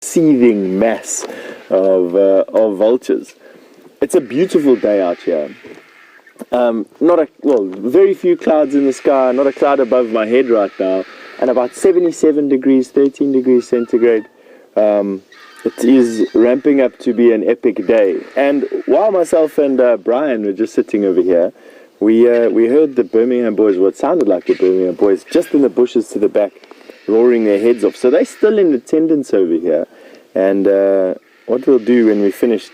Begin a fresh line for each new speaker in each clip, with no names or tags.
seething mass of vultures. It's a beautiful day out here. Very few clouds in the sky, not a cloud above my head right now, and about 77 degrees, 13 degrees centigrade. It is ramping up to be an epic day. And while myself and Brian were just sitting over here, we heard the Birmingham Boys, what sounded like the Birmingham Boys, just in the bushes to the back, roaring their heads off. So they're still in attendance over here. And what we'll do when we finished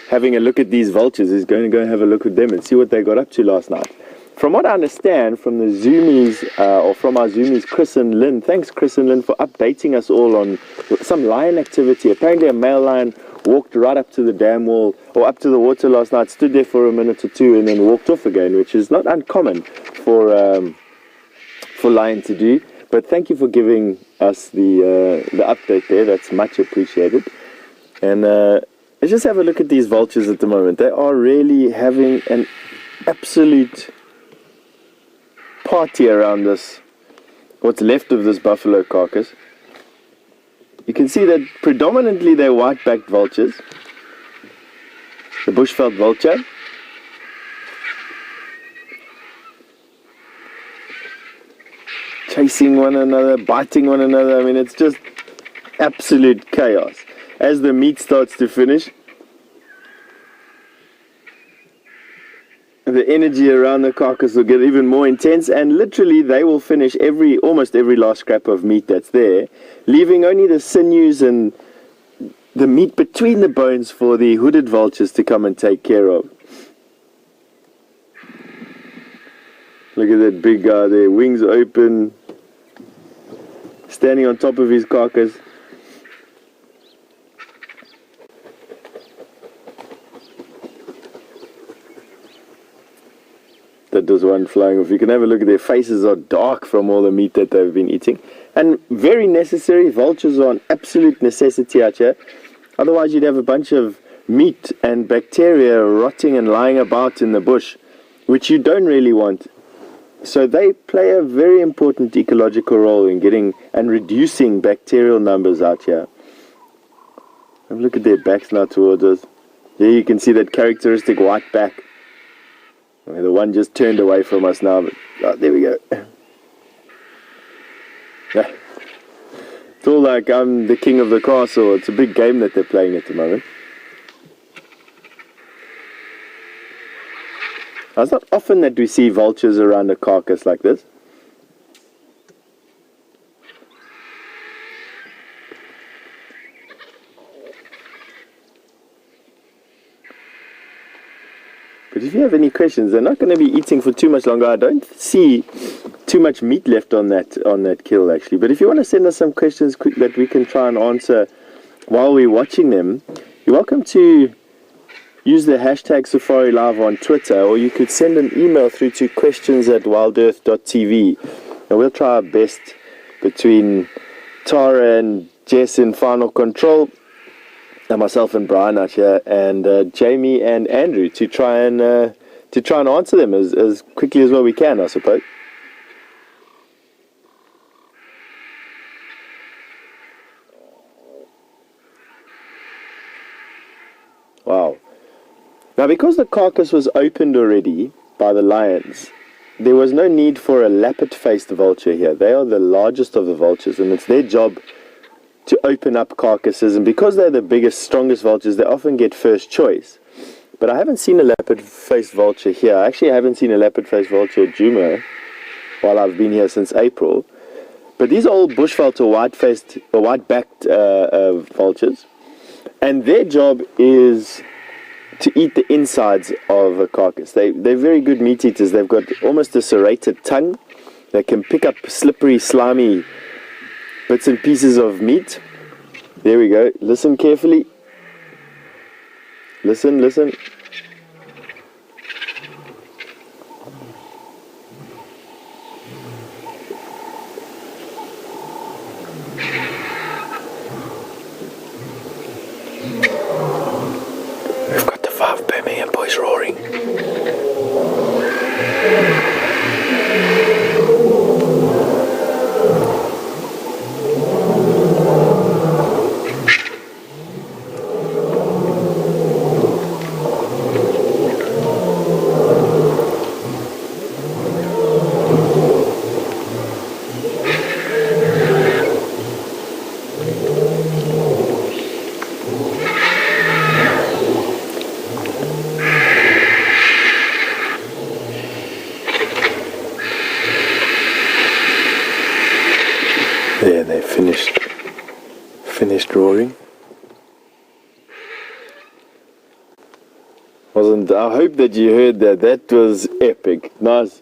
having a look at these vultures is going to go and have a look at them and see what they got up to last night. From what I understand from the Zoomies, or from our Zoomies, Chris and Lynn, thanks Chris and Lynn for updating us all on some lion activity. Apparently a male lion walked right up to the dam wall, or up to the water last night, stood there for a minute or two and then walked off again, which is not uncommon for lion to do. But thank you for giving us the update there. That's much appreciated. And let's just have a look at these vultures at the moment. They are really having an absolute party around this, what's left of this buffalo carcass. You can see that predominantly they're white-backed vultures. The bushveld vulture. Chasing one another, biting one another. I mean, it's just absolute chaos. As the meat starts to finish, the energy around the carcass will get even more intense, and literally they will finish almost every last scrap of meat that's there, leaving only the sinews and the meat between the bones for the hooded vultures to come and take care of. Look at that big guy there, wings open, standing on top of his carcass. That does one flying off. You can have a look at their faces are dark from all the meat that they've been eating. And very necessary. Vultures are an absolute necessity out here. Otherwise you'd have a bunch of meat and bacteria rotting and lying about in the bush, which you don't really want. So they play a very important ecological role in getting and reducing bacterial numbers out here. Have a look at their backs now towards us. There you can see that characteristic white back. The one just turned away from us now, but there we go. Yeah. It's all like I'm the king of the castle. It's a big game that they're playing at the moment. Now, it's not often that we see vultures around a carcass like this. But if you have any questions, they're not going to be eating for too much longer. I don't see too much meat left on that kill, actually. But if you want to send us some questions that we can try and answer while we're watching them, you're welcome to use the hashtag Safari Live on Twitter, or you could send an email through to questions@wildearth.tv. And we'll try our best between Tara and Jess in final control, and myself and Brian out here, and Jamie and Andrew to try and answer them as quickly as well we can, I suppose. Wow. Now, because the carcass was opened already by the lions, there was no need for a leopard-faced vulture here. They are the largest of the vultures, and it's their job to open up carcasses, and because they're the biggest, strongest vultures, they often get first choice. But I haven't seen a leopard-faced vulture here. I actually haven't seen a leopard-faced vulture at Juma while I've been here since April. But these are all bushveld or white-faced or white-backed vultures, and their job is to eat the insides of a carcass. They're very good meat eaters. They've got almost a serrated tongue. They can pick up slippery, slimy bits and pieces of meat. There we go. Listen carefully. Listen, listen. We've got the 5 Birmingham Boys roaring. finished roaring. I hope that you heard that. That was epic. Nice,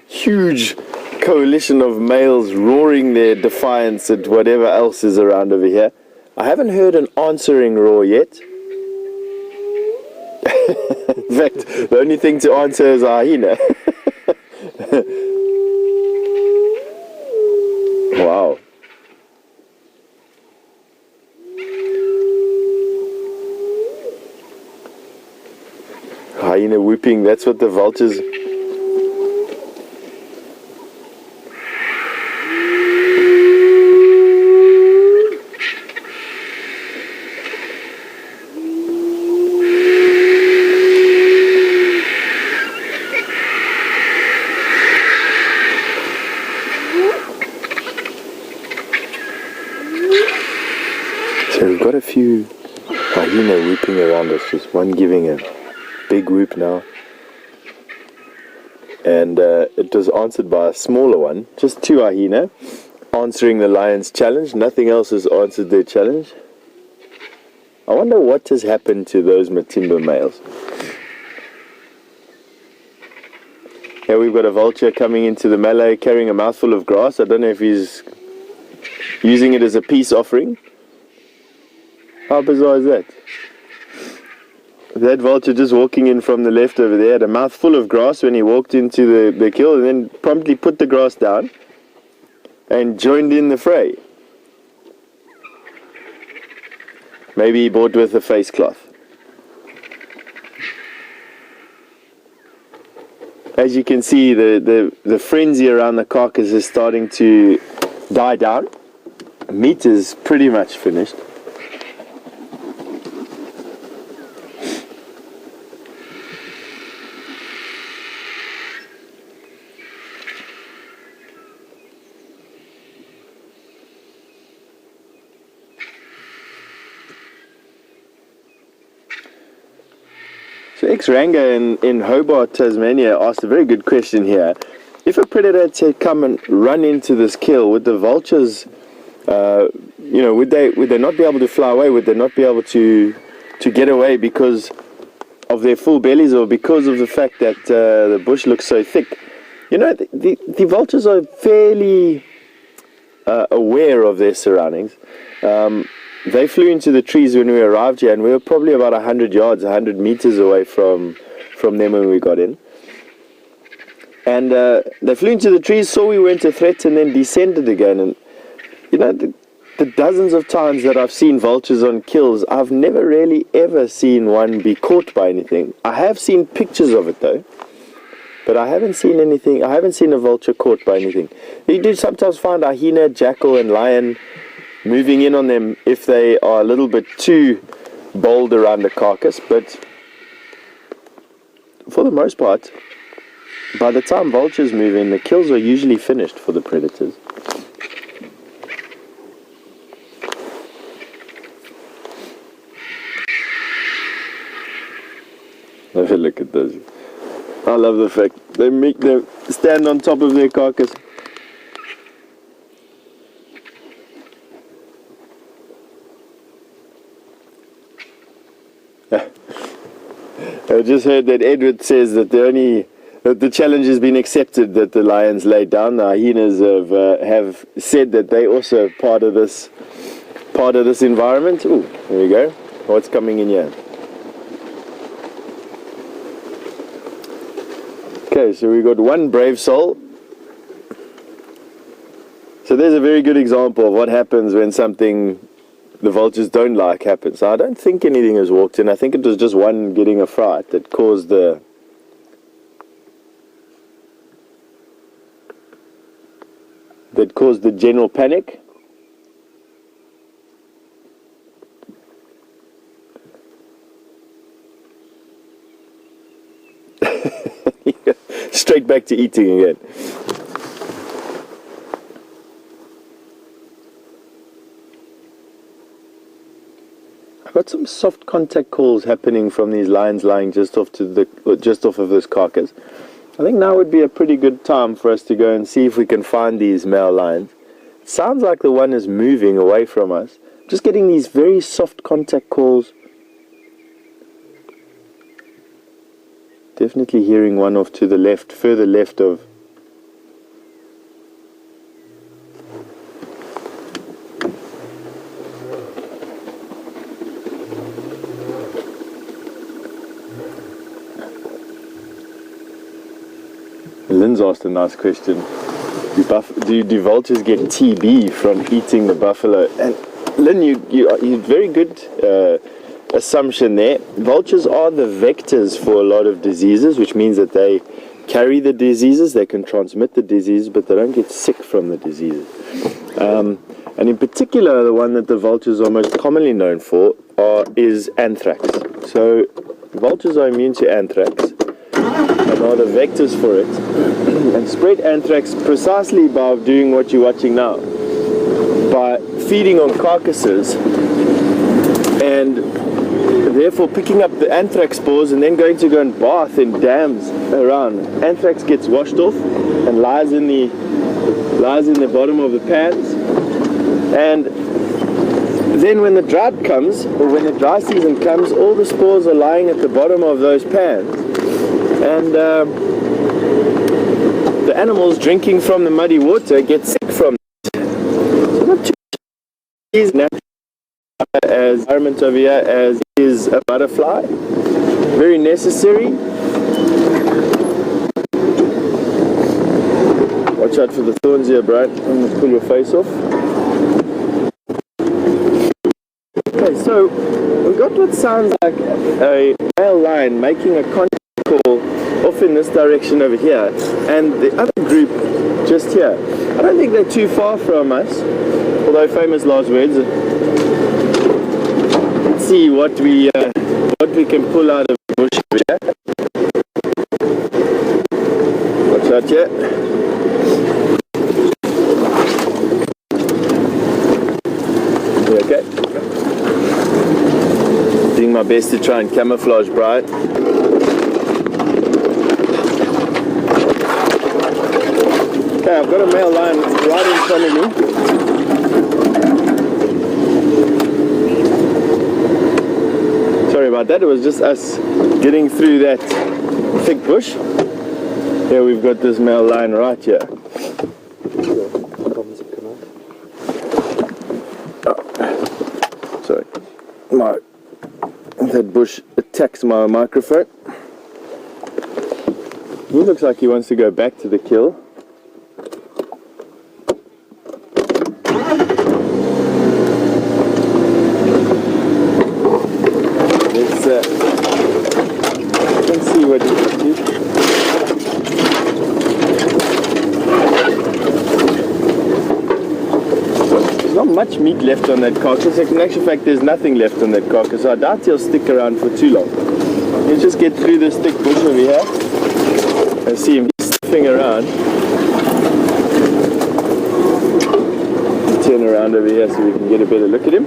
huge coalition of males roaring their defiance at whatever else is around over here. I haven't heard an answering roar yet. In fact, the only thing to answer is a hyena. Wow. Hyena whooping, that's what the vultures... So we've got a few hyena whooping around us, just one giving a big whoop now. And it was answered by a smaller one, just two hyena, answering the lion's challenge. Nothing else has answered their challenge. I wonder what has happened to those Matimba males. Here we've got a vulture coming into the melee carrying a mouthful of grass. I don't know if he's using it as a peace offering. How bizarre is that? That vulture just walking in from the left over there had a mouthful of grass when he walked into the kill, and then promptly put the grass down and joined in the fray. Maybe he bought with a face cloth. As you can see, the frenzy around the carcass is starting to die down. Meat is pretty much finished. So X-Ranga in Hobart, Tasmania asked a very good question here. If a predator had to come and run into this kill, would the vultures, would they not be able to fly away? Would they not be able to get away because of their full bellies, or because of the fact that the bush looks so thick? You know, the vultures are fairly aware of their surroundings. They flew into the trees when we arrived here, and we were probably about 100 yards, 100 meters away from them when we got in. And they flew into the trees, saw we weren't a threat, and then descended again. And you know, the dozens of times that I've seen vultures on kills, I've never really ever seen one be caught by anything. I have seen pictures of it though, but I haven't seen anything. I haven't seen a vulture caught by anything. You do sometimes find a hyena, jackal, and lion moving in on them if they are a little bit too bold around the carcass, but for the most part, by the time vultures move in, the kills are usually finished for the predators. Have a look at this. I love the fact they make them stand on top of their carcass. I just heard that Edward says that the challenge has been accepted, that the lions laid down. The hyenas have said that they also part of this environment. Ooh, there we go. What's coming in here? Okay, so we got one brave soul. So there's a very good example of what happens when something the vultures don't like happens. So I don't think anything has walked in. I think it was just one getting a fright that caused the general panic. Straight back to eating again. I've got some soft contact calls happening from these lions lying just off of this carcass. I think now would be a pretty good time for us to go and see if we can find these male lions. It sounds like the one is moving away from us, just getting these very soft contact calls. Definitely hearing one off to the left, further left of. Lynn's asked a nice question. Do vultures get TB from eating the buffalo? And Lynn, you very good assumption there. Vultures are the vectors for a lot of diseases, which means that they carry the diseases, they can transmit the disease, but they don't get sick from the diseases. And in particular, the one that the vultures are most commonly known for is anthrax. So vultures are immune to anthrax and are the vectors for it, and spread anthrax precisely by doing what you're watching now, by feeding on carcasses and therefore picking up the anthrax spores and then going to go and bath in dams around. Anthrax gets washed off and lies in the bottom of the pans, and then when the drought comes, or when the dry season comes, all the spores are lying at the bottom of those pans, and the animals drinking from the muddy water get sick from it. So not too as natural as environment over here as is a butterfly. Very necessary. Watch out for the thorns here, Brian. I'm going to pull your face off. Okay, so we've got what sounds like a male lion making a contact call off in this direction over here, and the other group just here. I don't think they're too far from us, although famous last words. Let's see what we can pull out of the bush over here. Watch out here. Okay. Doing my best to try and camouflage Brian. Okay, I've got a male lion right in front of me. Sorry about that, it was just us getting through that thick bush. Here we've got this male lion right here. Sorry, that bush attacks my microphone. He looks like he wants to go back to the kill. Let's see what he can do. There's not much meat left on that carcass. In actual fact, there's nothing left on that carcass. So I doubt he'll stick around for too long. Let's just get through this thick bush over here and see him sniffing around. Turn around over here so we can get a better look at him.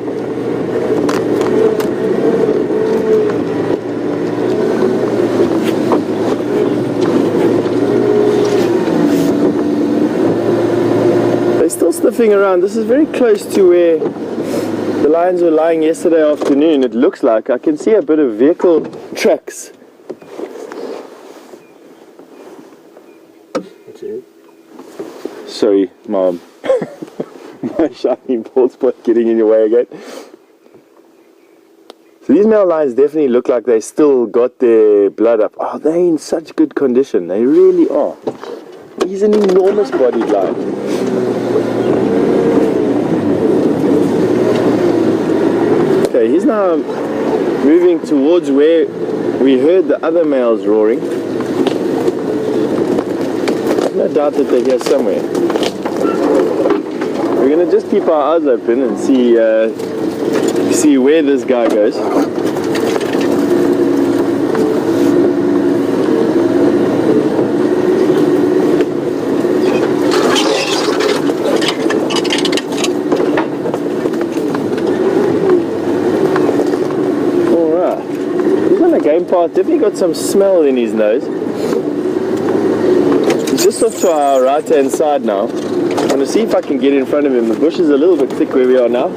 Still sniffing around. This is very close to where the lions were lying yesterday afternoon. It looks like I can see a bit of vehicle tracks. Sorry, Mom. My shiny bald spot getting in your way again. So these male lions definitely look like they still got their blood up. Oh, they're in such good condition. They really are. He's an enormous bodied lion. Okay, he's now moving towards where we heard the other males roaring. No doubt that they're here somewhere. We're going to just keep our eyes open and see where this guy goes. Game part, definitely got some smell in his nose. He's just off to our right hand side now. I'm going to see if I can get in front of him. The bush is a little bit thick where we are now.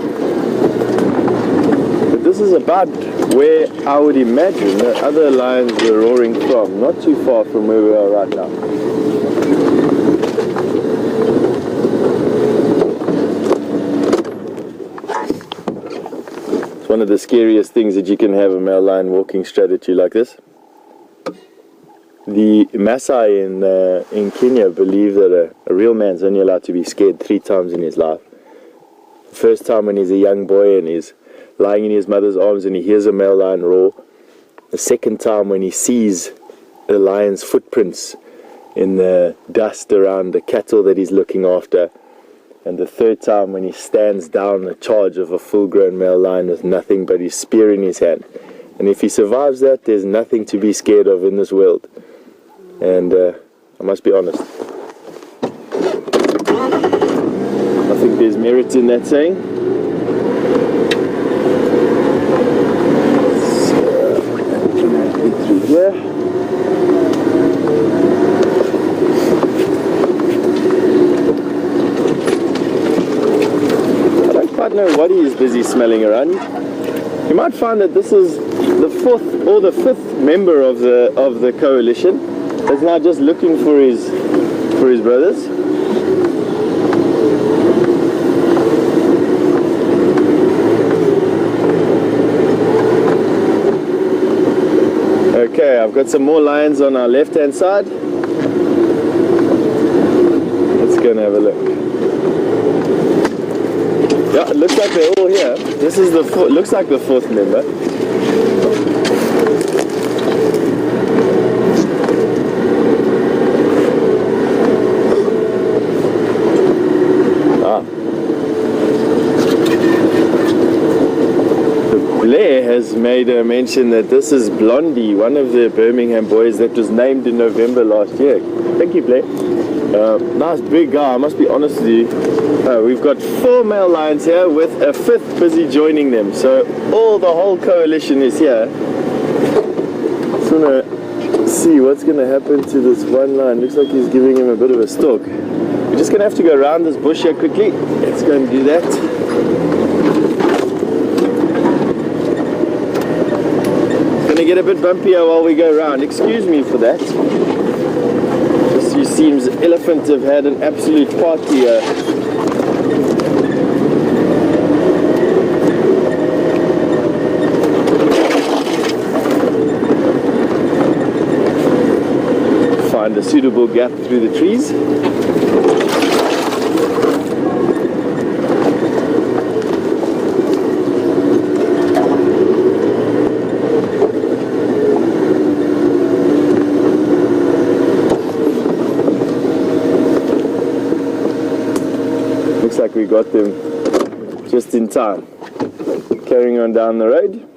is about where I would imagine the other lions were roaring from, not too far from where we are right now. It's one of the scariest things that you can have a male lion walking straight at you like this. The Maasai in Kenya believe that a real man's only allowed to be scared 3 times in his life. The first time when he's a young boy and he's lying in his mother's arms and he hears a male lion roar. The second time when he sees the lion's footprints in the dust around the cattle that he's looking after. And the third time when he stands down a charge of a full-grown male lion with nothing but his spear in his hand. And if he survives that, there's nothing to be scared of in this world. And I must be honest, I think there's merit in that saying. Through here. I don't quite know what he is busy smelling around. You might find that this is the 4th or the 5th member of the coalition that's now just looking for his brothers. Okay, I've got some more lions on our left hand side. Let's go and have a look. Yeah, it looks like they're all here. This is looks like the 4th member. Blair has made a mention that this is Blondie, one of the Birmingham Boys that was named in November last year. Thank you, Blair. Nice big guy, I must be honest with you. We've got 4 male lions here with a 5th busy joining them. So the whole coalition is here. Just want to see what's going to happen to this one lion. Looks like he's giving him a bit of a stalk. We're just going to have to go around this bush here quickly. Let's go and do that. Get a bit bumpier while we go around. Excuse me for that. This seems elephants have had an absolute party here. Find a suitable gap through the trees. Like we got them just in time. Carrying on down the road.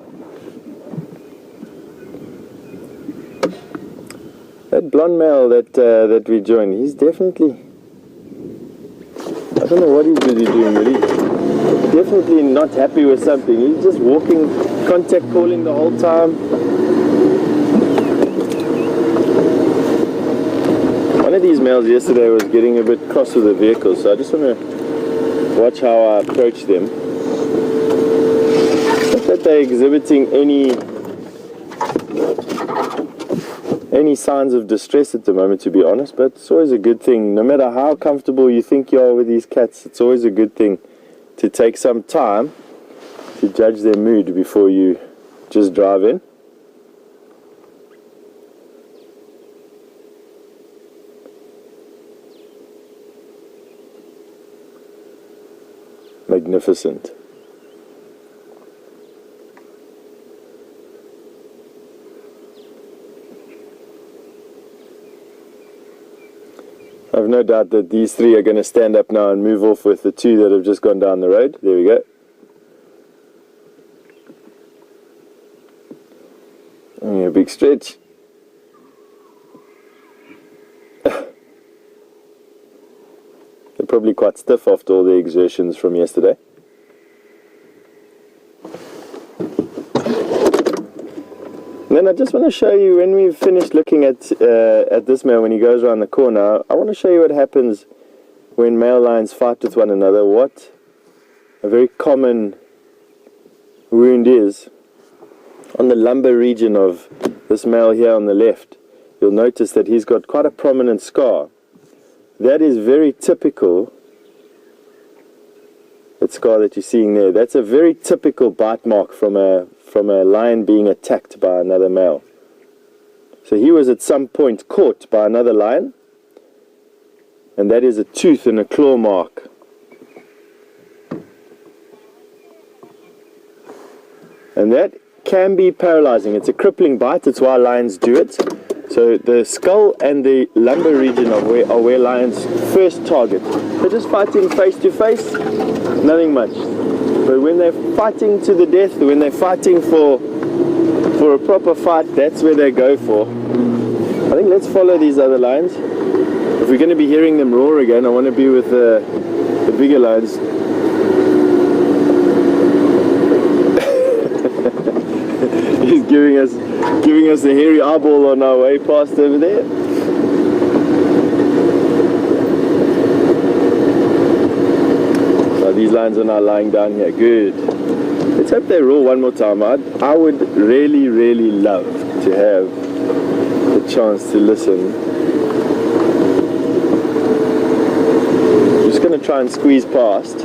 That blonde male that we joined, he's definitely, I don't know what he's busy doing, but he's definitely not happy with something. He's just walking, contact calling the whole time. One of these males yesterday was getting a bit cross with the vehicle, so I just want to watch how I approach them. Not that they're exhibiting any signs of distress at the moment, to be honest, but it's always a good thing. No matter how comfortable you think you are with these cats, it's always a good thing to take some time to judge their mood before you just drive in. Magnificent. I've no doubt that these 3 are going to stand up now and move off with the 2 that have just gone down the road. There we go. A big stretch. They're probably quite stiff after all the exertions from yesterday. And then I just want to show you, when we've finished looking at this male when he goes around the corner, I want to show you what happens when male lions fight with one another, what a very common wound is. on the lumbar region of this male here on the left, you'll notice that he's got quite a prominent scar. That is very typical. That scar that you're seeing there, that's a very typical bite mark from a lion being attacked by another male. So he was at some point caught by another lion, and that is a tooth and a claw mark. And that can be paralyzing. It's a crippling bite. That's why lions do it. So the skull and the lumbar region are where lions first target. They're just fighting face to face, nothing much. But when they're fighting to the death, when they're fighting for a proper fight, that's where they go for. I think let's follow these other lions. If we're going to be hearing them roar again, I want to be with the bigger lions. He's giving us a hairy eyeball on our way past over there. So these lions are now lying down here. Good. Let's hope they roar one more time. I would really, really love to have the chance to listen. I'm just going to try and squeeze past.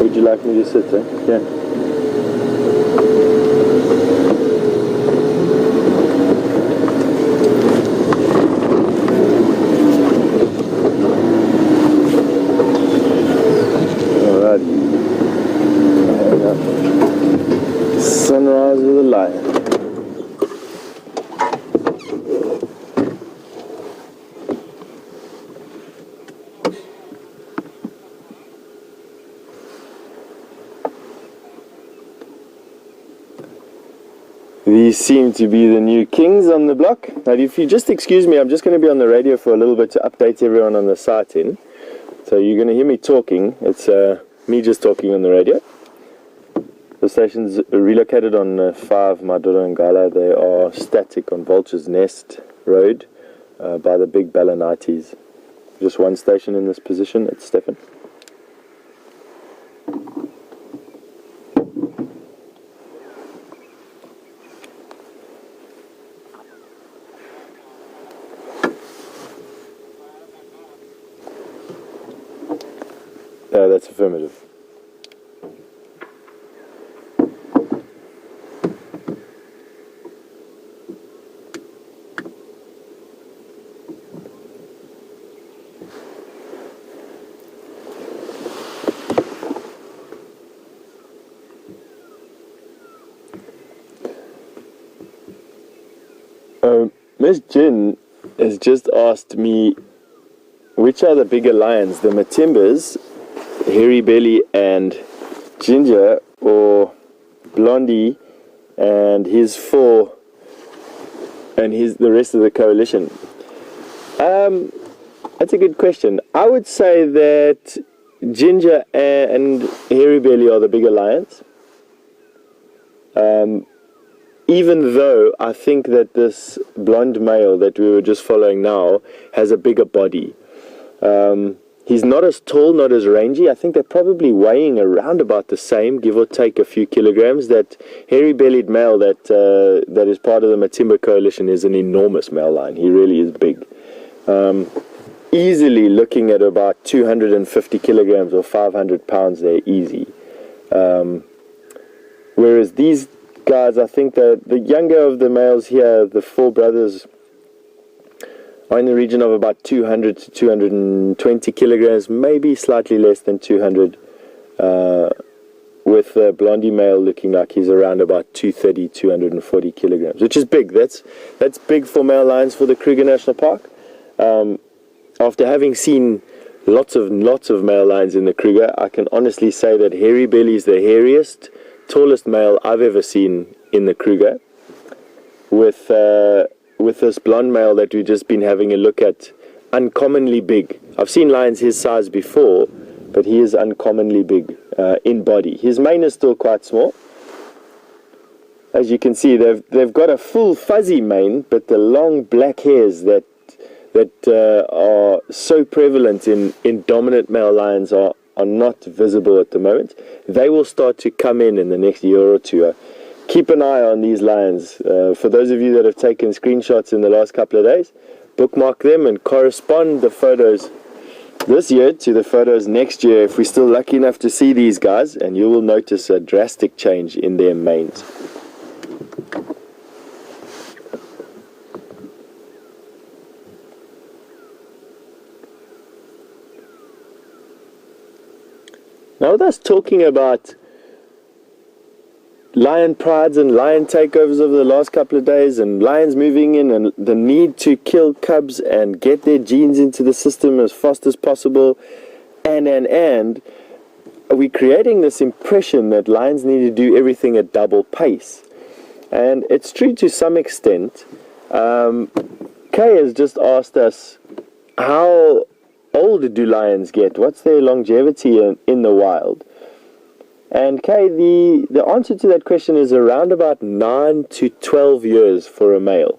Would you like me to sit there? Yeah. Sunrise with a lion. These seem to be the new kings on the block. Now if you just excuse me, I'm just going to be on the radio for a little bit to update everyone on the sighting. So you're going to hear me talking. It's me just talking on the radio. The station's relocated on 5 Maduro and Gala. They are static on Vultures Nest Road by the big Balanites. Just one station in this position. It's Stefan. That's affirmative. Miss Jin has just asked me which are the bigger lions, the Matimbas, Hairy Belly and Ginger, or Blondie and his four and the rest of the coalition. That's a good question. I would say that Ginger and Hairy Belly are the bigger lions. Even though I think that this blonde male that we were just following now has a bigger body. He's not as tall, not as rangy. I think they're probably weighing around about the same, give or take a few kilograms. That hairy-bellied male that is part of the Matimba coalition is an enormous male lion. He really is big. Easily looking at about 250 kilograms or 500 pounds there, easy. Whereas these guys, I think that the younger of the males here, the four brothers, are in the region of about 200 to 220 kilograms, maybe slightly less than 200, with the blondie male looking like he's around about 230, 240 kilograms, which is big. That's big for male lions for the Kruger National Park. After having seen lots of male lions in the Kruger, I can honestly say that Hairy Belly is the hairiest, tallest male I've ever seen in the Kruger, with this blonde male that we've just been having a look at, uncommonly big. I've seen lions his size before, but he is uncommonly big in body. His mane is still quite small. As you can see, they've got a full fuzzy mane, but the long black hairs that are so prevalent in dominant male lions are are not visible at the moment. They will start to come in the next year or two. Keep an eye on these lions. For those of you that have taken screenshots in the last couple of days, bookmark them and correspond the photos this year to the photos next year if we're still lucky enough to see these guys, and you will notice a drastic change in their manes. Now, with us talking about lion prides and lion takeovers over the last couple of days, and lions moving in, and the need to kill cubs and get their genes into the system as fast as possible, and we're creating this impression that lions need to do everything at double pace. And it's true to some extent. Kay has just asked us, how old do lions get? What's their longevity in the wild? And Kay, the answer to that question is around about 9 to 12 years for a male,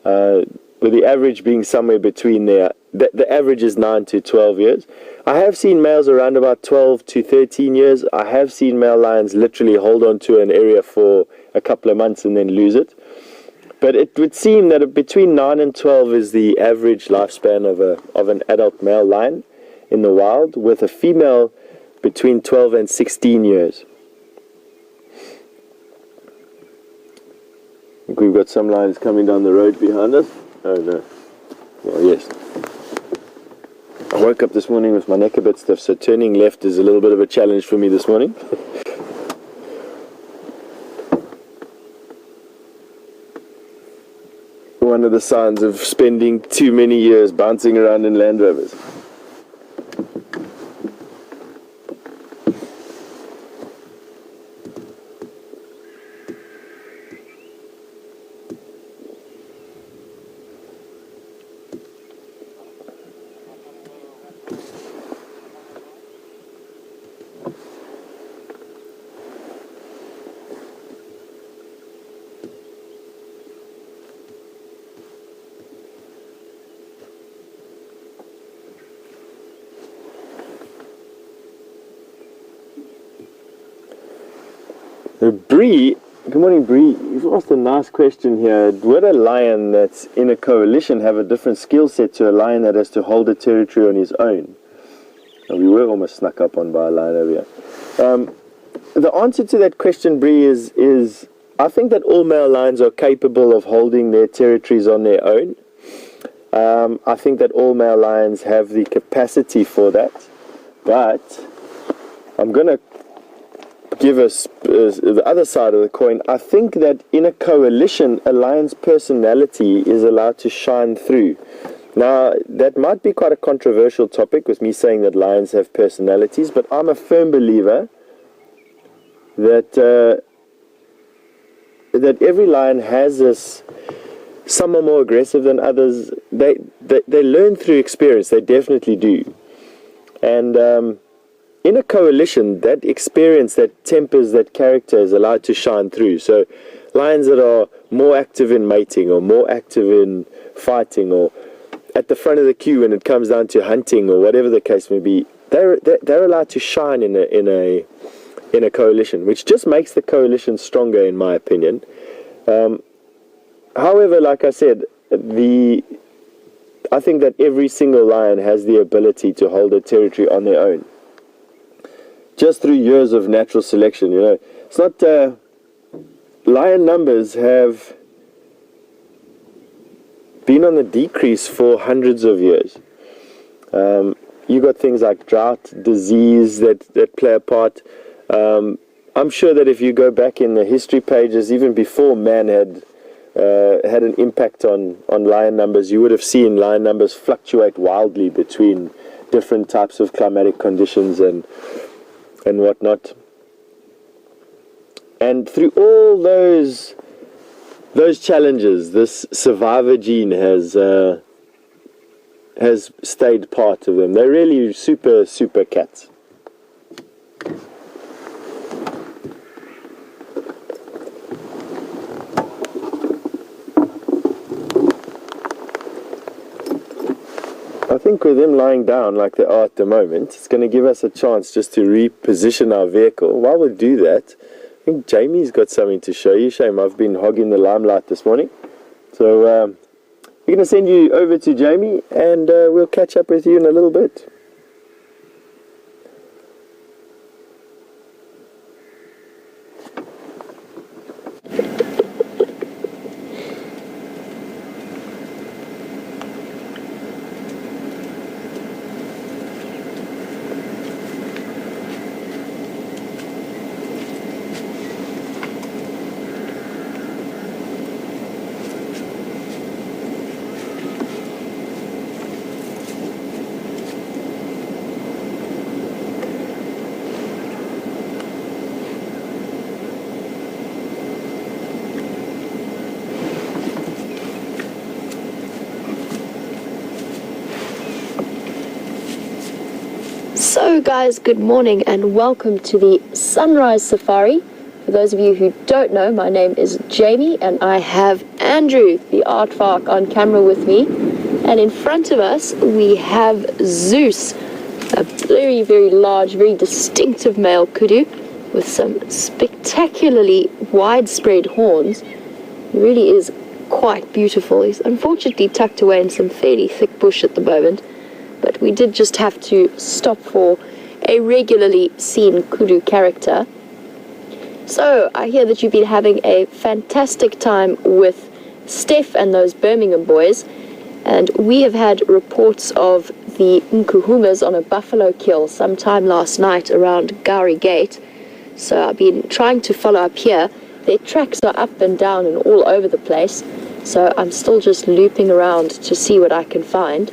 with the average being somewhere between there. The average is 9 to 12 years. I have seen males around about 12 to 13 years. I have seen male lions literally hold on to an area for a couple of months and then lose it. But it would seem that between 9 and 12 is the average lifespan of an adult male lion in the wild, with a female between 12 and 16 years. I think we've got some lions coming down the road behind us. Oh no. Well, yes. I woke up this morning with my neck a bit stiff, so turning left is a little bit of a challenge for me this morning. One of the signs of spending too many years bouncing around in Land Rovers. Bree, good morning, Bree. You've asked a nice question here. Would a lion that's in a coalition have a different skill set to a lion that has to hold a territory on his own? And we were almost snuck up on by a lion over here. The answer to that question, Bree, is I think that all male lions are capable of holding their territories on their own. I think that all male lions have the capacity for that. But I'm going to give us the other side of the coin. I think that in a coalition, a lion's personality is allowed to shine through. Now, that might be quite a controversial topic, with me saying that lions have personalities, but I'm a firm believer that that every lion has this. Some are more aggressive than others. They learn through experience. They definitely do. And in a coalition, that experience, that tempers, that character is allowed to shine through. So lions that are more active in mating, or more active in fighting, or at the front of the queue when it comes down to hunting, or whatever the case may be, they're allowed to shine in a coalition, which just makes the coalition stronger, in my opinion. However, like I said, I think that every single lion has the ability to hold a territory on their own, just through years of natural selection. You know, it's not lion numbers have been on the decrease for hundreds of years. You got things like drought, disease that play a part. I'm sure that if you go back in the history pages, even before man had an impact on lion numbers, you would have seen lion numbers fluctuate wildly between different types of climatic conditions and whatnot. And through all those challenges, this survivor gene has stayed part of them. They're really super cats. I think think with them lying down like they are at the moment, it's going to give us a chance just to reposition our vehicle. While we do that, I think Jamie's got something to show you. Shame I've been hogging the limelight this morning. So we're going to send you over to Jamie, and we'll catch up with you in a little bit.
So guys, good morning and welcome to the Sunrise Safari. For those of you who don't know, my name is Jamie and I have Andrew, the aardvark, on camera with me. And in front of us we have Zeus, a very, very large, very distinctive male kudu with some spectacularly widespread horns. He really is quite beautiful. He's unfortunately tucked away in some fairly thick bush at the moment. But we did just have to stop for a regularly seen kudu character. So I hear that you've been having a fantastic time with Stef and those Birmingham boys, and we have had reports of the nkuhumas on a buffalo kill sometime last night around Gowrie Gate. So I've been trying to follow up here. Their tracks are up and down and all over the place, so I'm still just looping around to see what I can find.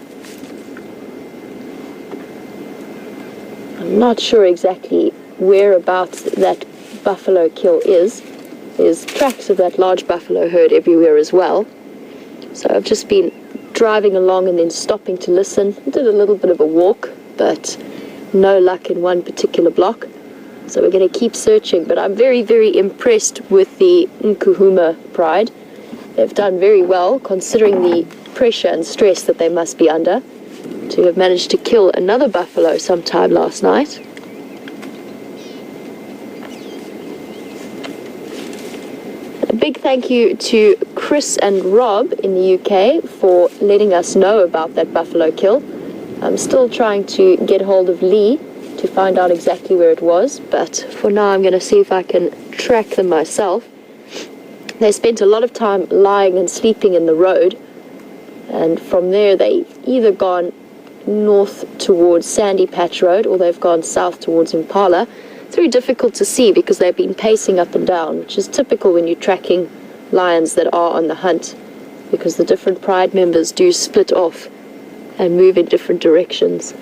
I'm not sure exactly whereabouts that buffalo kill is. There's tracks of that large buffalo herd everywhere as well. So I've just been driving along and then stopping to listen. Did a little bit of a walk, but no luck in one particular block. So we're going to keep searching, but I'm very, very impressed with the Nkuhuma pride. They've done very well considering the pressure and stress that they must be under, to have managed to kill another buffalo sometime last night. A big thank you to Chris and Rob in the UK for letting us know about that buffalo kill. I'm still trying to get hold of Lee to find out exactly where it was, but for now I'm going to see if I can track them myself. They spent a lot of time lying and sleeping in the road, and from there they've either gone north towards Sandy Patch Road or they've gone south towards Impala. It's very difficult to see because they've been pacing up and down, which is typical when you're tracking lions that are on the hunt, because the different pride members do split off and move in different directions.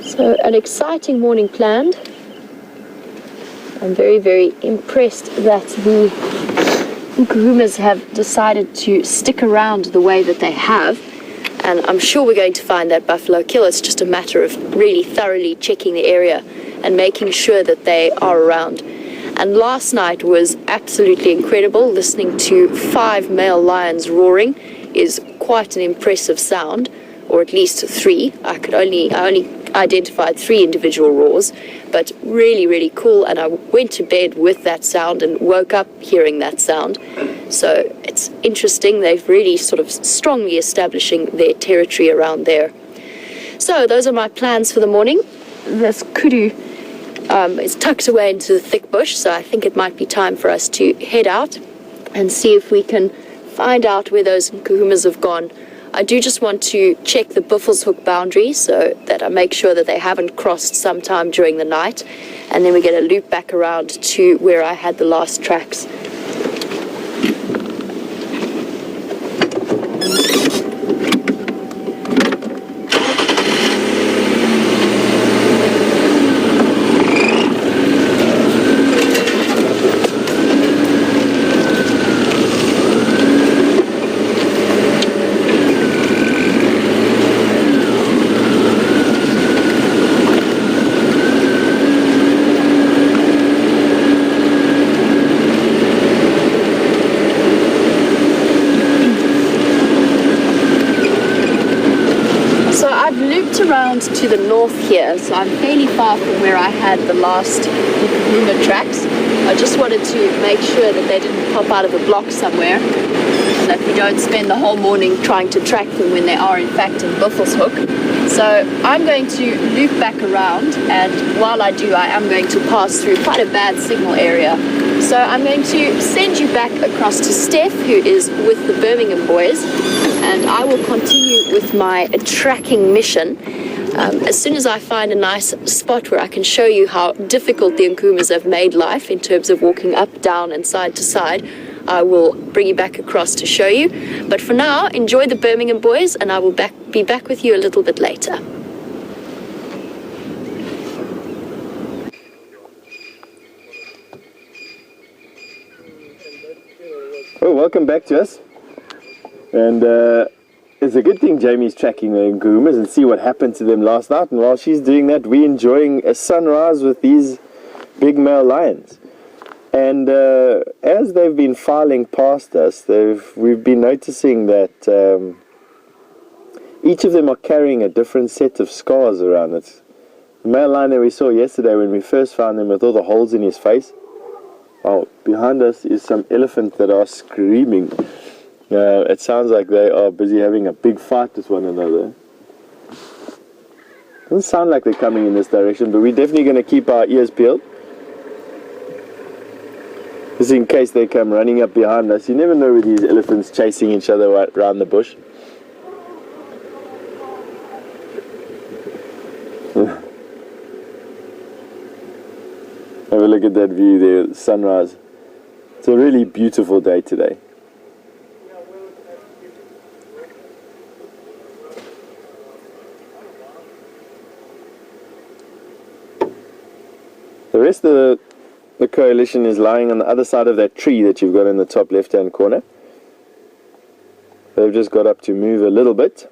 So an exciting morning planned. I'm very, very impressed that the Nkuhumas have decided to stick around the way that they have, and I'm sure we're going to find that buffalo kill. It's just a matter of really thoroughly checking the area and making sure that they are around. And last night was absolutely incredible. Listening to 5 male lions roaring is quite an impressive sound, or at least 3. I only identified 3 individual roars, but really, really cool. And I went to bed with that sound and woke up hearing that sound. So it's interesting. They've really sort of strongly establishing their territory around there. So those are my plans for the morning. This kudu is tucked away into the thick bush, so I think it might be time for us to head out and see if we can find out where those nkuhumas have gone. I do just want to check the Buffelshoek boundary so that I make sure that they haven't crossed sometime during the night, and then we're going to loop back around to where I had the last tracks. to the north here, so I'm fairly far from where I had the last Nkuruma tracks. I just wanted to make sure that they didn't pop out of a block somewhere, and that we don't spend the whole morning trying to track them when they are in fact in Buffelshoek. So I'm going to loop back around, and while I do, I am going to pass through quite a bad signal area. So I'm going to send you back across to Stef, who is with the Birmingham Boys, and I will continue with my tracking mission. As soon as I find a nice spot where I can show you how difficult the Nkumas have made life in terms of walking up, down and side to side, I will bring you back across to show you. But for now, enjoy the Birmingham Boys, and I will be back with you a little bit later.
Oh, welcome back to us. And it's a good thing Jamie's tracking the Nkumas and see what happened to them last night. And while she's doing that, we're enjoying a sunrise with these big male lions. And as they've been filing past us, we've been noticing that each of them are carrying a different set of scars around it. The male lion that we saw yesterday when we first found him with all the holes in his face. Oh, behind us is some elephants that are screaming. It sounds like they are busy having a big fight with one another. Doesn't sound like they're coming in this direction, but we're definitely going to keep our ears peeled. Just in case they come running up behind us. You never know with these elephants chasing each other right around the bush. Have a look at that view there, sunrise. It's a really beautiful day today. The rest of the coalition is lying on the other side of that tree that you've got in the top left-hand corner. They've just got up to move a little bit.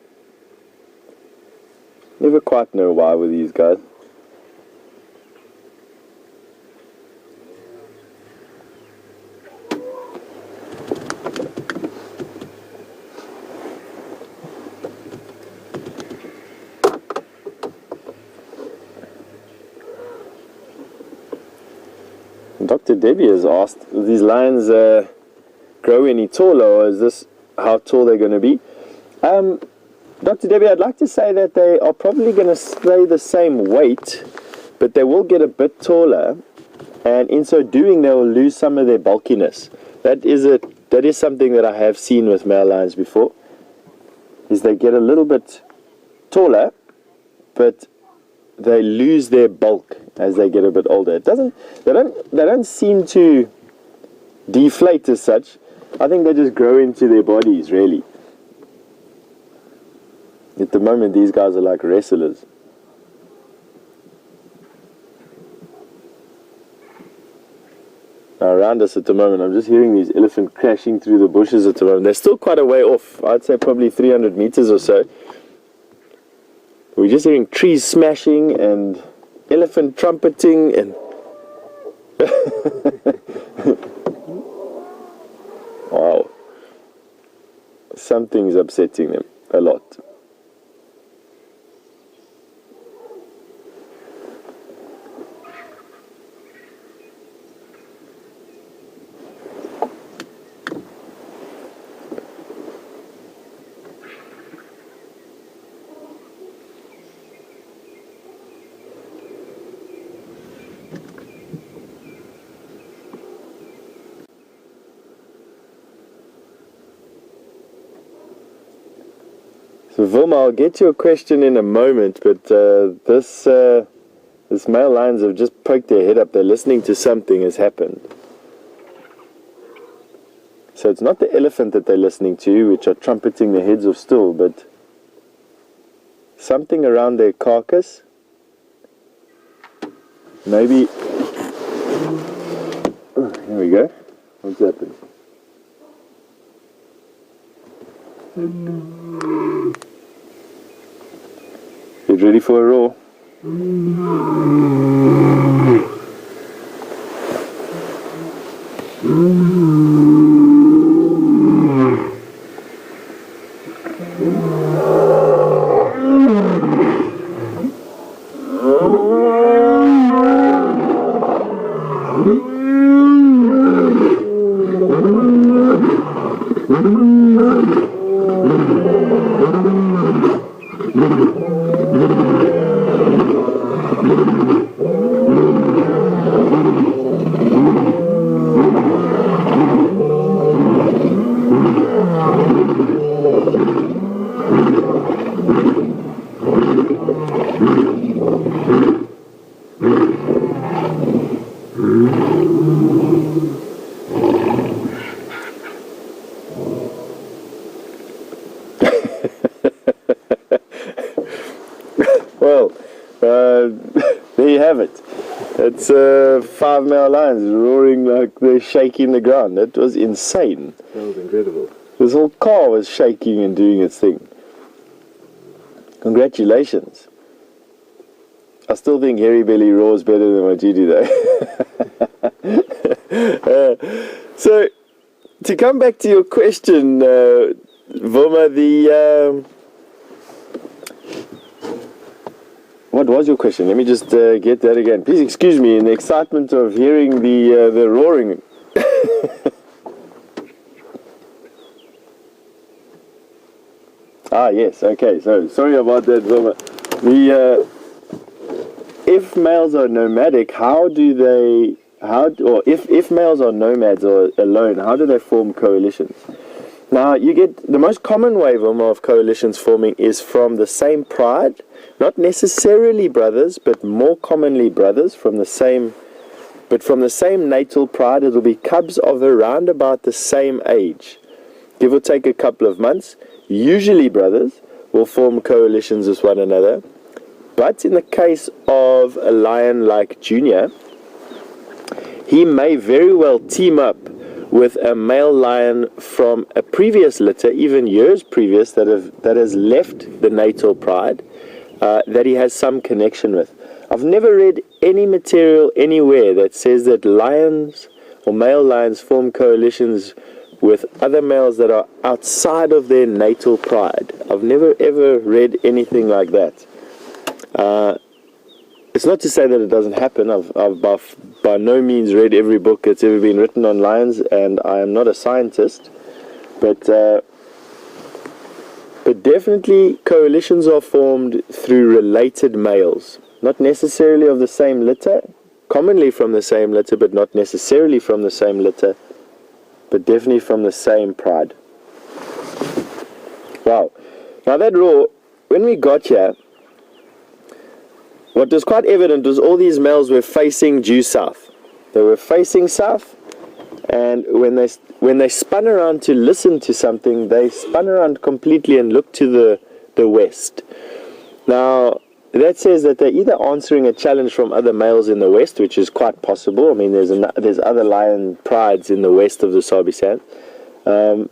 Never quite know why with these guys. Dr. Debbie has asked, will these lions grow any taller, or is this how tall they're going to be? Dr. Debbie, I'd like to say that they are probably going to stay the same weight, but they will get a bit taller, and in so doing they will lose some of their bulkiness. That is something that I have seen with male lions before, is they get a little bit taller, but they lose their bulk as they get a bit older. They don't seem to deflate as such. I think they just grow into their bodies, really. At the moment, these guys are like wrestlers. Now, around us at the moment, I'm just hearing these elephants crashing through the bushes at the moment. They're still quite a way off. I'd say probably 300 meters or so. We're just hearing trees smashing and elephant trumpeting and wow, something's upsetting them a lot. So Vilma, I'll get to your question in a moment, but this male lions have just poked their head up. They're listening to something has happened. So it's not the elephant that they're listening to, which are trumpeting their heads off still, but something around their carcass. Maybe. Oh, here we go. What's happened? Get ready for a roar. Well, there you have it. It's 5 male lions roaring like they're shaking the ground. That was insane.
That was incredible.
This whole car was shaking and doing its thing. Congratulations. I still think Hairy Belly roars better than what you do though. So, to come back to your question, Voma, what was your question? Let me just get that again. Please excuse me in the excitement of hearing the roaring. Ah, yes, okay, so sorry about that, Voma. If males are nomadic, if males are nomads or alone, how do they form coalitions? Now, you get the most common way, Voma, of coalitions forming is from the same pride, not necessarily brothers, but more commonly brothers from the same natal pride. It'll be cubs of around about the same age, give or take a couple of months. Usually brothers will form coalitions with one another, but in the case of a lion like Junior, he may very well team up with a male lion from a previous litter, even years previous, that has left the natal pride, that he has some connection with. I've never read any material anywhere that says that lions or male lions form coalitions with other males that are outside of their natal pride. I've never ever read anything like that. It's not to say that it doesn't happen. I've by no means read every book that's ever been written on lions, and I am not a scientist, but definitely coalitions are formed through related males, not necessarily of the same litter, commonly from the same litter, but not necessarily from the same litter, but definitely from the same pride. Wow. Now that roar, when we got here, what was quite evident was all these males were facing due south. They were facing south, and when they spun around to listen to something, they spun around completely and looked to the west. Now, that says that they're either answering a challenge from other males in the west, which is quite possible. I mean, there's other lion prides in the west of the Sabi Sand. But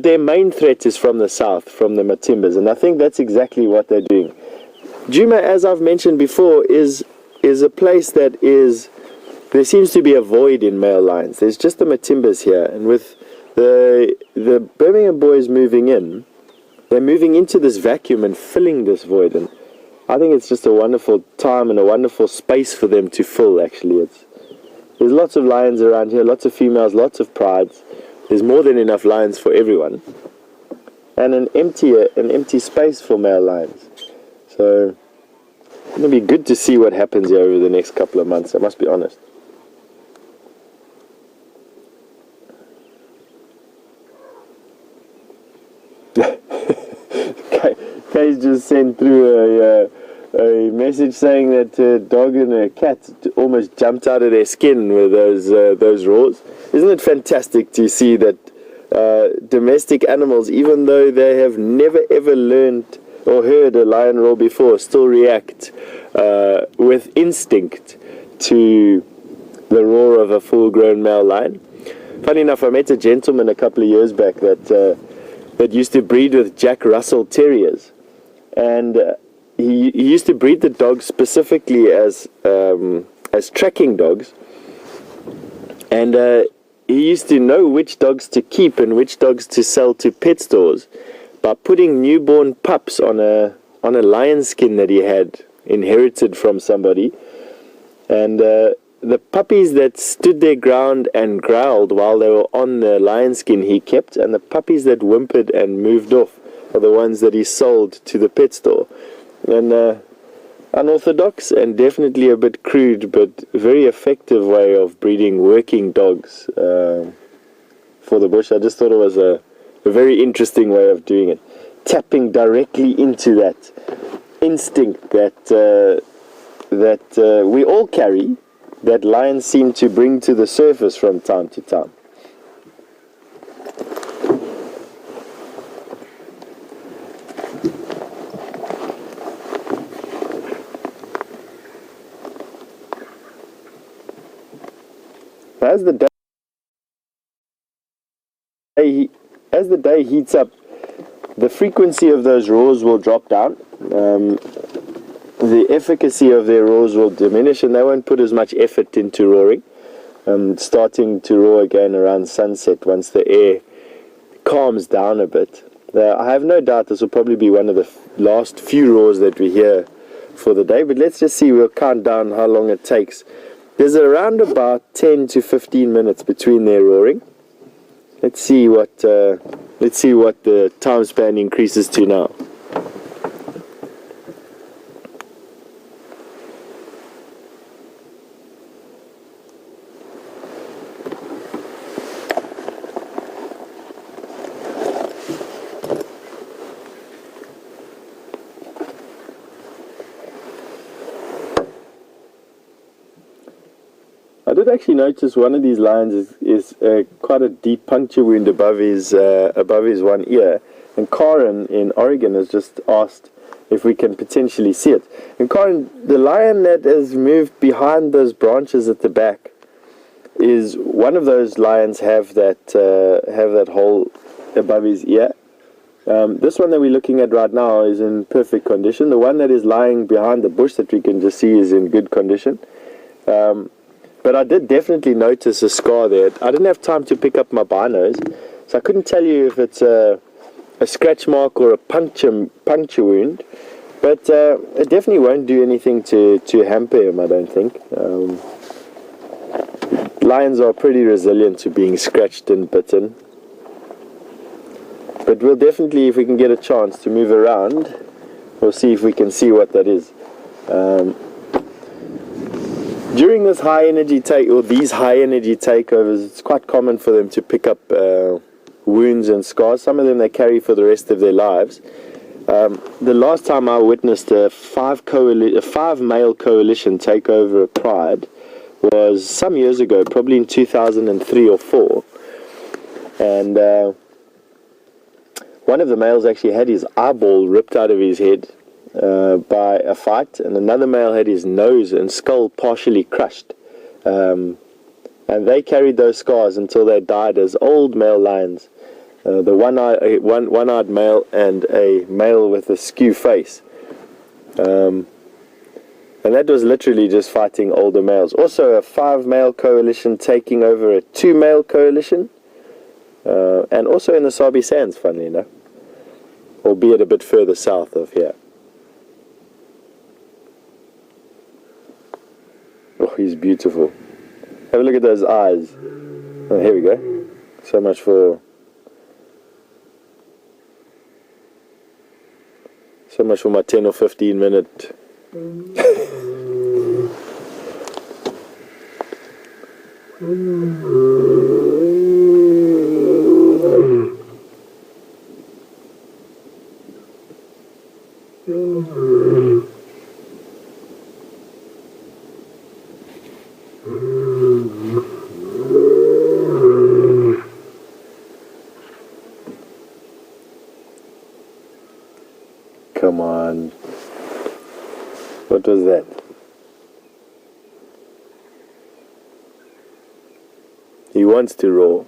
their main threat is from the south, from the Matimbas, and I think that's exactly what they're doing. Djuma, as I've mentioned before, is a place that there seems to be a void in male lions. There's just the Matimbas here, and with the Birmingham Boys moving in, they're moving into this vacuum and filling this void, and I think it's just a wonderful time and a wonderful space for them to fill, actually. There's lots of lions around here, lots of females, lots of prides. There's more than enough lions for everyone, and an empty space for male lions. So it'll be good to see what happens here over the next couple of months, I must be honest. Kay's just sent through a message saying that a dog and a cat almost jumped out of their skin with those roars. Isn't it fantastic to see that domestic animals, even though they have never ever learned or heard a lion roar before, still react with instinct to the roar of a full-grown male lion? Funny enough, I met a gentleman a couple of years back that used to breed with Jack Russell Terriers, and he used to breed the dogs specifically as tracking dogs, and he used to know which dogs to keep and which dogs to sell to pet stores by putting newborn pups on a lion skin that he had inherited from somebody, and the puppies that stood their ground and growled while they were on the lion skin he kept, and the puppies that whimpered and moved off are the ones that he sold to the pet store. And unorthodox and definitely a bit crude, but very effective way of breeding working dogs for the bush. I just thought it was a very interesting way of doing it, tapping directly into that instinct that we all carry, that lions seem to bring to the surface from time to time. As the day heats up, the frequency of those roars will drop down. The efficacy of their roars will diminish, and they won't put as much effort into roaring. Starting to roar again around sunset once the air calms down a bit. I have no doubt this will probably be one of the last few roars that we hear for the day, but let's just see. We'll count down how long it takes. There's around about 10 to 15 minutes between their roaring. Let's see what the time span increases to now. I did actually notice one of these lions is quite a deep puncture wound above his one ear, and Karen in Oregon has just asked if we can potentially see it. And Karen, the lion that has moved behind those branches at the back is one of those lions have that hole above his ear. This one that we're looking at right now is in perfect condition. The one that is lying behind the bush that we can just see is in good condition. But I did definitely notice a scar there. I didn't have time to pick up my binos, so I couldn't tell you if it's a scratch mark or a puncture wound. But it definitely won't do anything to hamper him, I don't think. Lions are pretty resilient to being scratched and bitten. But we'll definitely, if we can get a chance to move around, we'll see if we can see what that is. During this these high energy takeovers, it's quite common for them to pick up wounds and scars. Some of them they carry for the rest of their lives. The last time I witnessed a five male coalition take over a pride was some years ago, probably in 2003 or 4. And one of the males actually had his eyeball ripped out of his head by a fight, and another male had his nose and skull partially crushed, and they carried those scars until they died as old male lions. The one-eyed male and a male with a skew face, and that was literally just fighting older males. Also a 5-male coalition taking over a 2-male coalition, and also in the Sabi Sands, funnily enough, albeit a bit further south of here. Oh, he's beautiful. Have a look at those eyes. Oh, here we go. So much for my 10 or 15 minute. Come on. What was that? He wants to roar.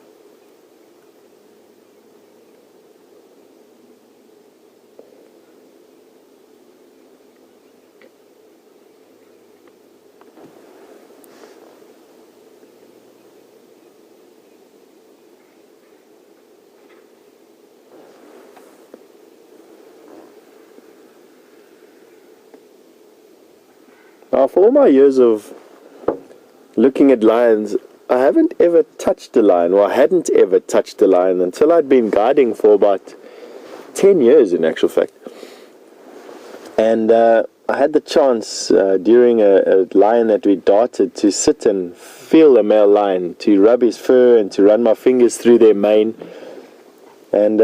Now, for all my years of looking at lions, I haven't ever touched a lion, or I hadn't ever touched a lion until I'd been guiding for about 10 years in actual fact. And I had the chance during a lion that we darted to sit and feel a male lion, to rub his fur and to run my fingers through their mane. And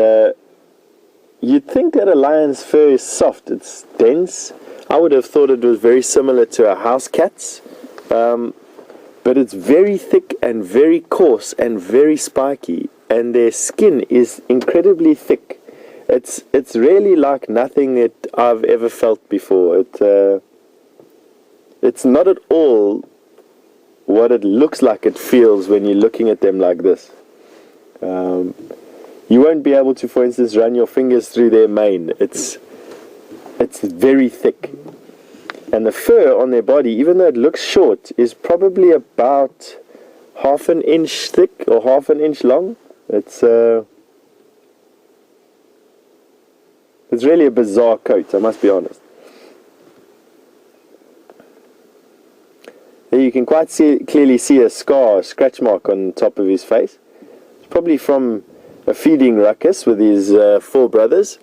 you'd think that a lion's fur is soft, it's dense. I would have thought it was very similar to a house cat's. but it's very thick and very coarse and very spiky, and their skin is incredibly thick. It's really like nothing that I've ever felt before. It's not at all what it looks like it feels when you're looking at them like this. You won't be able to, for instance, run your fingers through their mane. It's very thick. And the fur on their body, even though it looks short, is probably about half an inch thick or half an inch long. It's really a bizarre coat, I must be honest. Here you can quite clearly see a scar, a scratch mark on top of his face. It's probably from a feeding ruckus with his 4 brothers.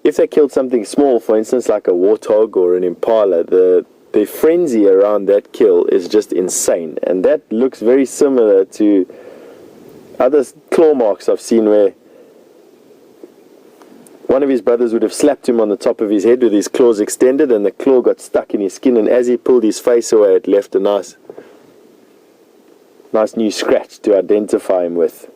If they killed something small, for instance, like a warthog or an impala, the frenzy around that kill is just insane. And that looks very similar to other claw marks I've seen, where one of his brothers would have slapped him on the top of his head with his claws extended, and the claw got stuck in his skin, and as he pulled his face away, it left a nice new scratch to identify him with.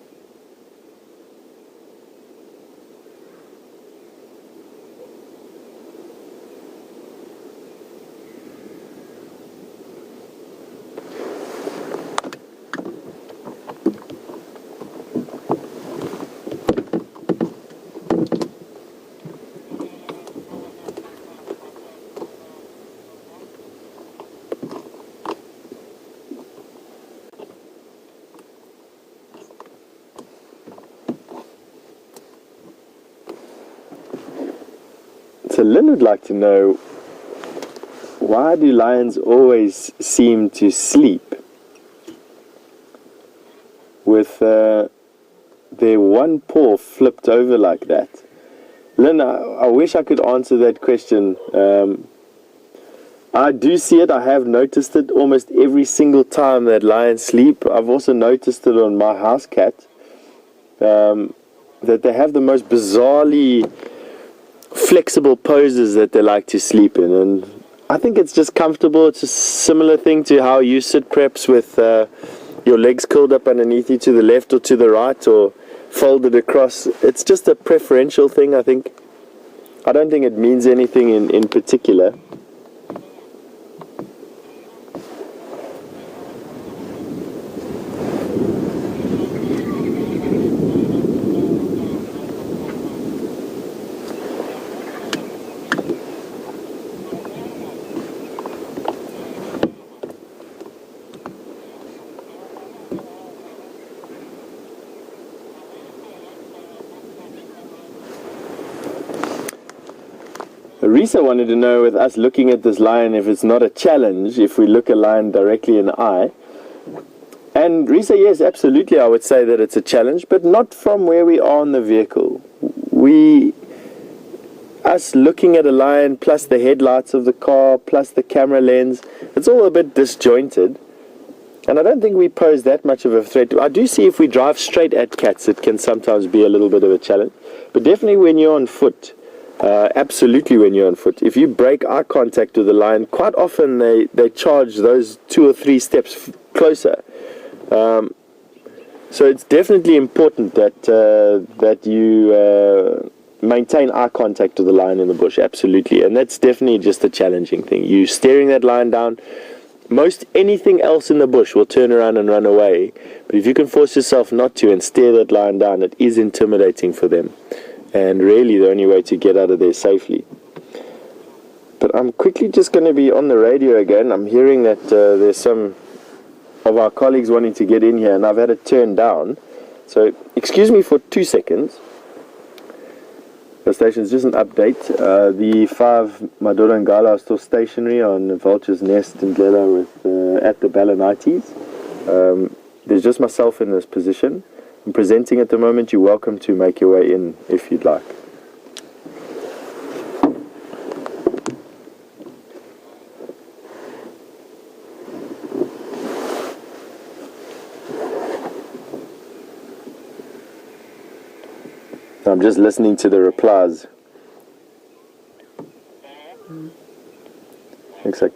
So Lynn would like to know, why do lions always seem to sleep with their one paw flipped over like that? Lynn, I wish I could answer that question. I do see it. I have noticed it almost every single time that lions sleep. I've also noticed it on my house cat, that they have the most bizarrely flexible poses that they like to sleep in, and I think it's just comfortable. It's a similar thing to how you sit perhaps with your legs curled up underneath you to the left or to the right or folded across. It's just a preferential thing, I think. I don't think it means anything in particular. Risa wanted to know, with us looking at this lion, if it's not a challenge if we look a lion directly in the eye. And Risa, yes, absolutely, I would say that it's a challenge, but not from where we are in the vehicle. Us looking at a lion, plus the headlights of the car, plus the camera lens, it's all a bit disjointed. And I don't think we pose that much of a threat. I do see if we drive straight at cats, it can sometimes be a little bit of a challenge. But definitely when you're on foot, absolutely when you're on foot, if you break eye contact with the lion, quite often they charge those 2 or 3 steps closer. So it's definitely important that you maintain eye contact with the lion in the bush, absolutely. And that's definitely just a challenging thing. You staring that lion down, most anything else in the bush will turn around and run away. But if you can force yourself not to and stare that lion down, it is intimidating for them. And really the only way to get out of there safely. But I'm quickly just going to be on the radio again. I'm hearing that there's some of our colleagues wanting to get in here, and I've had it turned down. So excuse me for 2 seconds. The station's just an update. The 5 Madura and Gala are still stationary on the Vulture's Nest and Glela with at the Balanites. There's just myself in this position. I'm presenting at the moment. You're welcome to make your way in if you'd like. I'm just listening to the replies. Looks like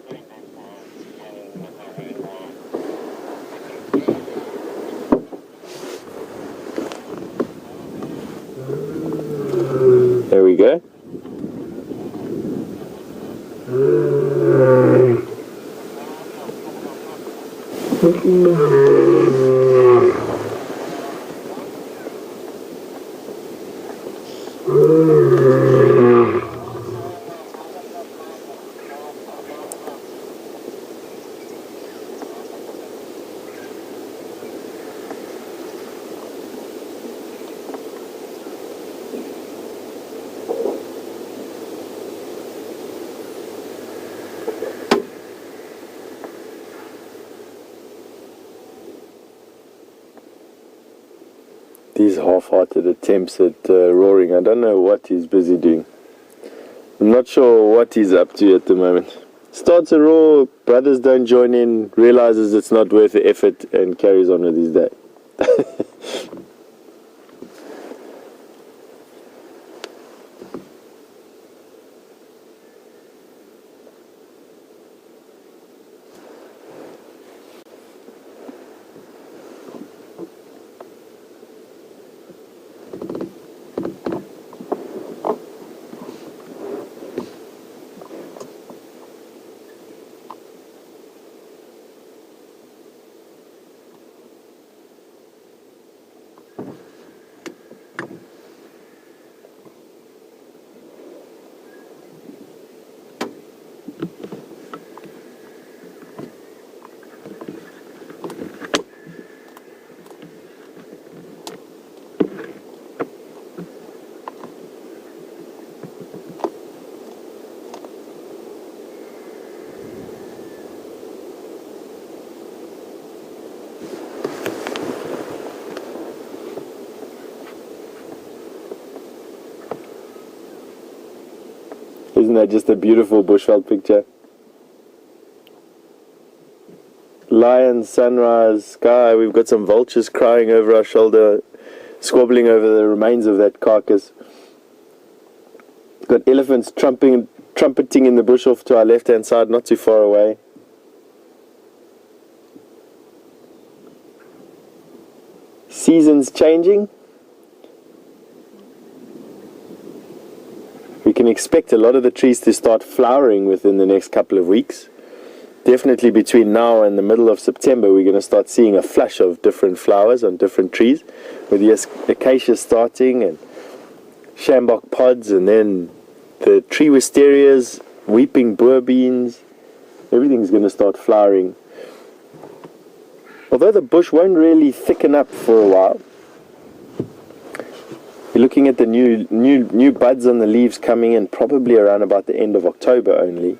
These half-hearted attempts at roaring, I don't know what he's busy doing. I'm not sure what he's up to at the moment. Starts a roar, brothers don't join in, realizes it's not worth the effort, and carries on with his day. Isn't that just a beautiful bushveld picture? Lion, sunrise, sky. We've got some vultures crying over our shoulder, squabbling over the remains of that carcass. Got elephants trumpeting in the bush off to our left-hand side, not too far away. Seasons changing. We can expect a lot of the trees to start flowering within the next couple of weeks. Definitely between now and the middle of September, we're going to start seeing a flush of different flowers on different trees, with the acacia starting and shambok pods, and then the tree wisterias, weeping boer beans. Everything's going to start flowering. Although the bush won't really thicken up for a while. You're looking at the new buds on the leaves coming in probably around about the end of October only.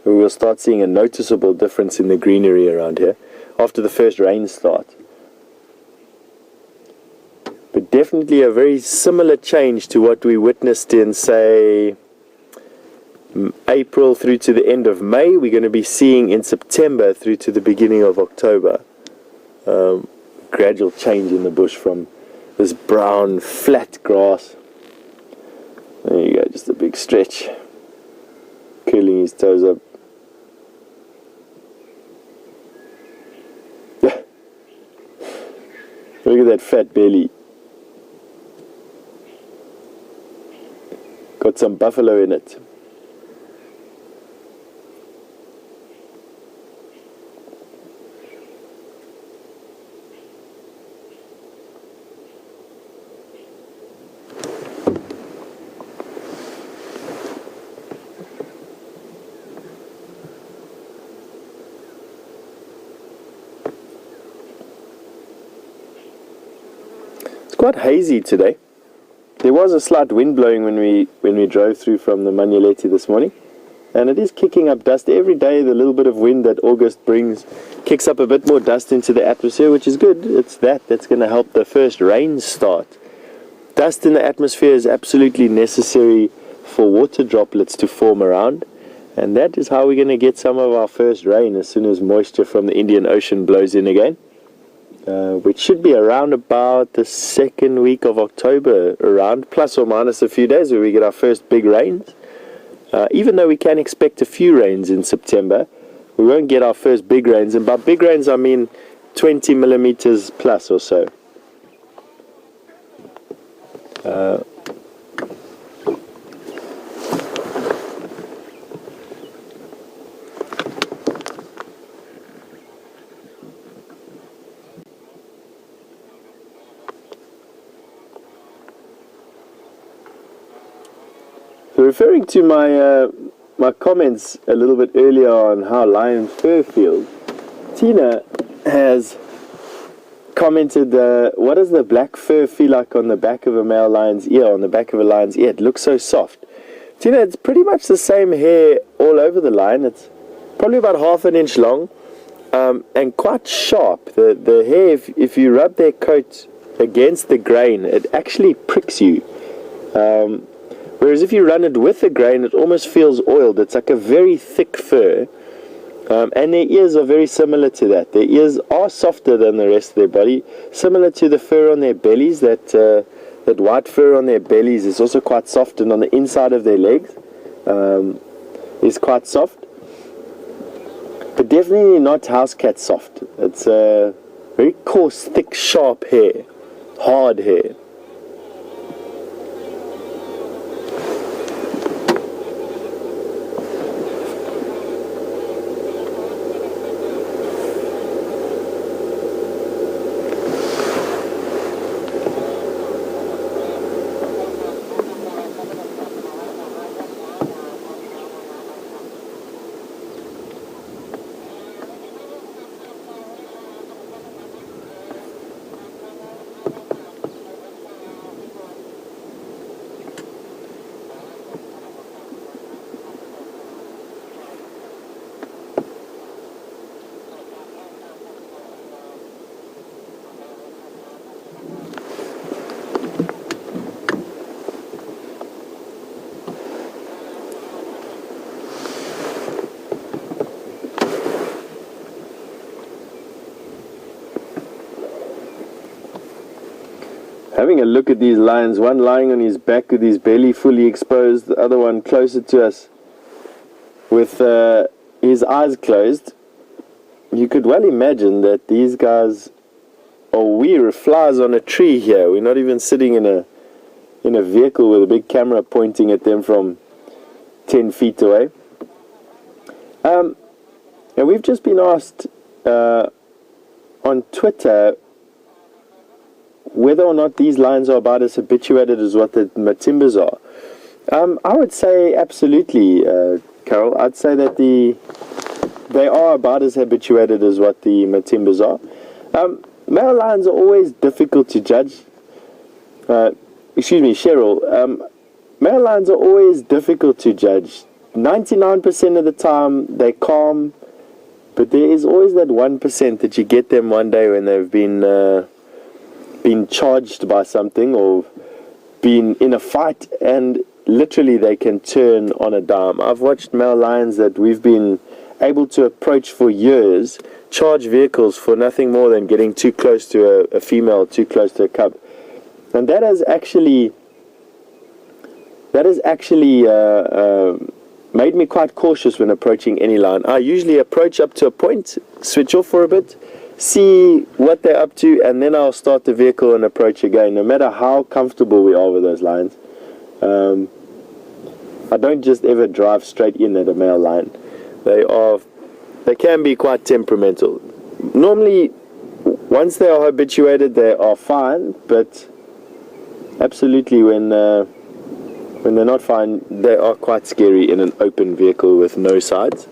We will start seeing a noticeable difference in the greenery around here after the first rains start. But definitely a very similar change to what we witnessed in, say, April through to the end of May. We're going to be seeing in September through to the beginning of October. Gradual change in the bush from this brown, flat grass. There you go, just a big stretch. Curling his toes up. Look at that fat belly. Got some buffalo in it. Quite hazy today. There was a slight wind blowing when we drove through from the Manuleti this morning, and it is kicking up dust every day. The little bit of wind that August brings kicks up a bit more dust into the atmosphere, which is good. It's that's going to help the first rains start. Dust in the atmosphere is absolutely necessary for water droplets to form around, and that is how we're going to get some of our first rain as soon as moisture from the Indian Ocean blows in again. Which should be around about the second week of October, around plus or minus a few days, where we get our first big rains. Even though we can expect a few rains in September, we won't get our first big rains, and by big rains I mean 20 millimeters plus or so. referring to my comments a little bit earlier on how lion fur feels, Tina has commented, what does the black fur feel like on the back of a male lion's ear, on the back of a lion's ear? It looks so soft. Tina, it's pretty much the same hair all over the lion. It's probably about half an inch long, and quite sharp. The hair, if you rub their coat against the grain, it actually pricks you. Whereas if you run it with the grain, it almost feels oiled. It's like a very thick fur. And their ears are very similar to that. Their ears are softer than the rest of their body, similar to the fur on their bellies. That white fur on their bellies is also quite soft, and on the inside of their legs is quite soft. But definitely not house cat soft. It's very coarse, thick, sharp hair, hard hair. Having a look at these lions, one lying on his back with his belly fully exposed, the other one closer to us with his eyes closed. You could well imagine that these guys are we're flies on a tree here. We're not even sitting in a vehicle with a big camera pointing at them from 10 feet away. And we've just been asked on Twitter whether or not these lions are about as habituated as what the Matimbas are. I would say absolutely, Carol. I'd say that they are about as habituated as what the Matimbas are. Male lions are always difficult to judge. Excuse me, Cheryl. Male lions are always difficult to judge. 99% of the time they're calm, but there is always that 1% that you get them one day when they've been charged by something or been in a fight, and literally they can turn on a dime. I've watched male lions that we've been able to approach for years, charge vehicles for nothing more than getting too close to a female, too close to a cub. And that has actually made me quite cautious when approaching any lion. I usually approach up to a point, switch off for a bit, see what they're up to, and then I'll start the vehicle and approach again, no matter how comfortable we are with those lions. I don't just ever drive straight in at a male lion. They can be quite temperamental. Normally, once they are habituated, they are fine, but absolutely when they're not fine, they are quite scary in an open vehicle with no sides.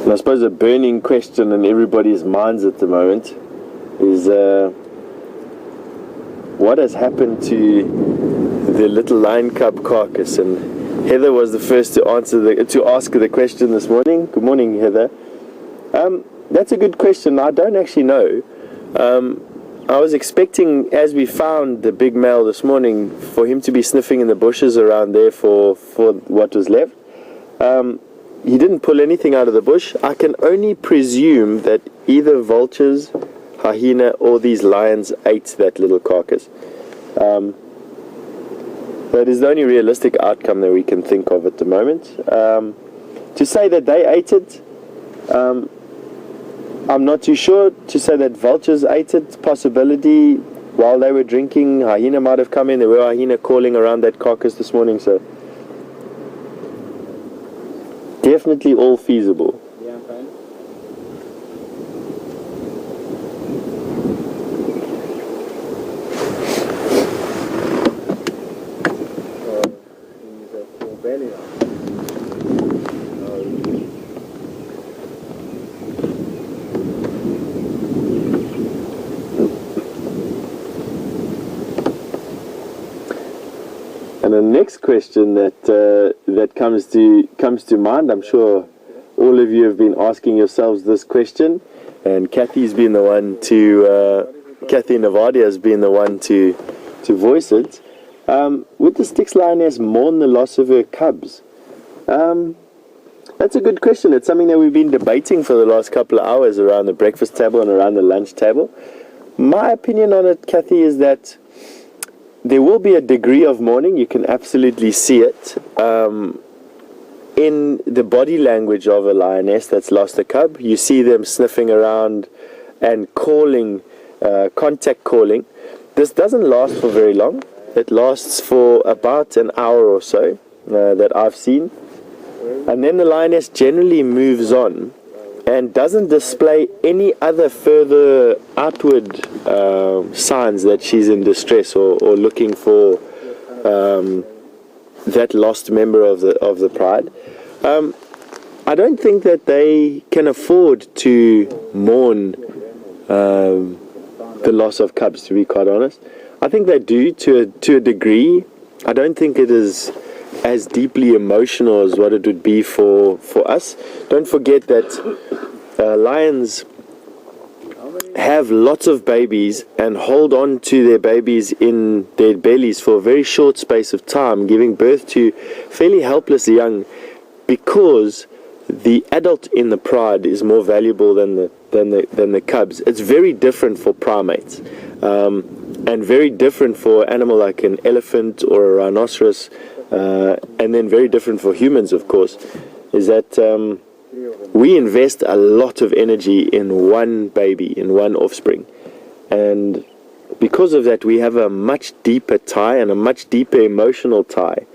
And I suppose a burning question in everybody's minds at the moment is what has happened to the little lion cub carcass? And Heather was the first to ask the question this morning. Good morning, Heather. That's a good question. I don't actually know. I was expecting, as we found the big male this morning, for him to be sniffing in the bushes around there for what was left. He didn't pull anything out of the bush. I can only presume that either vultures, hyena, or these lions ate that little carcass. That is the only realistic outcome that we can think of at the moment. To say that they ate it, I'm not too sure. To say that vultures ate it, possibility. While they were drinking, hyena might have come in. There were hyena calling around that carcass this morning, so definitely all feasible.
Yeah, I'm fine.
And the next question that comes to mind, I'm sure all of you have been asking yourselves this question, and Kathy's been the one to, Kathy Navadia has been the one to voice it. Would the Styx lioness mourn the loss of her cubs? That's a good question. It's something that we've been debating for the last couple of hours around the breakfast table and around the lunch table. My opinion on it, Kathy, is that there will be a degree of mourning. You can absolutely see it in the body language of a lioness that's lost a cub. You see them sniffing around and calling, contact calling. This doesn't last for very long. It lasts for about an hour or so that I've seen. And then the lioness generally moves on and doesn't display any other further outward signs that she's in distress or looking for that lost member of the pride. I don't think that they can afford to mourn the loss of cubs, to be quite honest. I think they do to a degree. I don't think it is as deeply emotional as what it would be for us. Don't forget that lions have lots of babies and hold on to their babies in their bellies for a very short space of time, giving birth to fairly helpless young, because the adult in the pride is more valuable than the cubs. It's very different for primates, and very different for an animal like an elephant or a rhinoceros, and then very different for humans, of course, is that we invest a lot of energy in one baby, in one offspring. And because of that, we have a much deeper tie and a much deeper emotional tie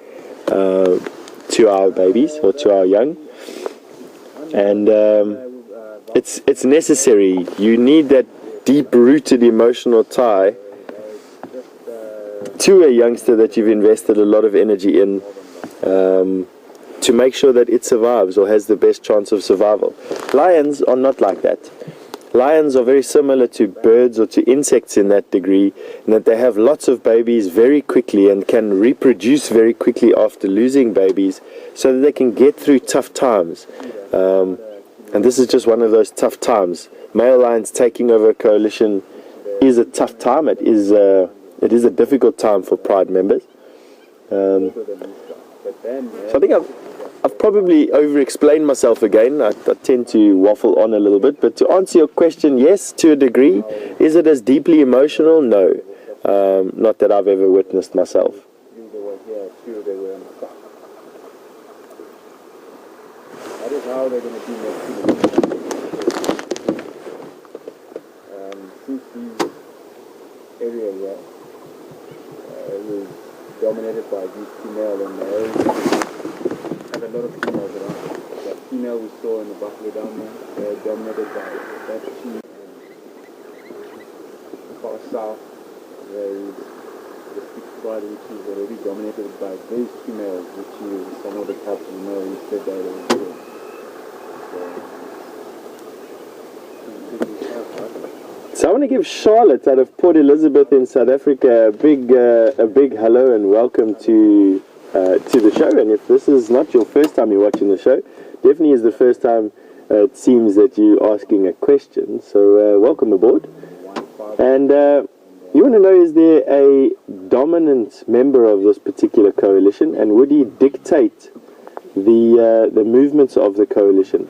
to our babies or to our young. And it's necessary. You need that deep-rooted emotional tie to a youngster that you've invested a lot of energy in, to make sure that it survives or has the best chance of survival. Lions are not like that. Lions are very similar to birds or to insects in that degree, in that they have lots of babies very quickly and can reproduce very quickly after losing babies, so that they can get through tough times. And this is just one of those tough times. Male lions taking over a coalition is a tough time. It is a difficult time for pride members. So I think I've probably over-explained myself again. I tend to waffle on a little bit. But to answer your question, yes, to a degree. Is it as deeply emotional? No. Not that I've ever witnessed myself.
That is how they're going to be next to the since these areas was dominated by these female and males, had a lot of females around. That female we saw in the buffalo down there, they're dominated by that sheep. Far south, there is the Styx pride, which is already dominated by those females, which is some of the cubs you know you said that were good.
So I want to give Charlotte out of Port Elizabeth in South Africa a big hello and welcome to the show. And if this is not your first time you're watching the show, definitely is the first time it seems that you're asking a question. So welcome aboard. And you want to know, is there a dominant member of this particular coalition, and would he dictate the movements of the coalition?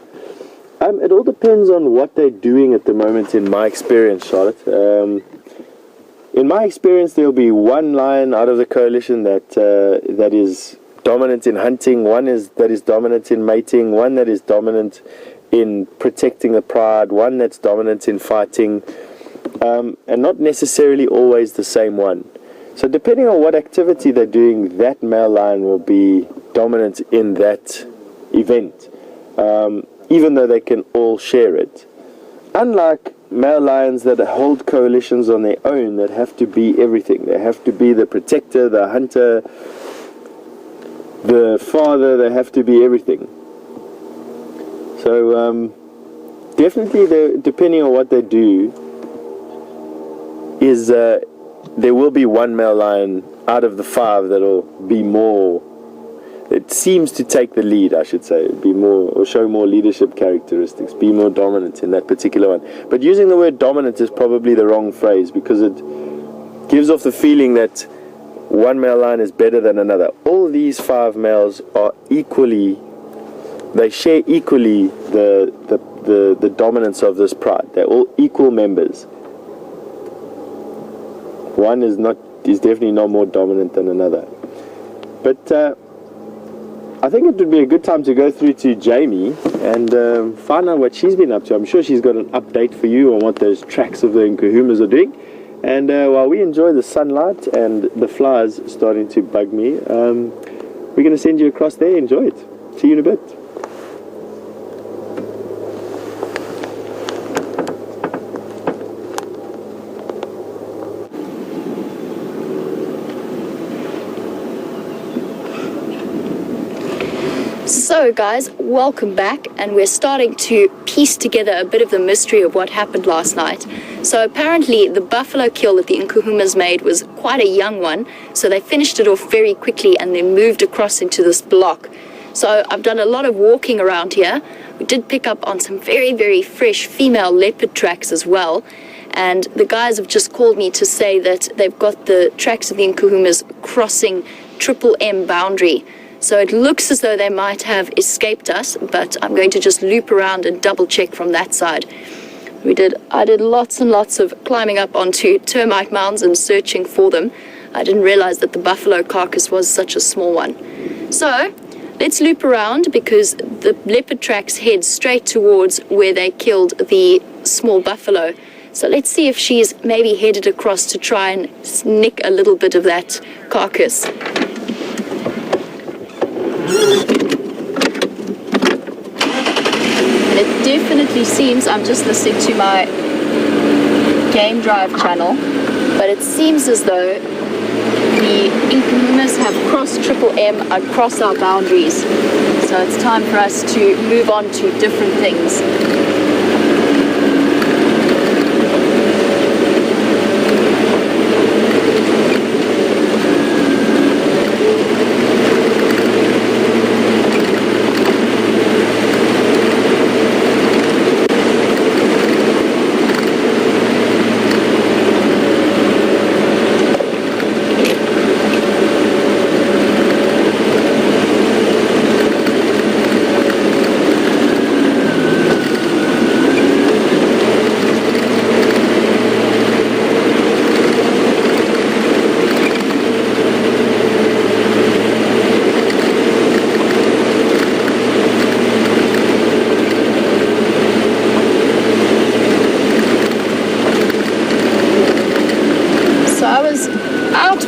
It all depends on what they're doing at the moment, in my experience, Charlotte. In my experience, there'll be one lion out of the coalition that is dominant in hunting, one that is dominant in mating, one that is dominant in protecting the pride, one that's dominant in fighting, and not necessarily always the same one. So depending on what activity they're doing, that male lion will be dominant in that event. Even though they can all share it. Unlike male lions that hold coalitions on their own, that have to be everything. They have to be the protector, the hunter, the father, they have to be everything. So definitely, depending on what they do, is there will be one male lion out of the 5 that'll be more, it seems to take the lead, I should say, be more, or show more leadership characteristics, be more dominant in that particular one. But using the word dominant is probably the wrong phrase, because it gives off the feeling that one male lion is better than another. All these 5 males are equally, they share equally the dominance of this pride. They're all equal members. One is definitely not more dominant than another. But I think it would be a good time to go through to Jamie and find out what she's been up to. I'm sure she's got an update for you on what those tracks of the Nkuhumas are doing. And while we enjoy the sunlight and the flies starting to bug me, we're going to send you across there. Enjoy it. See you in a bit.
So guys, welcome back, and we're starting to piece together a bit of the mystery of what happened last night. So apparently the buffalo kill that the Nkuhumas made was quite a young one, so they finished it off very quickly and then moved across into this block. So I've done a lot of walking around here. We did pick up on some very, very fresh female leopard tracks as well, and the guys have just called me to say that they've got the tracks of the Nkuhumas crossing M boundary. So it looks as though they might have escaped us, but I'm going to just loop around and double check from that side. I did lots and lots of climbing up onto termite mounds and searching for them. I didn't realize that the buffalo carcass was such a small one. So let's loop around, because the leopard tracks head straight towards where they killed the small buffalo. So let's see if she's maybe headed across to try and nick a little bit of that carcass. And it definitely seems, I'm just listening to my game drive channel, but it seems as though the Nkuhumas have crossed M across our boundaries. So it's time for us to move on to different things.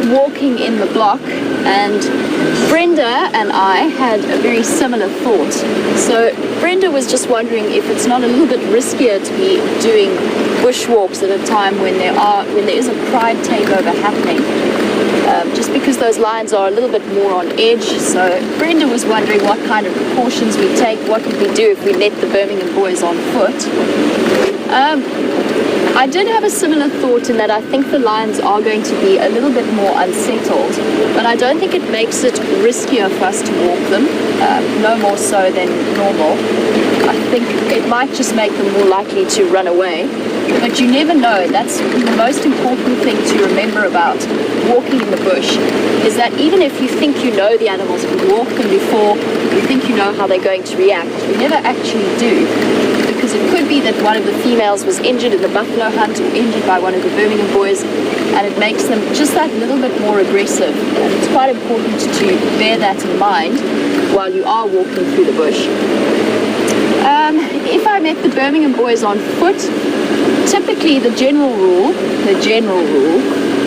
Walking in the block, and Brenda and I had a very similar thought. So Brenda was just wondering if it's not a little bit riskier to be doing bushwalks at a time when there is a pride takeover happening, just because those lions are a little bit more on edge. So Brenda was wondering what kind of precautions we take, what would we do if we let the Birmingham Boys on foot. I did have a similar thought in that I think the lions are going to be a little bit more unsettled, but I don't think it makes it riskier for us to walk them, no more so than normal. I think it might just make them more likely to run away, but you never know. That's the most important thing to remember about walking in the bush, is that even if you think you know the animals, if you walk them before, you think you know how they're going to react, you never actually do. Because it could be that one of the females was injured in the buffalo hunt or injured by one of the Birmingham Boys, and it makes them just that little bit more aggressive. And it's quite important to bear that in mind while you are walking through the bush. If I met the Birmingham Boys on foot, typically the general rule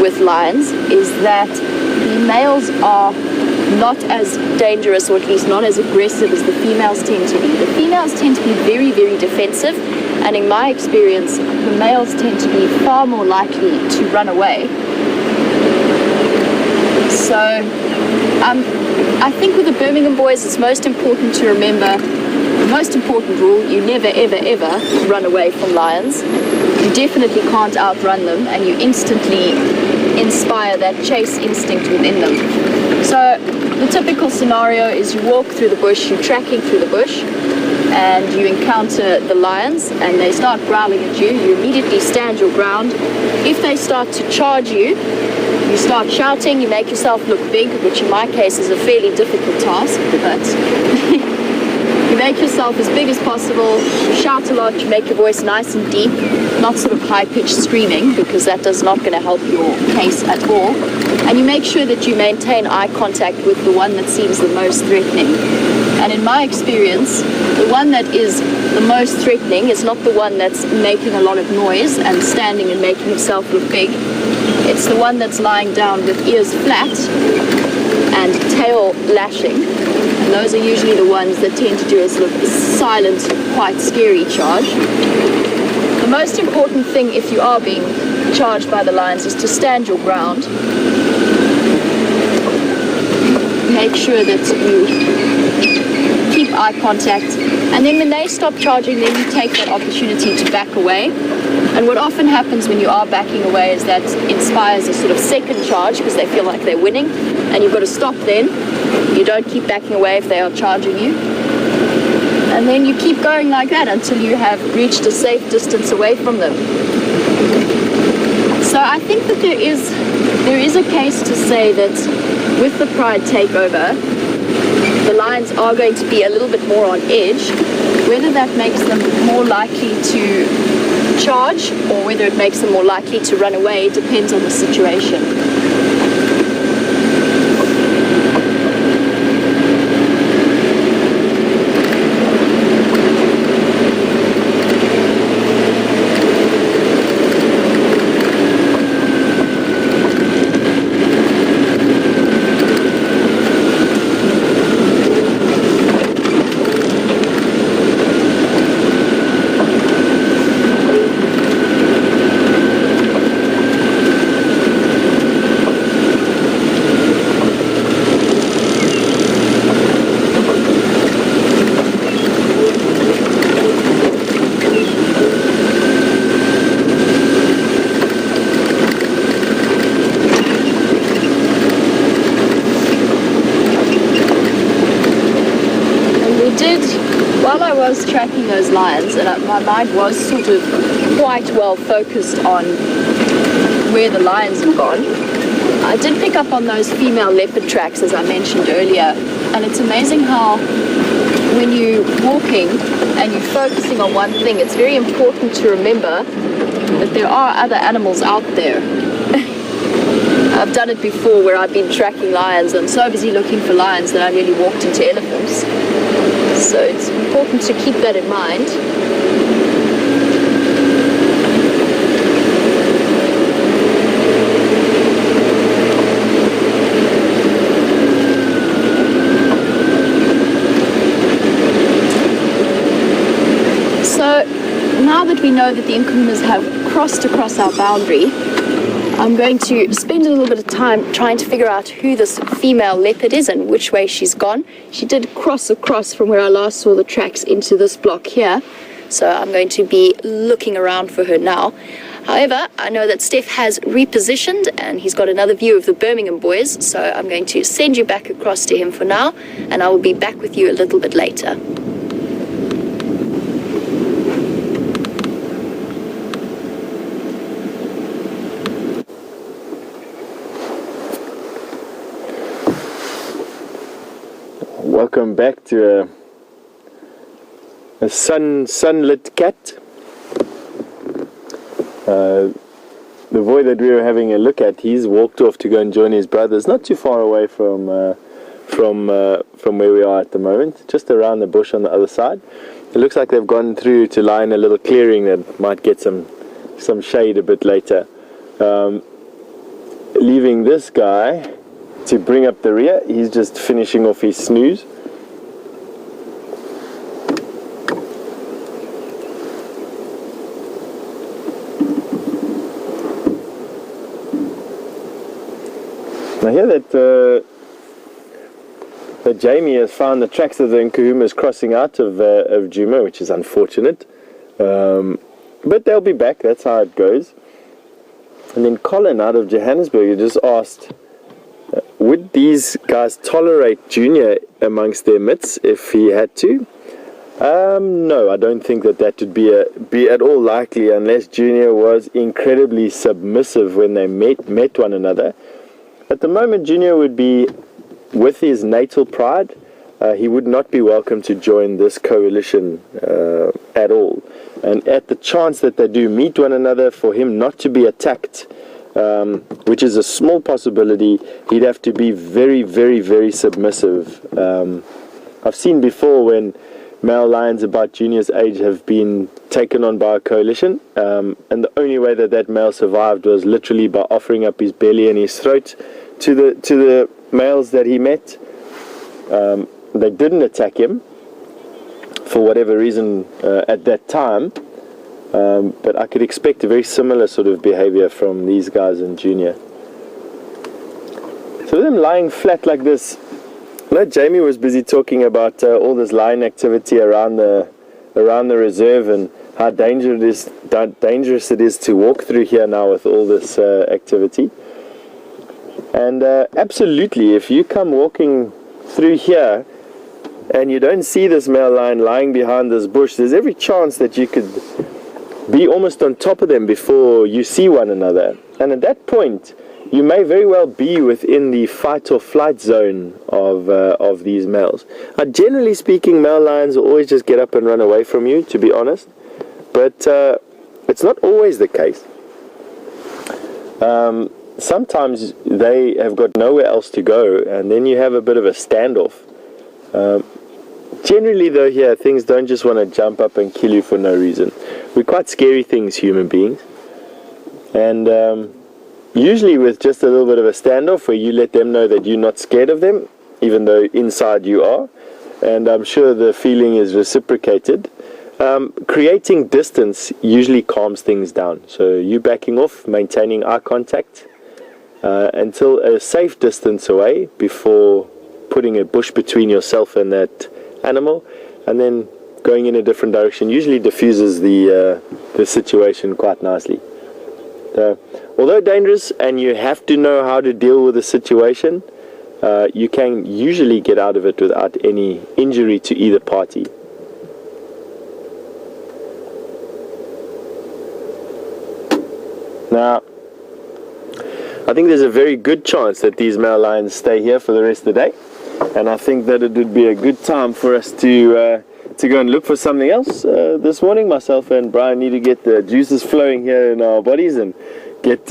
with lions is that the males are not as dangerous, or at least not as aggressive as the females tend to be. The females tend to be very, very defensive, and in my experience, the males tend to be far more likely to run away. So I think with the Birmingham Boys, it's most important to remember the most important rule: you never, ever, ever run away from lions. You definitely can't outrun them, and you instantly inspire that chase instinct within them. So the typical scenario is you walk through the bush, you're tracking through the bush, and you encounter the lions and they start growling at you. You immediately stand your ground. If they start to charge you, you start shouting, you make yourself look big, which in my case is a fairly difficult task, but you make yourself as big as possible, you shout a lot, you make your voice nice and deep, not sort of high-pitched screaming, because that is not going to help your case at all. And you make sure that you maintain eye contact with the one that seems the most threatening. And in my experience, the one that is the most threatening is not the one that's making a lot of noise and standing and making himself look big. It's the one that's lying down with ears flat and tail lashing. And those are usually the ones that tend to do a sort of silent, quite scary charge. The most important thing if you are being charged by the lions is to stand your ground. Make sure that you keep eye contact, and then when they stop charging, then you take that opportunity to back away. And what often happens when you are backing away is that inspires a sort of second charge because they feel like they're winning, and you've got to stop then. You don't keep backing away if they are charging you. And then you keep going like that until you have reached a safe distance away from them. So I think that there is a case to say that with the pride takeover, the lions are going to be a little bit more on edge. Whether that makes them more likely to charge or whether it makes them more likely to run away depends on the situation. While I was tracking those lions, and my mind was sort of quite well focused on where the lions have gone, I did pick up on those female leopard tracks, as I mentioned earlier. And it's amazing how when you're walking and you're focusing on one thing, it's very important to remember that there are other animals out there. I've done it before where I've been tracking lions and so busy looking for lions that I really walked into elephants. So it's important to keep that in mind. So now that we know that the Nkuhumas have crossed across our boundary, I'm going to spend a little bit of time trying to figure out who this female leopard is and which way she's gone. She did cross across from where I last saw the tracks into this block here, so I'm going to be looking around for her now. However, I know that Stef has repositioned and he's got another view of the Birmingham Boys, so I'm going to send you back across to him for now, and I will be back with you a little bit later.
Welcome back to a sunlit cat. The boy that we were having a look at, he's walked off to go and join his brothers, not too far away from where we are at the moment, just around the bush on the other side. It looks like they've gone through to lie in a little clearing that might get some shade a bit later. Leaving this guy to bring up the rear. He's just finishing off his snooze. I hear that Jamie has found the tracks of the Nkuhumas crossing out of Djuma, which is unfortunate. But they'll be back, that's how it goes. And then Colin out of Johannesburg just asked, would these guys tolerate Junior amongst their midst if he had to? No, I don't think that would be at all likely unless Junior was incredibly submissive when they met one another. At the moment, Junior would be with his natal pride. He would not be welcome to join this coalition at all. And at the chance that they do meet one another, for him not to be attacked, which is a small possibility, he'd have to be very, very, very submissive. I've seen before when male lions about Junior's age have been taken on by a coalition, and the only way that male survived was literally by offering up his belly and his throat to the males that he met. They didn't attack him for whatever reason at that time, but I could expect a very similar sort of behavior from these guys in Junior. So them lying flat like this, I know Jamie was busy talking about all this lion activity around the reserve and how dangerous it is to walk through here now with all this activity. And absolutely, if you come walking through here and you don't see this male lion lying behind this bush, there's every chance that you could be almost on top of them before you see one another. And at that point, you may very well be within the fight or flight zone of these males. Generally speaking, male lions will always just get up and run away from you, to be honest. But it's not always the case. Sometimes they have got nowhere else to go, and then you have a bit of a standoff. Generally, though, here, things don't just want to jump up and kill you for no reason. We're quite scary things, human beings. And usually with just a little bit of a standoff where you let them know that you're not scared of them, even though inside you are. And I'm sure the feeling is reciprocated. Creating distance usually calms things down. So you backing off, maintaining eye contact until a safe distance away before putting a bush between yourself and that animal, and then going in a different direction usually diffuses the situation quite nicely. So, although dangerous and you have to know how to deal with the situation, you can usually get out of it without any injury to either party. Now, I think there's a very good chance that these male lions stay here for the rest of the day, and I think that it would be a good time for us to go and look for something else. This morning, myself and Brian need to get the juices flowing here in our bodies and get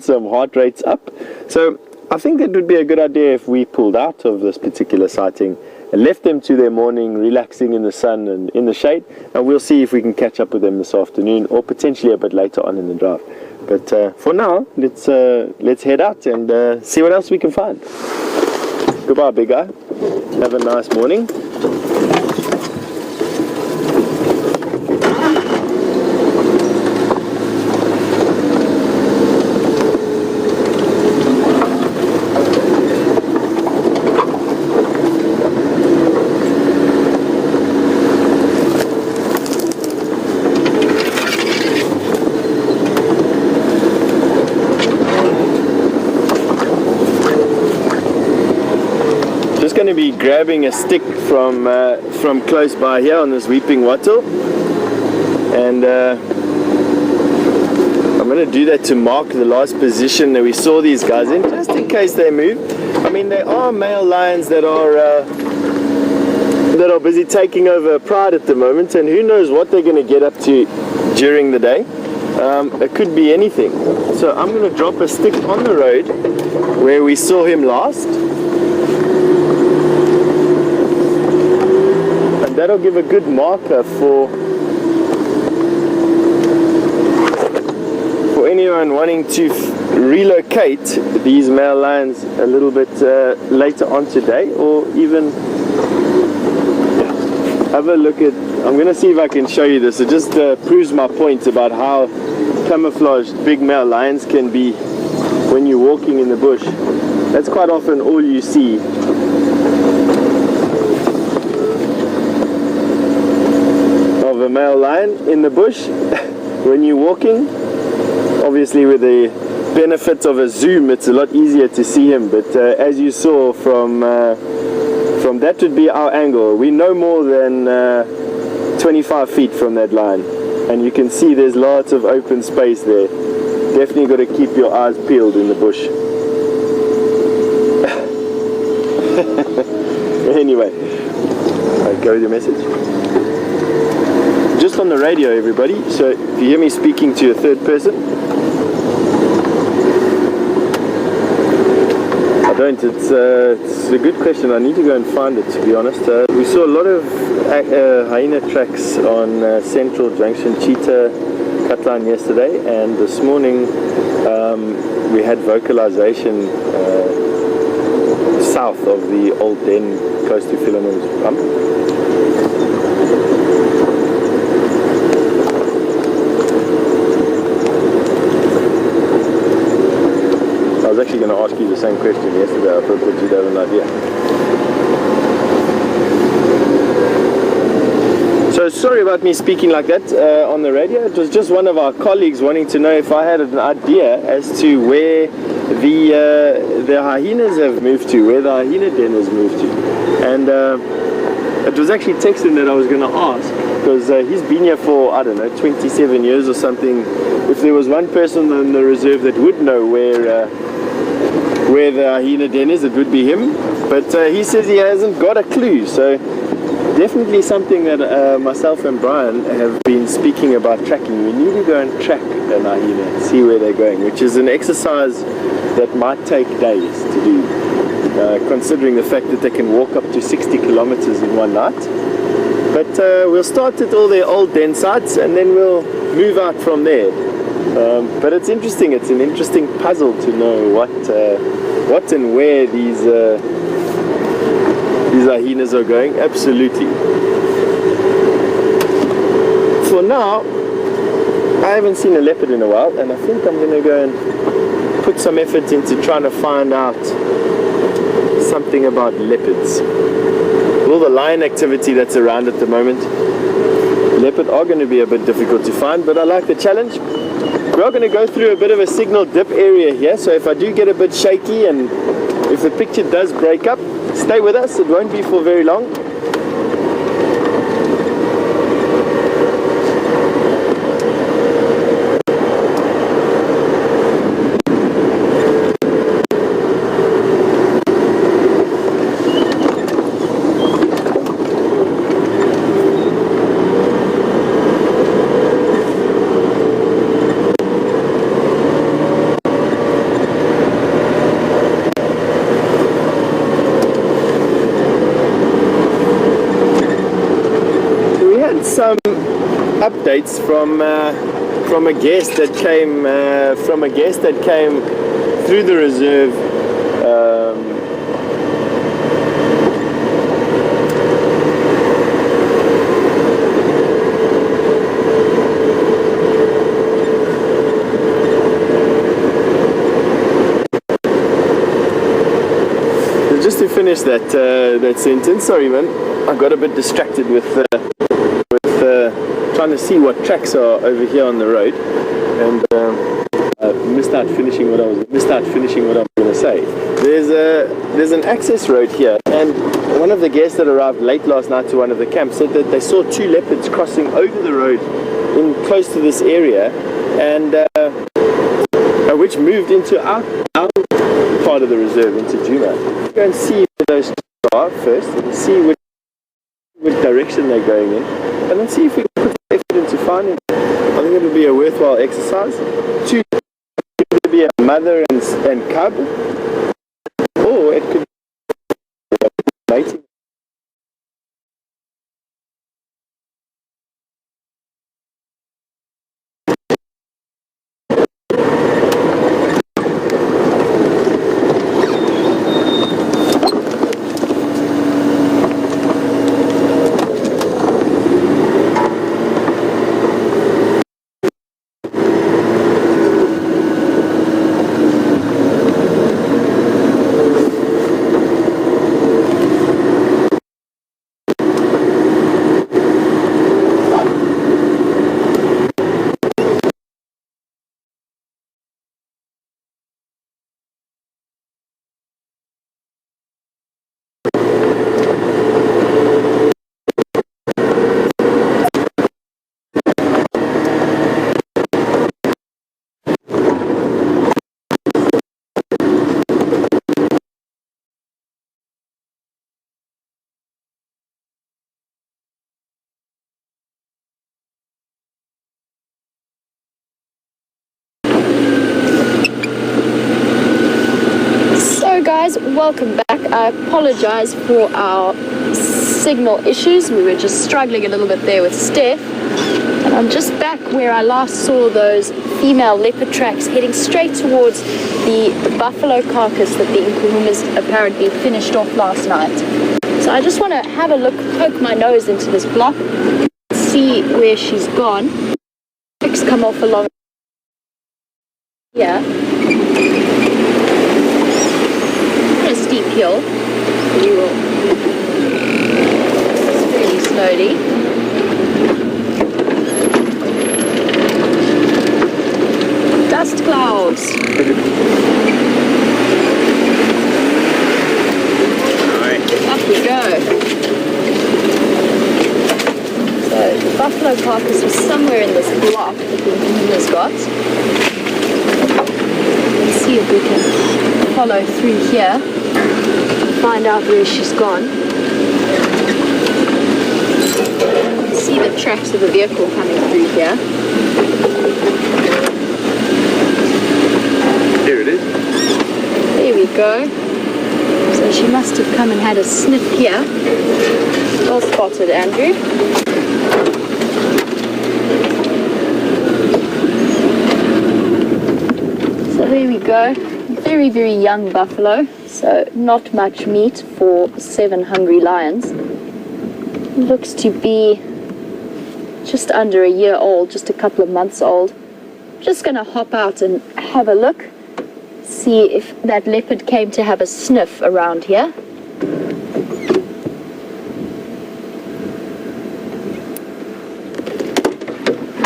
some heart rates up. So I think it would be a good idea if we pulled out of this particular sighting and left them to their morning, relaxing in the sun and in the shade, and we'll see if we can catch up with them this afternoon or potentially a bit later on in the drive. But for now, let's head out and see what else we can find. Goodbye, big guy. Have a nice morning. Going to be grabbing a stick from close by here on this weeping wattle, and I'm going to do that to mark the last position that we saw these guys in, just in case they move. I mean, there are male lions that are busy taking over pride at the moment, and who knows what they're going to get up to during the day. It could be anything. So I'm going to drop a stick on the road where we saw him last. That'll give a good marker for anyone wanting to relocate these male lions a little bit later on today, or even have a look at. I'm going to see if I can show you this. It just proves my point about how camouflaged big male lions can be when you're walking in the bush. That's quite often all you see. A male lion in the bush when you're walking Obviously with the benefit of a zoom, it's a lot easier to see him, but as you saw from that would be our angle. We're no more than 25 feet from that line, and you can see there's lots of open space there. Definitely got to keep your eyes peeled in the bush. Anyway, I'll go with your message. Just on the radio, everybody, so if you hear me speaking to a third person, I don't, it's a good question. I need to go and find it, to be honest. We saw a lot of hyena tracks on Central Junction, cheetah cutline yesterday, and this morning we had vocalization south of the old den close to Philemon's pump. I was actually going to ask you the same question yesterday. I thought that you'd have an idea. So sorry about me speaking like that on the radio. It was just one of our colleagues wanting to know if I had an idea as to where the hyenas have moved to, where the hyena den has moved to. And it was actually Texan that I was going to ask, because he's been here for, I don't know, 27 years or something. If there was one person in the reserve that would know where the hyena den is, it would be him. But he says he hasn't got a clue. So definitely something that myself and Brian have been speaking about tracking. We need to go and track an hyena, see where they're going, which is an exercise that might take days to do, considering the fact that they can walk up to 60 kilometers in one night. But we'll start at all their old den sites and then we'll move out from there. But it's interesting. It's an interesting puzzle to know what and where these hyenas are going. Absolutely. For now, I haven't seen a leopard in a while, and I think I'm going to go and put some effort into trying to find out something about leopards. With all the lion activity that's around at the moment, leopard are going to be a bit difficult to find, but I like the challenge. We are going to go through a bit of a signal dip area here, so if I do get a bit shaky and if the picture does break up, stay with us, it won't be for very long. Some updates from a guest that came through the reserve. Just to finish that sentence, sorry man, I got a bit distracted with trying to see what tracks are over here on the road, and I missed out finishing what I was going to say. There's an access road here, and one of the guests that arrived late last night to one of the camps said that they saw two leopards crossing over the road in close to this area, and which moved into our part of the reserve, into Juma. Go and see where those two are first, and see which direction they're going in, and then see if we can put effort into finding them. I think it'll be a worthwhile exercise. Two, it could be a mother and cub, or it could be a mating.
guys, welcome back. I apologize for our signal issues. We were just struggling a little bit there with Stef. And I'm just back where I last saw those female leopard tracks heading straight towards the buffalo carcass that the Nkuhumas apparently finished off last night. So I just want to have a look, poke my nose into this block, see where she's gone. Tracks come off along here. A steep hill. We will fairly slowly. Dust clouds. Up we go. So the buffalo carcass was somewhere in this block that the Nkuhumas got. Let's see if we can follow through here and find out where she's gone. See the tracks of the vehicle coming through here.
There it is.
There we go. So she must have come and had a sniff here. Well spotted, Andrew. So there we go. Very, very young buffalo. So not much meat for 7 hungry lions. Looks to be just under a year old, just a couple of months old. Just going to hop out and have a look. See if that leopard came to have a sniff around here.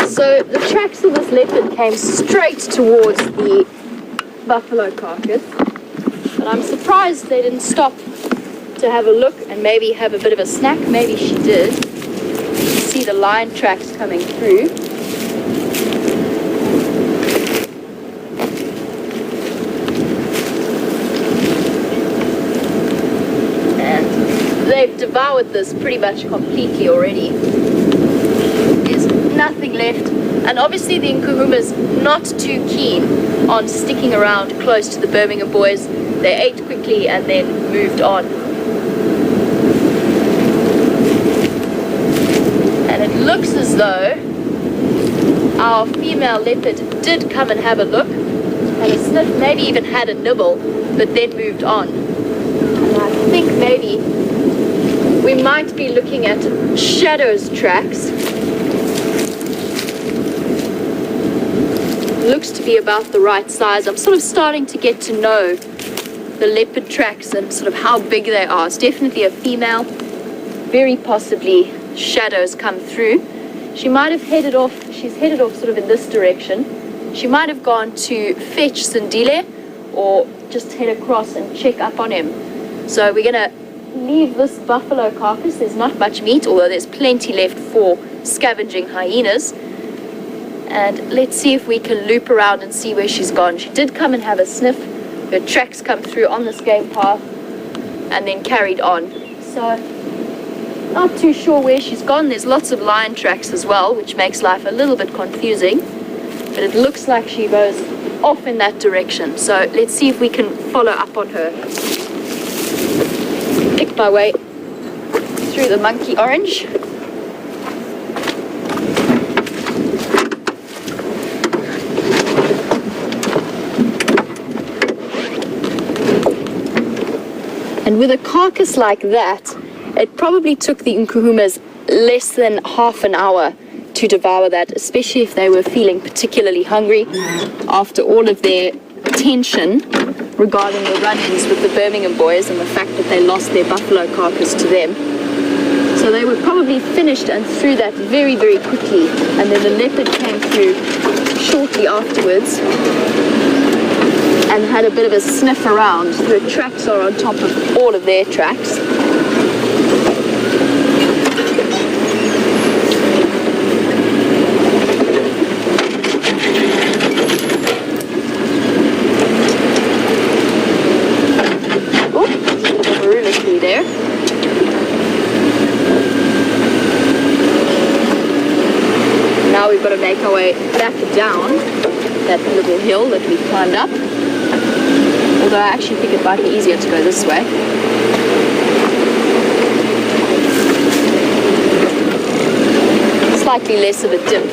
So the tracks of this leopard came straight towards the buffalo carcass, but I'm surprised they didn't stop to have a look and maybe have a bit of a snack. Maybe she did. See the lion tracks coming through. They've devoured this pretty much completely already. There's nothing left. And obviously the Nkuhumas not too keen on sticking around close to the Birmingham Boys. They ate quickly and then moved on. And it looks as though our female leopard did come and have a look, had a sniff, maybe even had a nibble, but then moved on. And I think maybe we might be looking at Shadow's tracks. Looks to be about the right size. I'm sort of starting to get to know the leopard tracks and sort of how big they are. It's definitely a female. Very possibly Shadow's come through. She might have headed off, she's headed off sort of in this direction. She might have gone to fetch Sindile or just head across and check up on him. So we're going to leave this buffalo carcass. There's not much meat, although there's plenty left for scavenging hyenas. And let's see if we can loop around and see where she's gone. She did come and have a sniff. Her tracks come through on this game path and then carried on. So not too sure where she's gone. There's lots of lion tracks as well, which makes life a little bit confusing. But it looks like she goes off in that direction. So let's see if we can follow up on her. Pick my way through the monkey orange. And with a carcass like that, it probably took the Nkuhumas less than half an hour to devour that, especially if they were feeling particularly hungry after all of their tension regarding the run-ins with the Birmingham Boys and the fact that they lost their buffalo carcass to them. So they were probably finished and through that very, very quickly. And then the leopard came through shortly afterwards and had a bit of a sniff around. The tracks are on top of all of their tracks. There. Now we've got to make our way back down that little hill that we climbed up. although I actually think it might be easier to go this way. Slightly less of a dip.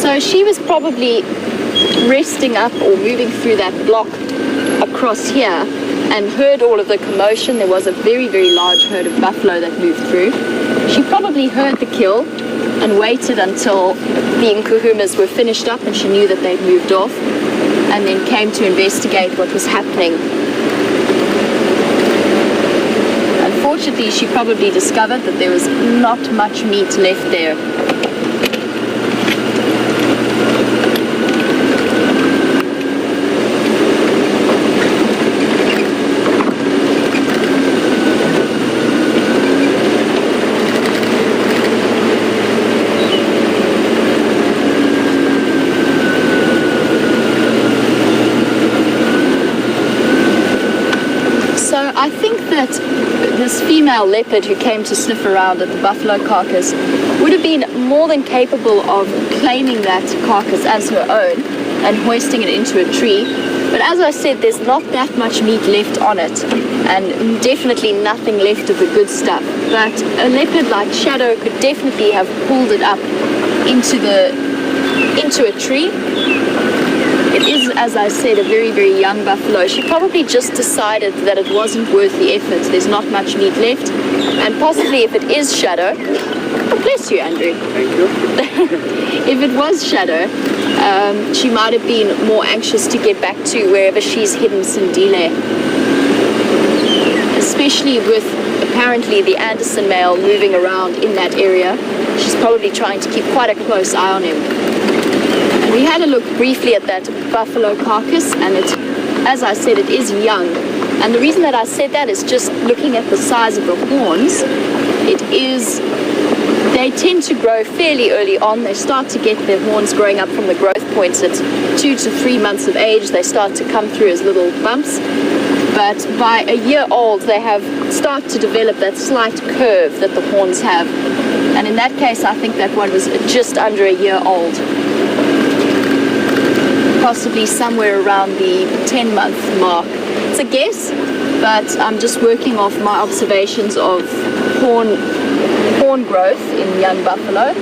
So she was probably resting up or moving through that block across here and heard all of the commotion. There was a very, very large herd of buffalo that moved through. She probably heard the kill and waited until the Nkuhumas were finished up and she knew that they'd moved off, and then came to investigate what was happening. Unfortunately, she probably discovered that there was not much meat left there. I think that this female leopard who came to sniff around at the buffalo carcass would have been more than capable of claiming that carcass as her own and hoisting it into a tree. But as I said, there's not that much meat left on it, and definitely nothing left of the good stuff. But a leopard like Shadow could definitely have pulled it up into a tree. It is, as I said, a very, very young buffalo. She probably just decided that it wasn't worth the effort. There's not much meat left. And possibly if it is Shadow, oh, bless you, Andrew.
Thank you.
If it was Shadow, she might have been more anxious to get back to wherever she's hidden Sindile. Especially with apparently the Anderson male moving around in that area. She's probably trying to keep quite a close eye on him. We had a look briefly at that buffalo carcass, and it, as I said, it is young. And the reason that I said that is just looking at the size of the horns. They tend to grow fairly early on. They start to get their horns growing up from the growth points at 2 to 3 months of age. They start to come through as little bumps. But by a year old, they start to develop that slight curve that the horns have. And in that case, I think that one was just under a year old. Possibly somewhere around the 10-month mark. It's a guess, but I'm just working off my observations of horn growth in young buffalo.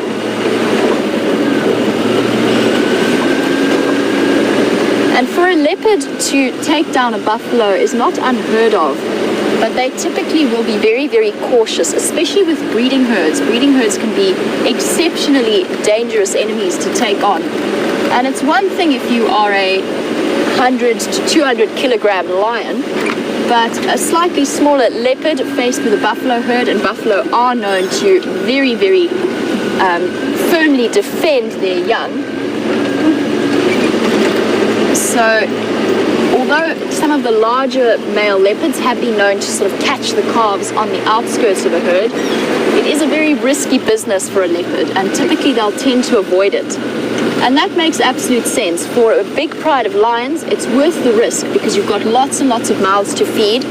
And for a leopard to take down a buffalo is not unheard of, but they typically will be very, very cautious, especially with breeding herds. Breeding herds can be exceptionally dangerous enemies to take on. And it's one thing if you are a 100 to 200 kilogram lion, but a slightly smaller leopard faced with a buffalo herd, and buffalo are known to very, very firmly defend their young. So although some of the larger male leopards have been known to sort of catch the calves on the outskirts of a herd, it is a very risky business for a leopard, and typically they'll tend to avoid it. And that makes absolute sense. For a big pride of lions, it's worth the risk because you've got lots and lots of mouths to feed,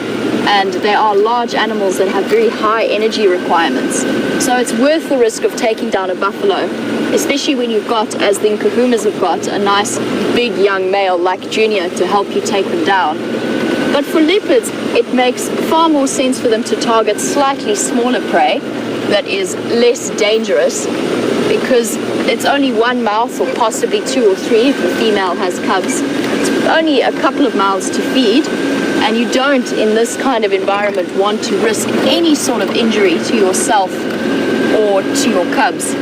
and they are large animals that have very high energy requirements. So it's worth the risk of taking down a buffalo, especially when you've got, as the Nkuhumas have got, a nice big young male like Junior to help you take them down. But for leopards, it makes far more sense for them to target slightly smaller prey that is less dangerous, because it's only one mouth, or possibly 2 or 3 if the female has cubs. It's only a couple of mouths to feed, and you don't, in this kind of environment, want to risk any sort of injury to yourself or to your cubs.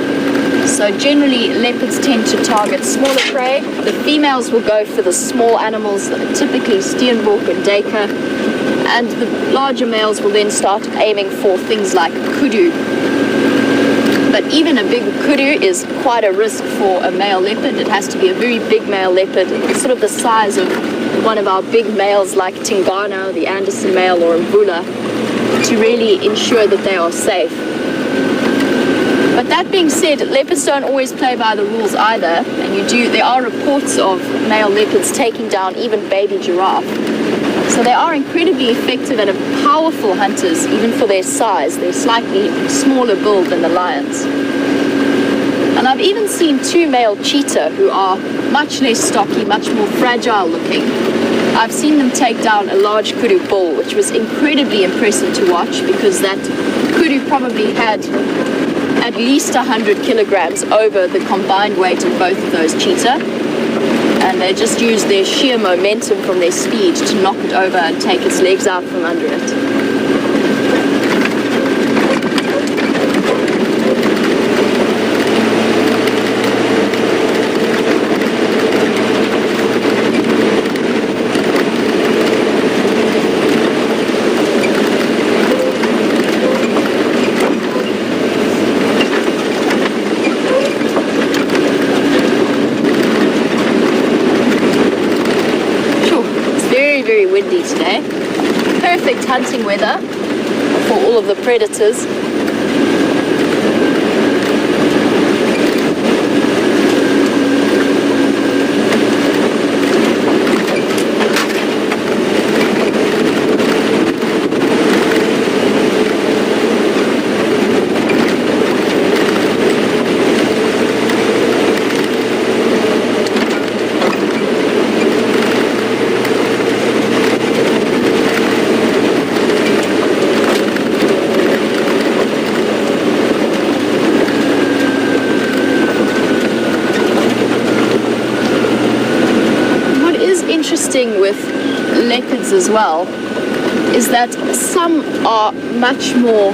So generally, leopards tend to target smaller prey. The females will go for the small animals, typically steenbok and duiker, and the larger males will then start aiming for things like kudu. But even a big kudu is quite a risk for a male leopard. It has to be a very big male leopard, sort of the size of one of our big males like Tingana, the Anderson male, or Mbula, to really ensure that they are safe. But that being said, leopards don't always play by the rules either, and there are reports of male leopards taking down even baby giraffe. So they are incredibly effective and powerful hunters, even for their size. They're slightly smaller build than the lions. And I've even seen 2 male cheetah who are much less stocky, much more fragile looking. I've seen them take down a large kudu bull, which was incredibly impressive to watch because that kudu probably had at least 100 kilograms over the combined weight of both of those cheetah. And they just used their sheer momentum from their speed to knock it over and take its legs out from under it. Windy today. Perfect hunting weather for all of the predators. With leopards as well is that some are much more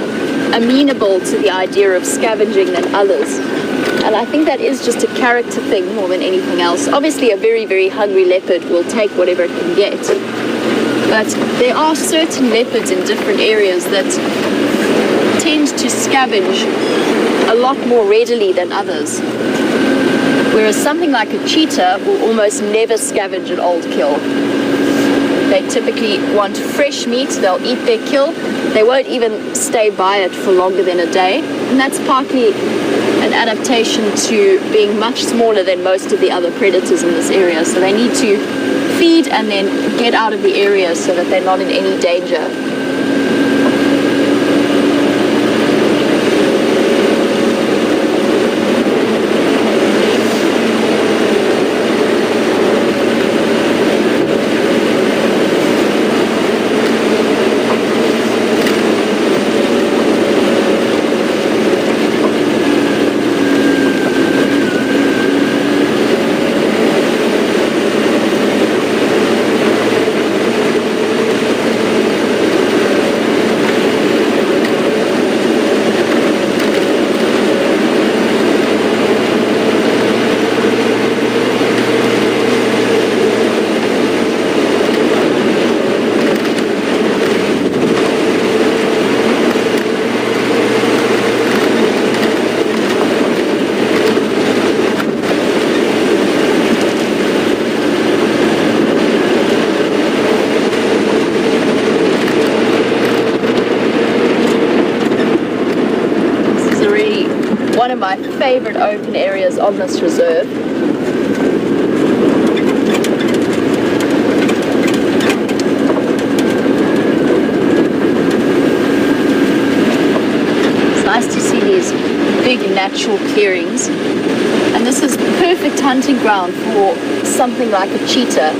amenable to the idea of scavenging than others, and I think that is just a character thing more than anything else. Obviously a very, very hungry leopard will take whatever it can get, but there are certain leopards in different areas that tend to scavenge a lot more readily than others. Whereas something like a cheetah will almost never scavenge an old kill. They typically want fresh meat, they'll eat their kill, they won't even stay by it for longer than a day. And that's partly an adaptation to being much smaller than most of the other predators in this area. So they need to feed and then get out of the area so that they're not in any danger. One of my favorite open areas on this reserve. It's nice to see these big natural clearings, and this is perfect hunting ground for something like a cheetah.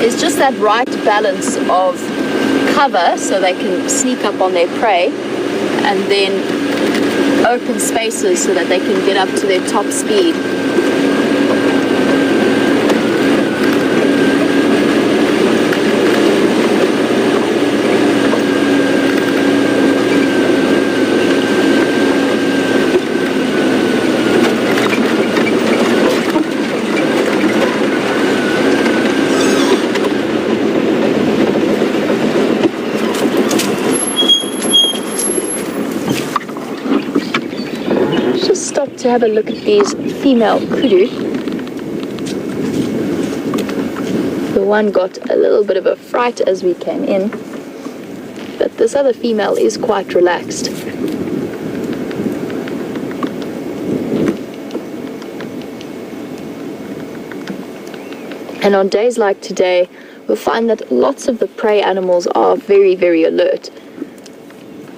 It's just that right balance of cover so they can sneak up on their prey, and then open spaces so that they can get up to their top speed. To have a look at these female kudu. The one got a little bit of a fright as we came in, but this other female is quite relaxed. And on days like today, we'll find that lots of the prey animals are very, very alert.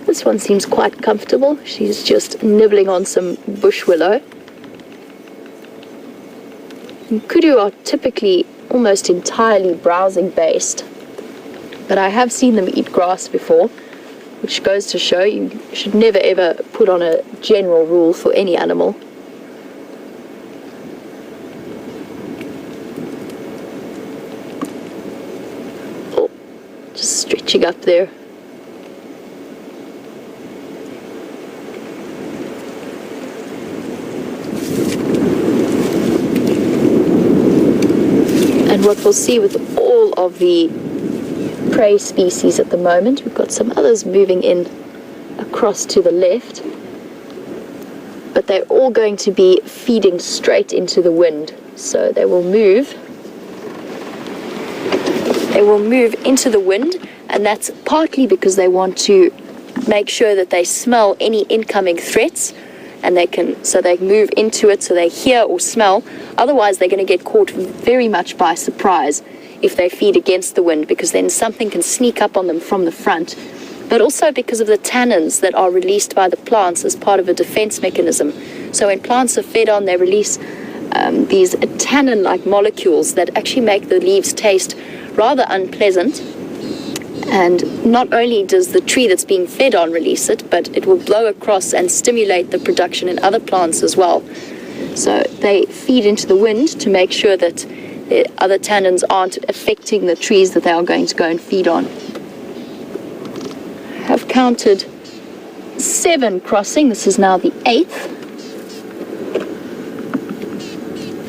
This one seems quite comfortable. She's just nibbling on some bush willow. And kudu are typically almost entirely browsing based, but I have seen them eat grass before, which goes to show you should never ever put on a general rule for any animal. Oh, just stretching up there. And what we'll see with all of the prey species at the moment, we've got some others moving in across to the left, but they're all going to be feeding straight into the wind. So they will move into the wind, and that's partly because they want to make sure that they smell any incoming threats, and they move into it so they hear or smell. Otherwise they're going to get caught very much by surprise if they feed against the wind, because then something can sneak up on them from the front. But also because of the tannins that are released by the plants as part of a defense mechanism. So when plants are fed on, they release these tannin-like molecules that actually make the leaves taste rather unpleasant. And not only does the tree that's being fed on release it, but it will blow across and stimulate the production in other plants as well. So they feed into the wind to make sure that the other tannins aren't affecting the trees that they are going to go and feed on. I have counted 7 crossing. This is now the 8th.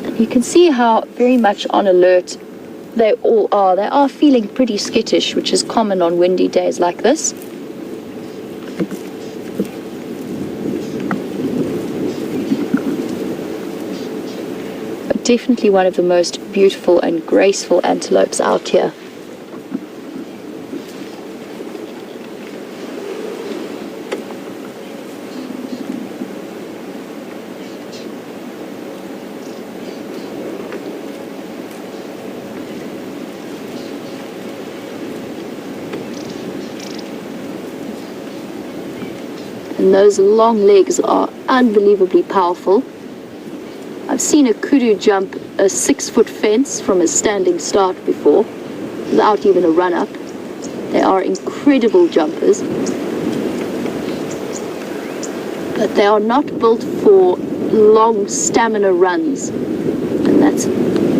And you can see how very much on alert they all are. They are feeling pretty skittish, which is common on windy days like this. But definitely one of the most beautiful and graceful antelopes out here. And those long legs are unbelievably powerful. I've seen a kudu jump a 6-foot fence from a standing start before, without even a run-up. They are incredible jumpers. But they are not built for long stamina runs. And that's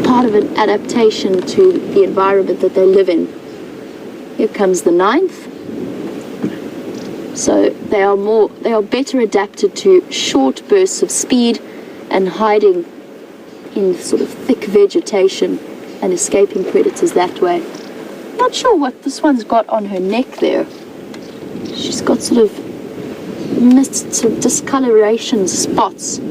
part of an adaptation to the environment that they live in. Here comes the 9th. So they are better adapted to short bursts of speed and hiding in sort of thick vegetation and escaping predators that way. Not sure what this one's got on her neck there. She's got sort of discoloration spots.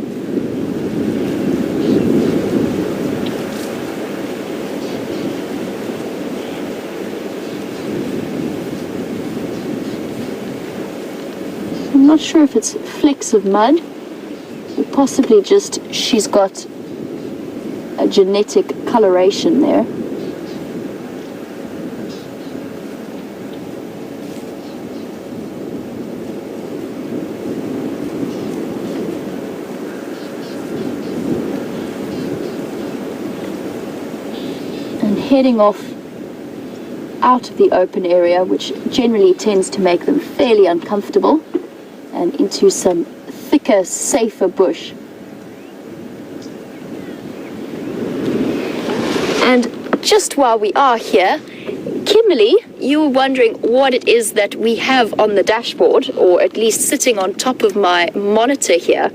I'm not sure if it's flecks of mud, or possibly just she's got a genetic coloration there. And heading off out of the open area, which generally tends to make them fairly uncomfortable, and into some thicker, safer bush. And just while we are here, Kimberly, you were wondering what it is that we have on the dashboard, or at least sitting on top of my monitor here.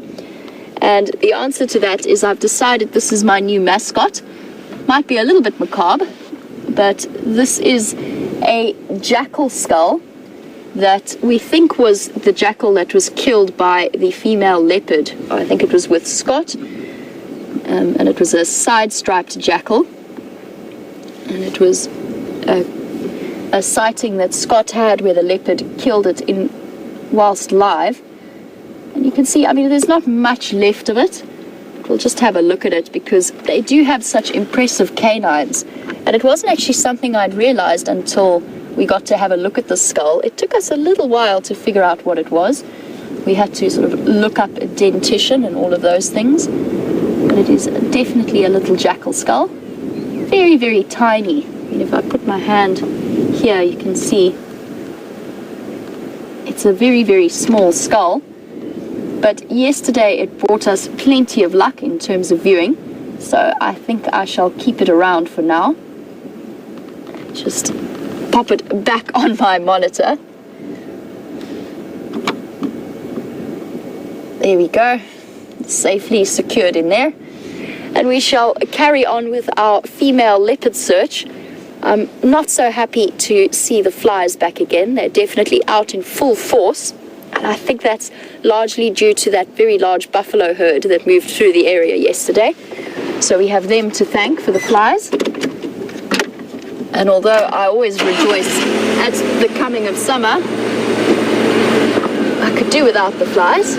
And the answer to that is I've decided this is my new mascot. Might be a little bit macabre, but this is a jackal skull that we think was the jackal that was killed by the female leopard. I think it was with Scott, and it was a side-striped jackal, and it was a sighting that Scott had where the leopard killed it whilst live. And you can see, I mean, there's not much left of it. It we'll just have a look at it because they do have such impressive canines. And it wasn't actually something I'd realized until we got to have a look at the skull. It took us a little while to figure out what it was. We had to sort of look up a dentition and all of those things. But it is definitely a little jackal skull. Very, very tiny. And if I put my hand here, you can see it's a very, very small skull. But yesterday it brought us plenty of luck in terms of viewing. So I think I shall keep it around for now. Just pop it back on my monitor. There we go. Safely secured in there. And we shall carry on with our female leopard search. I'm not so happy to see the flies back again. They're definitely out in full force. And I think that's largely due to that very large buffalo herd that moved through the area yesterday. So we have them to thank for the flies. And although I always rejoice at the coming of summer, I could do without the flies.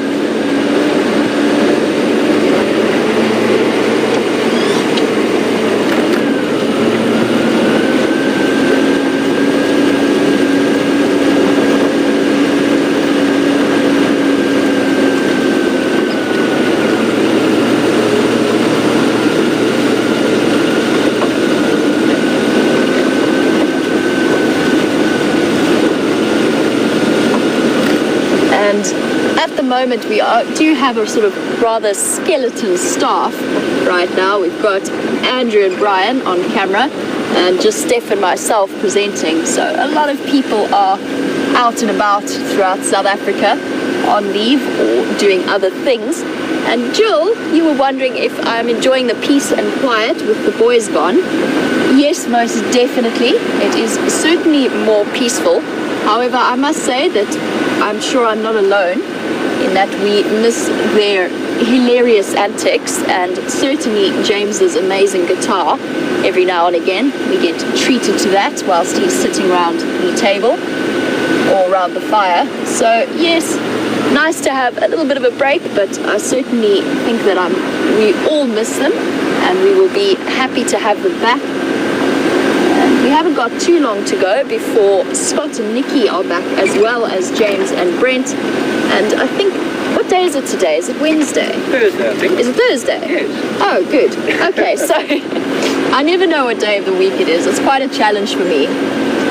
At the moment we do have a sort of rather skeleton staff right now. We've got Andrew and Brian on camera and just Stef and myself presenting. So a lot of people are out and about throughout South Africa on leave or doing other things. And Jill, you were wondering if I'm enjoying the peace and quiet with the boys gone. Yes, most definitely. It is certainly more peaceful. However, I must say that I'm sure I'm not alone in that we miss their hilarious antics and certainly James's amazing guitar every now and again. We get treated to that whilst he's sitting around the table or around the fire. So yes, nice to have a little bit of a break, but I certainly think that we all miss them and we will be happy to have them back. And we haven't got too long to go before Scott and Nikki are back, as well as James and Brent. And I think, what day is it today? Is it Wednesday?
Thursday, I think.
Is it Thursday?
Yes.
Oh, good. Okay, so I never know what day of the week it is. It's quite a challenge for me.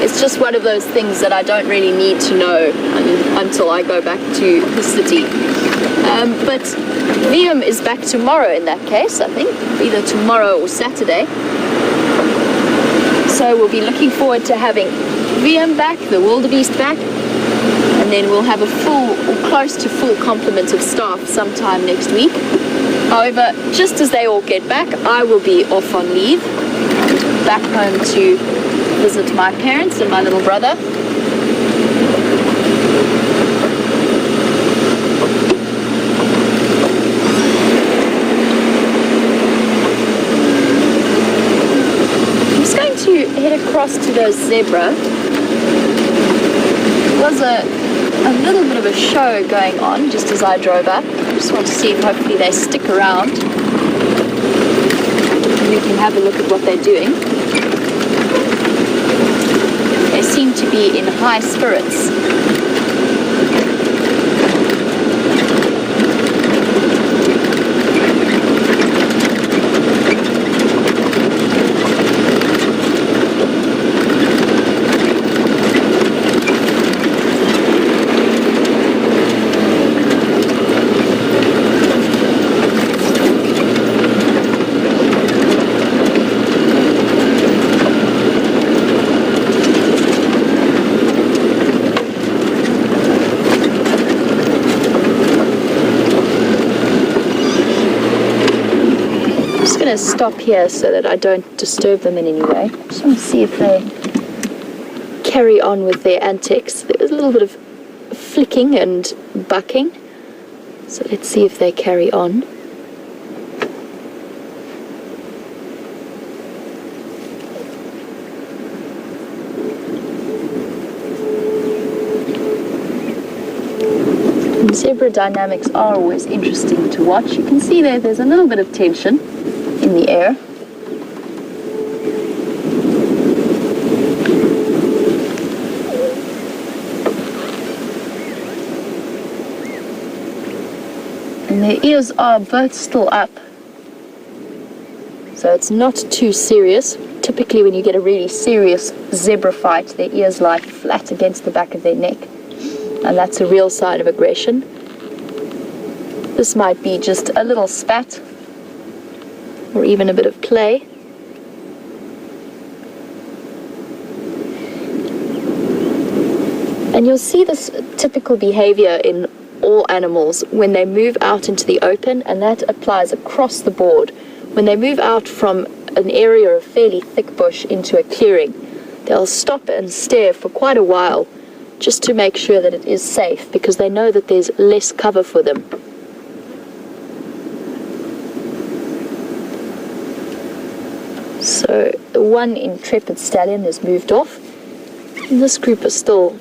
It's just one of those things that I don't really need to know until I go back to the city. But Liam is back tomorrow in that case, I think. Either tomorrow or Saturday. So we'll be looking forward to having Liam back, the wildebeest back. And then we'll have a full or close to full complement of staff sometime next week. However, just as they all get back, I will be off on leave and back home to visit my parents and my little brother. I'm just going to head across to the zebra. There was a little bit of a show going on just as I drove up. I just want to see if hopefully they stick around and we can have a look at what they're doing. They seem to be in high spirits. Stop here so that I don't disturb them in any way. Just want to see if they carry on with their antics. There was a little bit of flicking and bucking, so let's see if they carry on. And zebra dynamics are always interesting to watch. You can see there's a little bit of tension in the air. And their ears are both still up, so it's not too serious. Typically when you get a really serious zebra fight, their ears lie flat against the back of their neck, and that's a real sign of aggression. This might be just a little spat, or even a bit of play. And you'll see this typical behavior in all animals when they move out into the open, and that applies across the board. When they move out from an area of fairly thick bush into a clearing, they'll stop and stare for quite a while just to make sure that it is safe, because they know that there's less cover for them. So the one intrepid stallion has moved off, and this group is still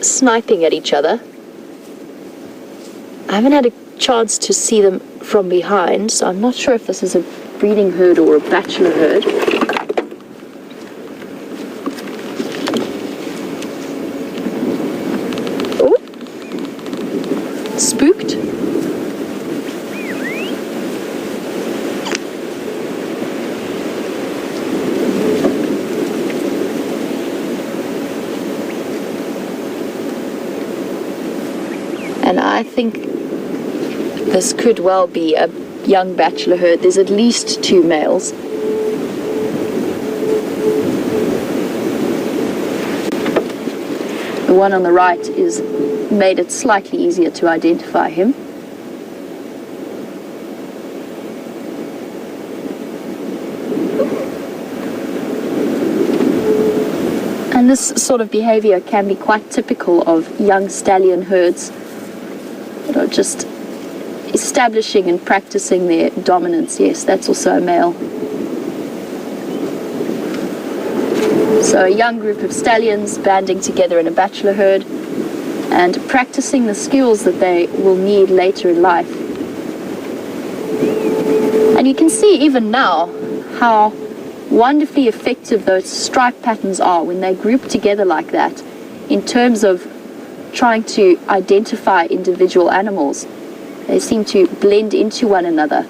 sniping at each other. I haven't had a chance to see them from behind, so I'm not sure if this is a breeding herd or a bachelor herd. Oh, spooked. And I think this could well be a young bachelor herd. There's at least 2 males. The one on the right is made it slightly easier to identify him. And this sort of behavior can be quite typical of young stallion herds that are just establishing and practicing their dominance. Yes, that's also a male. So a young group of stallions banding together in a bachelor herd and practicing the skills that they will need later in life. And you can see even now how wonderfully effective those stripe patterns are when they group together like that in terms of trying to identify individual animals. They seem to blend into one another,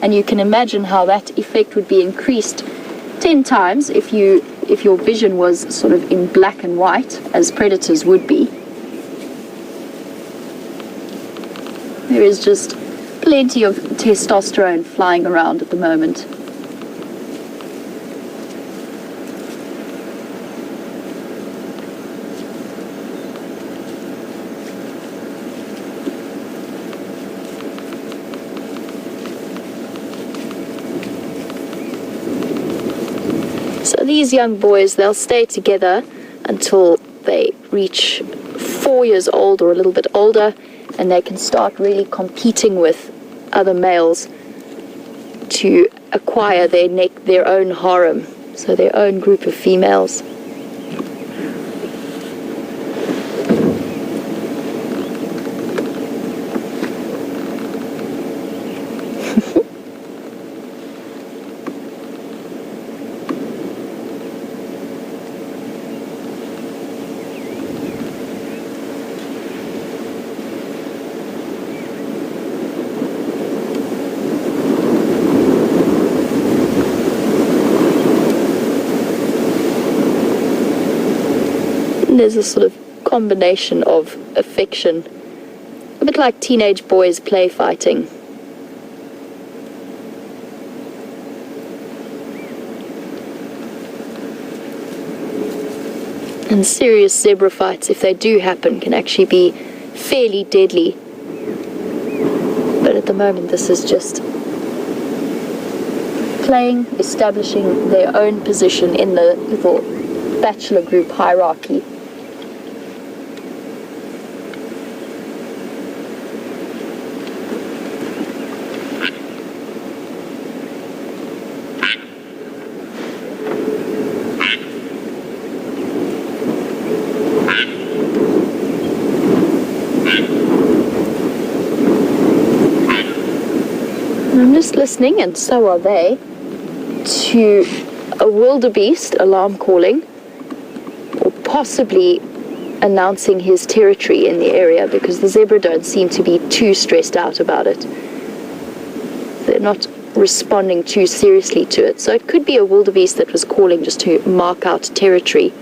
and you can imagine how that effect would be increased 10 times if your vision was sort of in black and white, as predators would be. There is just plenty of testosterone flying around at the moment. So these young boys, they'll stay together until they reach 4 years old or a little bit older, and they can start really competing with other males to acquire their own harem, so their own group of females. There's a sort of combination of affection, a bit like teenage boys play fighting. And serious zebra fights, if they do happen, can actually be fairly deadly. But at the moment this is just playing, establishing their own position in the little bachelor group hierarchy. just listening, and so are they, to a wildebeest alarm calling, or possibly announcing his territory in the area, because the zebra don't seem to be too stressed out about it. They're not responding too seriously to it. So it could be a wildebeest that was calling just to mark out territory.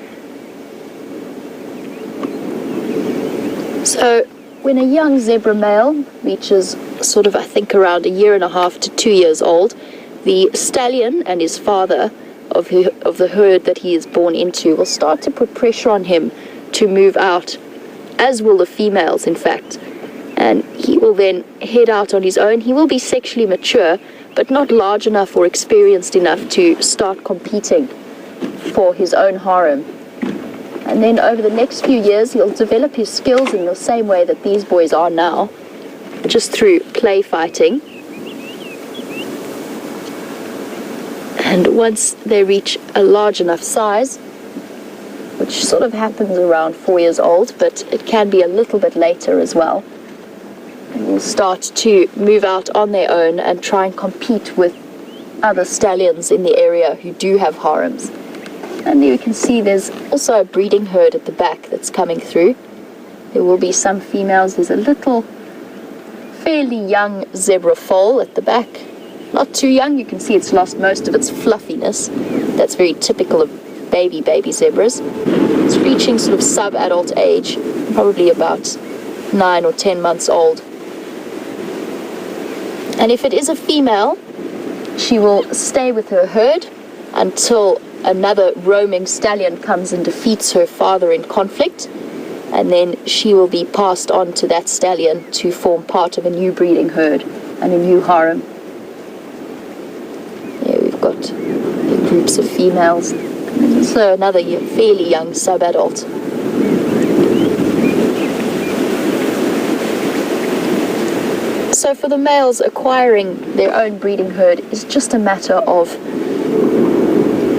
So when a young zebra male reaches sort of, I think, around 1.5 to 2 years old, the stallion and his father of the herd that he is born into will start to put pressure on him to move out, as will the females, in fact. And he will then head out on his own. He will be sexually mature, but not large enough or experienced enough to start competing for his own harem. And then over the next few years, he'll develop his skills in the same way that these boys are now, just through play fighting. And once they reach a large enough size, which sort of happens around 4 years old, but it can be a little bit later as well, and will start to move out on their own and try and compete with other stallions in the area who do have harems. And there you can see there's also a breeding herd at the back that's coming through. There will be some females. There's a little, fairly young zebra foal at the back. Not too young, you can see it's lost most of its fluffiness. That's very typical of baby zebras. It's reaching sort of sub-adult age, probably about 9 or 10 months old. And if it is a female, she will stay with her herd until another roaming stallion comes and defeats her father in conflict, and then she will be passed on to that stallion to form part of a new breeding herd and a new harem. Here we've got groups of females. So another fairly young sub-adult. So for the males, acquiring their own breeding herd is just a matter of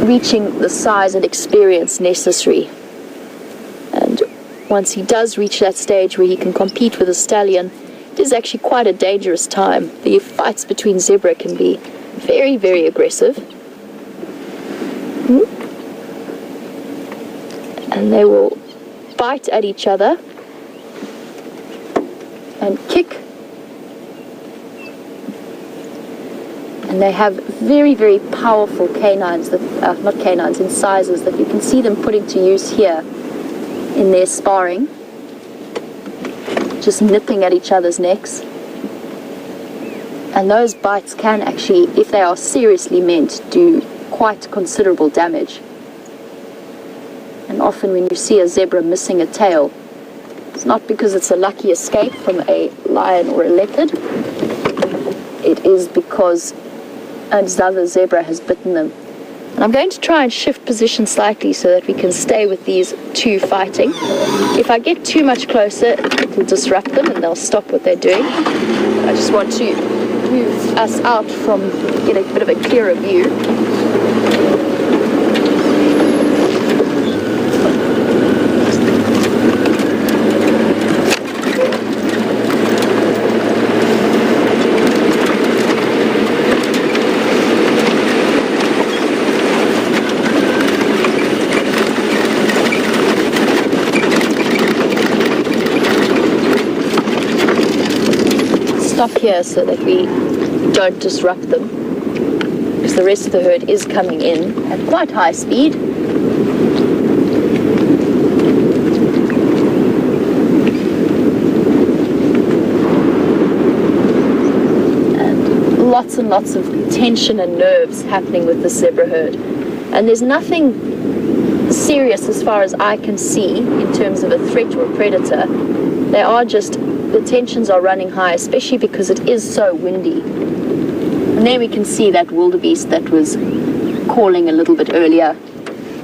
reaching the size and experience necessary. And once he does reach that stage where he can compete with a stallion, it is actually quite a dangerous time. The fights between zebra can be very, very aggressive. And they will bite at each other and kick. And they have very, very powerful canines, not canines, incisors that you can see them putting to use here in their sparring, just nipping at each other's necks. And those bites can actually, if they are seriously meant, do quite considerable damage. And often when you see a zebra missing a tail, it's not because it's a lucky escape from a lion or a leopard. It is because another zebra has bitten them. And I'm going to try and shift position slightly so that we can stay with these two fighting. If I get too much closer, it will disrupt them and they'll stop what they're doing. I just want to move us out from, get a bit of a clearer view. Stop here so that we don't disrupt them, because the rest of the herd is coming in at quite high speed. And lots of tension and nerves happening with the zebra herd. And there's nothing serious as far as I can see in terms of a threat or a predator. They are just, the tensions are running high, especially because it is so windy. And there we can see that wildebeest that was calling a little bit earlier.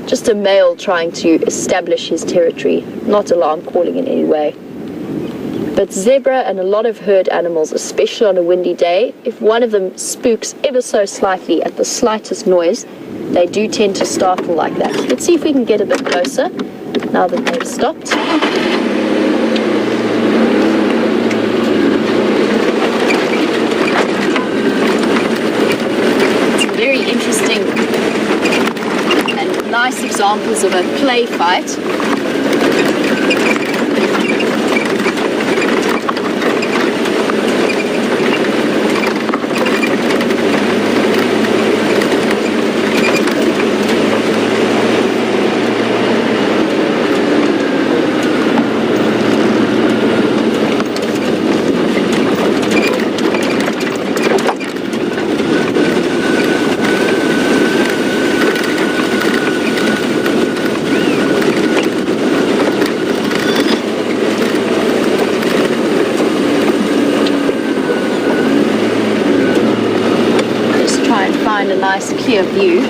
Just a male trying to establish his territory, not alarm calling in any way. But zebra and a lot of herd animals, especially on a windy day, if one of them spooks ever so slightly at the slightest noise, they do tend to startle like that. Let's see if we can get a bit closer now that they've stopped. interesting and nice examples of a play fight. Nice clear view.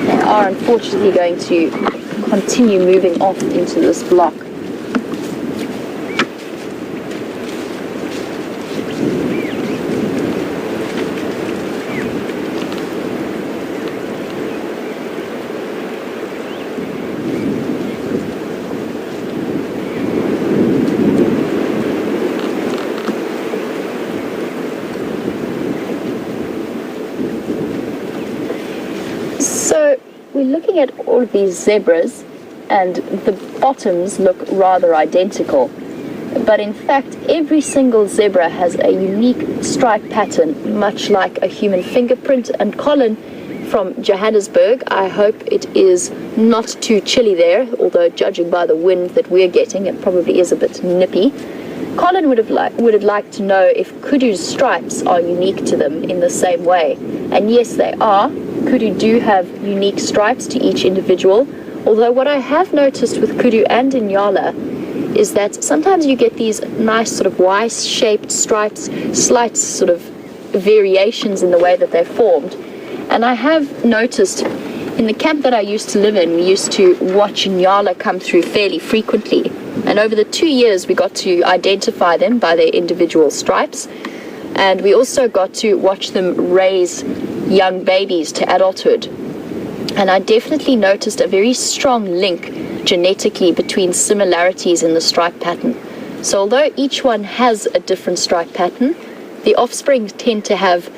They are unfortunately going to continue moving off into this block. We're looking at all of these zebras and the bottoms look rather identical, but in fact every single zebra has a unique stripe pattern, much like a human fingerprint. And Colin from Johannesburg, I hope it is not too chilly there, although judging by the wind that we're getting it probably is a bit nippy. Colin would have liked to know if kudu's stripes are unique to them in the same way, and yes they are. Kudu do have unique stripes to each individual, although what I have noticed with kudu and inyala is that sometimes you get these nice sort of Y-shaped stripes, slight sort of variations in the way that they're formed. And I have noticed in the camp that I used to live in, we used to watch inyala come through fairly frequently, and over the 2 years we got to identify them by their individual stripes, and we also got to watch them raise young babies to adulthood. And I definitely noticed a very strong link genetically between similarities in the stripe pattern. So although each one has a different stripe pattern, the offspring tend to have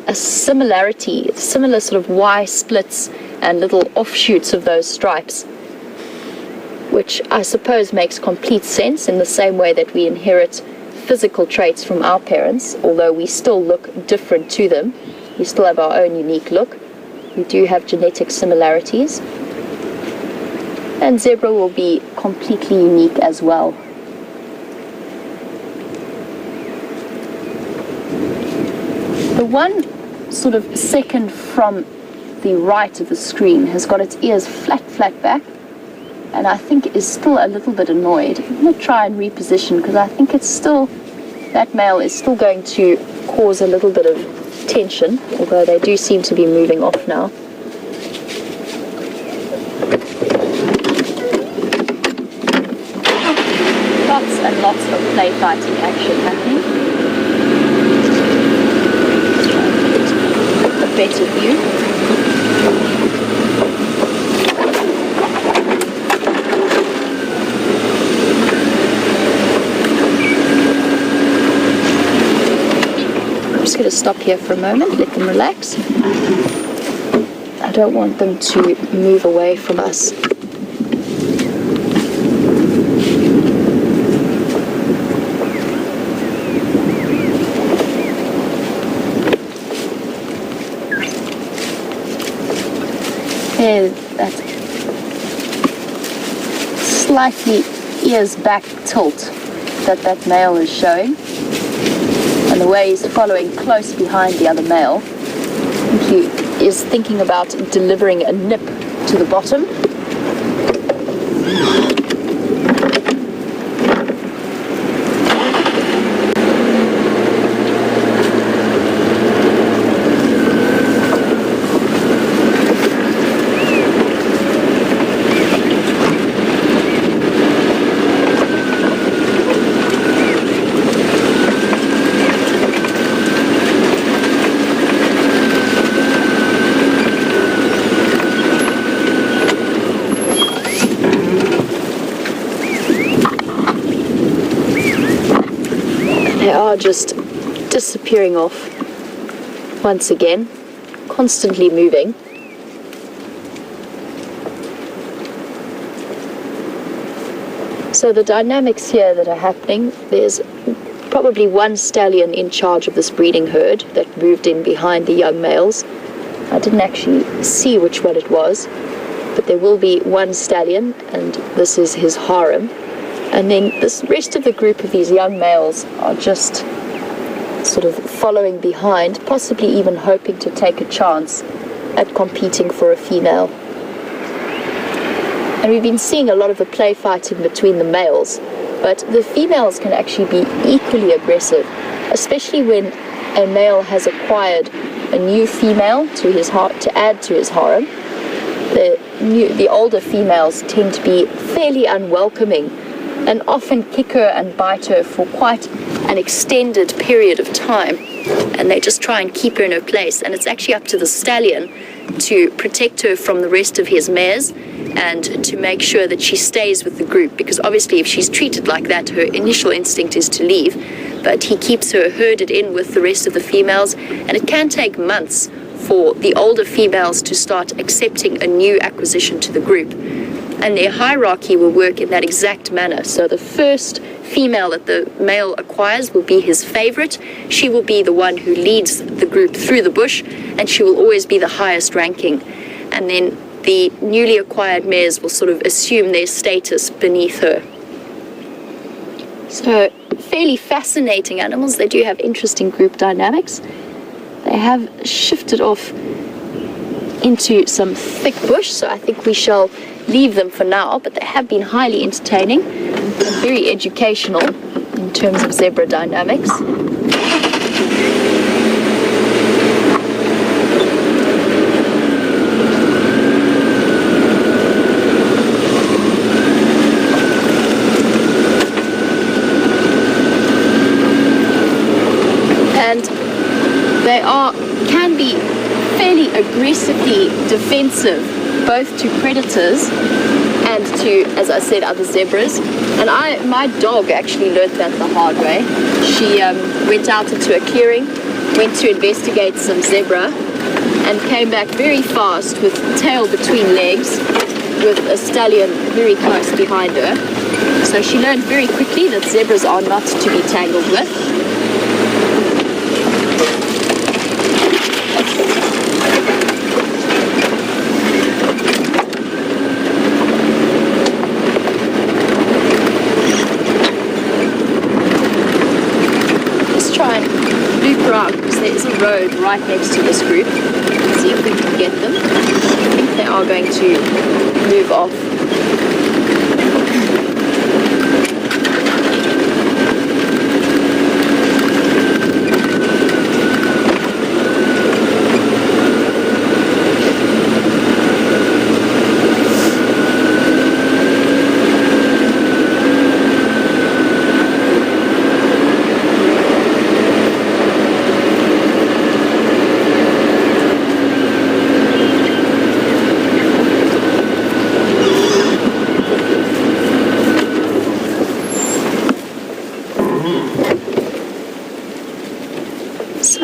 a similarity, similar sort of Y splits and little offshoots of those stripes, which I suppose makes complete sense in the same way that we inherit physical traits from our parents, although we still look different to them. We still have our own unique look. We do have genetic similarities. And zebra will be completely unique as well. The one sort of second from the right of the screen has got its ears flat back, and I think is still a little bit annoyed. I'm going to try and reposition because I think it's still, that male is still going to cause a little bit of tension, although they do seem to be moving off now. Lots and lots of play fighting action happening. A better view. I'm just going to stop here for a moment, let them relax. I don't want them to move away from us. There, that slightly ears back tilt that male is showing, and the way he's following close behind the other male. I think he is thinking about delivering a nip to the bottom. are just disappearing off once again, constantly moving. So the dynamics here that are happening, there's probably one stallion in charge of this breeding herd that moved in behind the young males. I didn't actually see which one it was, but there will be one stallion, and this is his harem. And then this rest of the group of these young males are just sort of following behind, possibly even hoping to take a chance at competing for a female. And we've been seeing a lot of the play fighting between the males, but the females can actually be equally aggressive, especially when a male has acquired a new female to add to his harem. The older females tend to be fairly unwelcoming and often kick her and bite her for quite an extended period of time, and they just try and keep her in her place. And it's actually up to the stallion to protect her from the rest of his mares and to make sure that she stays with the group, because obviously if she's treated like that, her initial instinct is to leave, but he keeps her herded in with the rest of the females, and it can take months for the older females to start accepting a new acquisition to the group. And their hierarchy will work in that exact manner. So the first female that the male acquires will be his favorite. She will be the one who leads the group through the bush, and she will always be the highest ranking. And then the newly acquired mares will sort of assume their status beneath her. So fairly fascinating animals. They do have interesting group dynamics. They have shifted off into some thick bush, so I think we shall leave them for now, but they have been highly entertaining and very educational in terms of zebra dynamics. And they can be fairly aggressively defensive, both to predators and to, as I said, other zebras. And my dog actually learnt that the hard way. She went out into a clearing, went to investigate some zebra, and came back very fast with tail between legs, with a stallion very close behind her. So she learned very quickly that zebras are not to be tangled with. Because there is a road right next to this group. Let's see if we can get them. I think they are going to move off.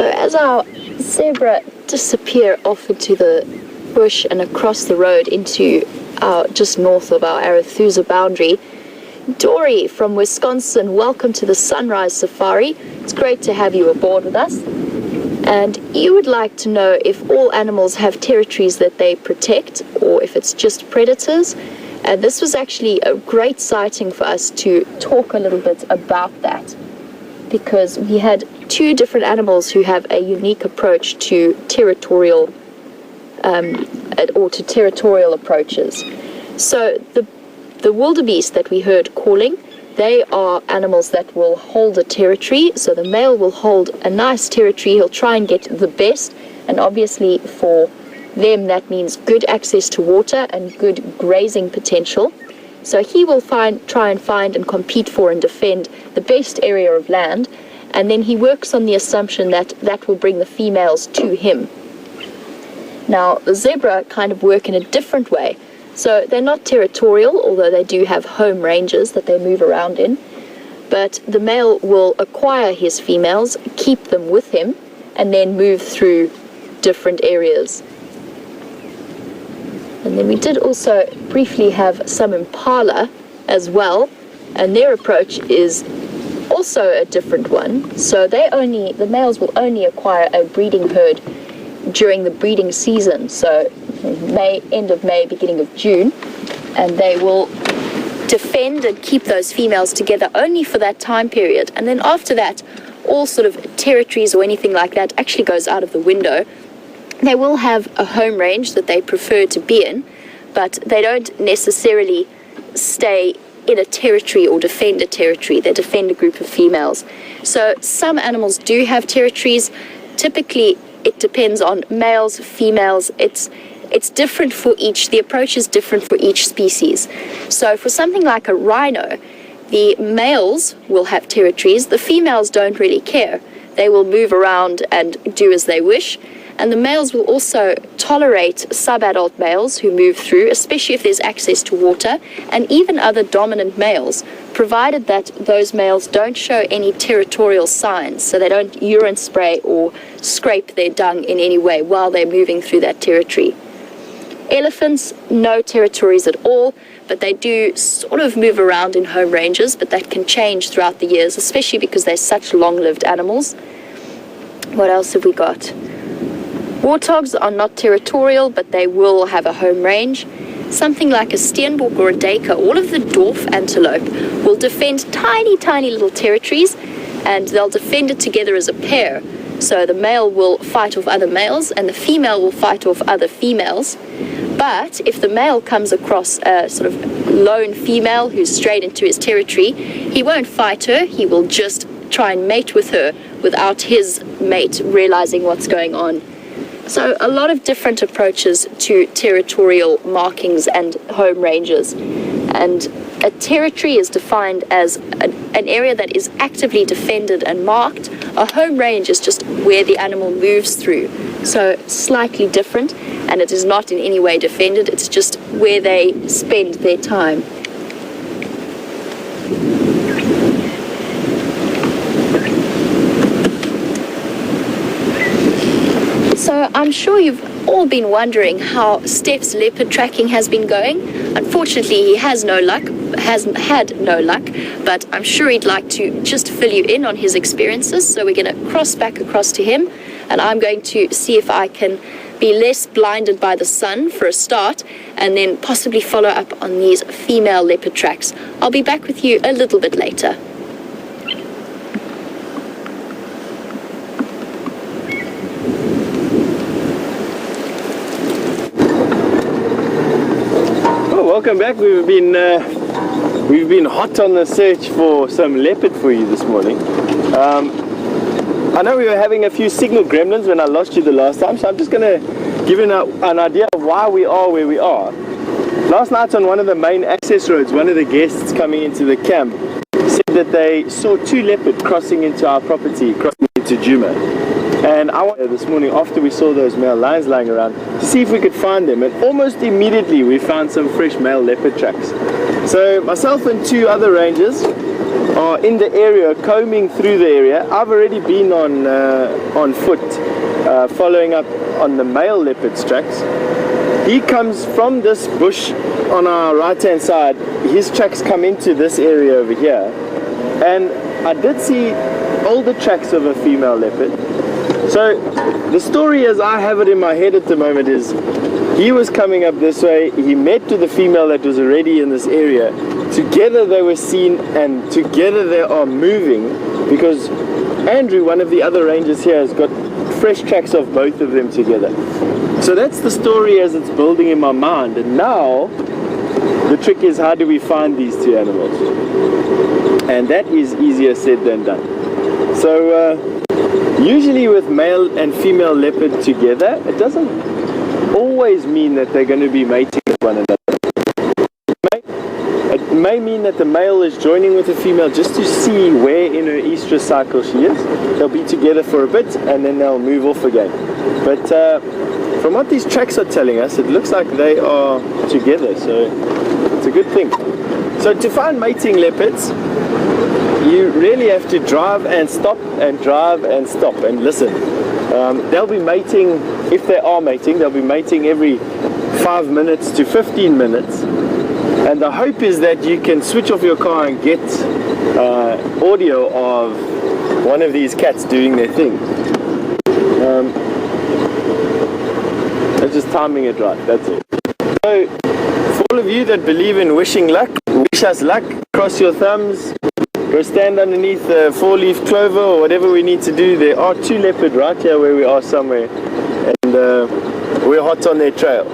As our zebra disappear off into the bush and across the road into just north of our Arethusa boundary, Dory from Wisconsin, welcome to the Sunrise Safari. It's great to have you aboard with us. And you would like to know if all animals have territories that they protect or if it's just predators. And this was actually a great sighting for us to talk a little bit about that, because we had two different animals who have a unique approach to territorial approaches. So the wildebeest that we heard calling, they are animals that will hold a territory. So the male will hold a nice territory. He'll try and get the best, and obviously for them that means good access to water and good grazing potential. So he will try and find and compete for and defend the best area of land, and then he works on the assumption that that will bring the females to him. Now, the zebra kind of work in a different way. So they're not territorial, although they do have home ranges that they move around in. but the male will acquire his females, keep them with him, and then move through different areas. And then we did also briefly have some impala as well, and their approach is also a different one. So the males will only acquire a breeding herd during the breeding season, so end of May, beginning of June, and they will defend and keep those females together only for that time period. And then after that, all sort of territories or anything like that actually goes out of the window. They will have a home range that they prefer to be in, but they don't necessarily stay in a territory or defend a territory. They defend a group of females. So some animals do have territories. Typically, it depends on males, females. It's different for each. The approach is different for each species. So for something like a rhino, the males will have territories. The females don't really care. They will move around and do as they wish. And the males will also tolerate subadult males who move through, especially if there's access to water, and even other dominant males, provided that those males don't show any territorial signs, so they don't urine spray or scrape their dung in any way while they're moving through that territory. Elephants, no territories at all, but they do sort of move around in home ranges, but that can change throughout the years, especially because they're such long-lived animals. What else have we got? Warthogs are not territorial, but they will have a home range. Something like a steenbok or a duiker, all of the dwarf antelope will defend tiny, tiny little territories, and they'll defend it together as a pair. So the male will fight off other males, and the female will fight off other females. But if the male comes across a sort of lone female who's strayed into his territory, he won't fight her, he will just try and mate with her without his mate realizing what's going on. So a lot of different approaches to territorial markings and home ranges. And a territory is defined as an area that is actively defended and marked. A home range is just where the animal moves through. So slightly different, and it is not in any way defended, it's just where they spend their time. So I'm sure you've all been wondering how Stef's leopard tracking has been going. Unfortunately, he hasn't had no luck, but I'm sure he'd like to just fill you in on his experiences. So we're going to cross back across to him, and I'm going to see if I can be less blinded by the sun for a start, and then possibly follow up on these female leopard tracks. I'll be back with you a little bit later.
Welcome back. We've been hot on the search for some leopard for you this morning. I know we were having a few signal gremlins when I lost you the last time, so I'm just going to give you an idea of why we are where we are. Last night on one of the main access roads, one of the guests coming into the camp said that they saw two leopards crossing into our property, crossing into Juma. And I wanted this morning, after we saw those male lions lying around, to see if we could find them. And almost immediately we found some fresh male leopard tracks. So myself and two other rangers are in the area, combing through the area. I've already been on foot, following up on the male leopard's tracks. He comes from this bush on our right hand side. His tracks come into this area over here. And I did see older tracks of a female leopard. So the story as I have it in my head at the moment is he was coming up this way, he met with the female that was already in this area. Together they were seen and together they are moving, because Andrew, one of the other rangers here, has got fresh tracks of both of them together. So that's the story as it's building in my mind. And now the trick is, how do we find these two animals? And that is easier said than done. So usually with male and female leopard together, it doesn't always mean that they're going to be mating with one another. It may mean that the male is joining with the female just to see where in her estrus cycle she is. They'll be together for a bit and then they'll move off again. But from what these tracks are telling us, it looks like they are together, so it's a good thing. So to find mating leopards, you really have to drive and stop and drive and stop and listen. They'll be mating, if they are mating, they'll be mating every 5 minutes to 15 minutes. And the hope is that you can switch off your car and get audio of one of these cats doing their thing. It's just timing it right, that's it. So, for all of you that believe in wishing luck, wish us luck, cross your thumbs, go stand underneath the 4-leaf clover or whatever we need to do. There are 2 leopards right here where we are somewhere, and we're hot on their trail.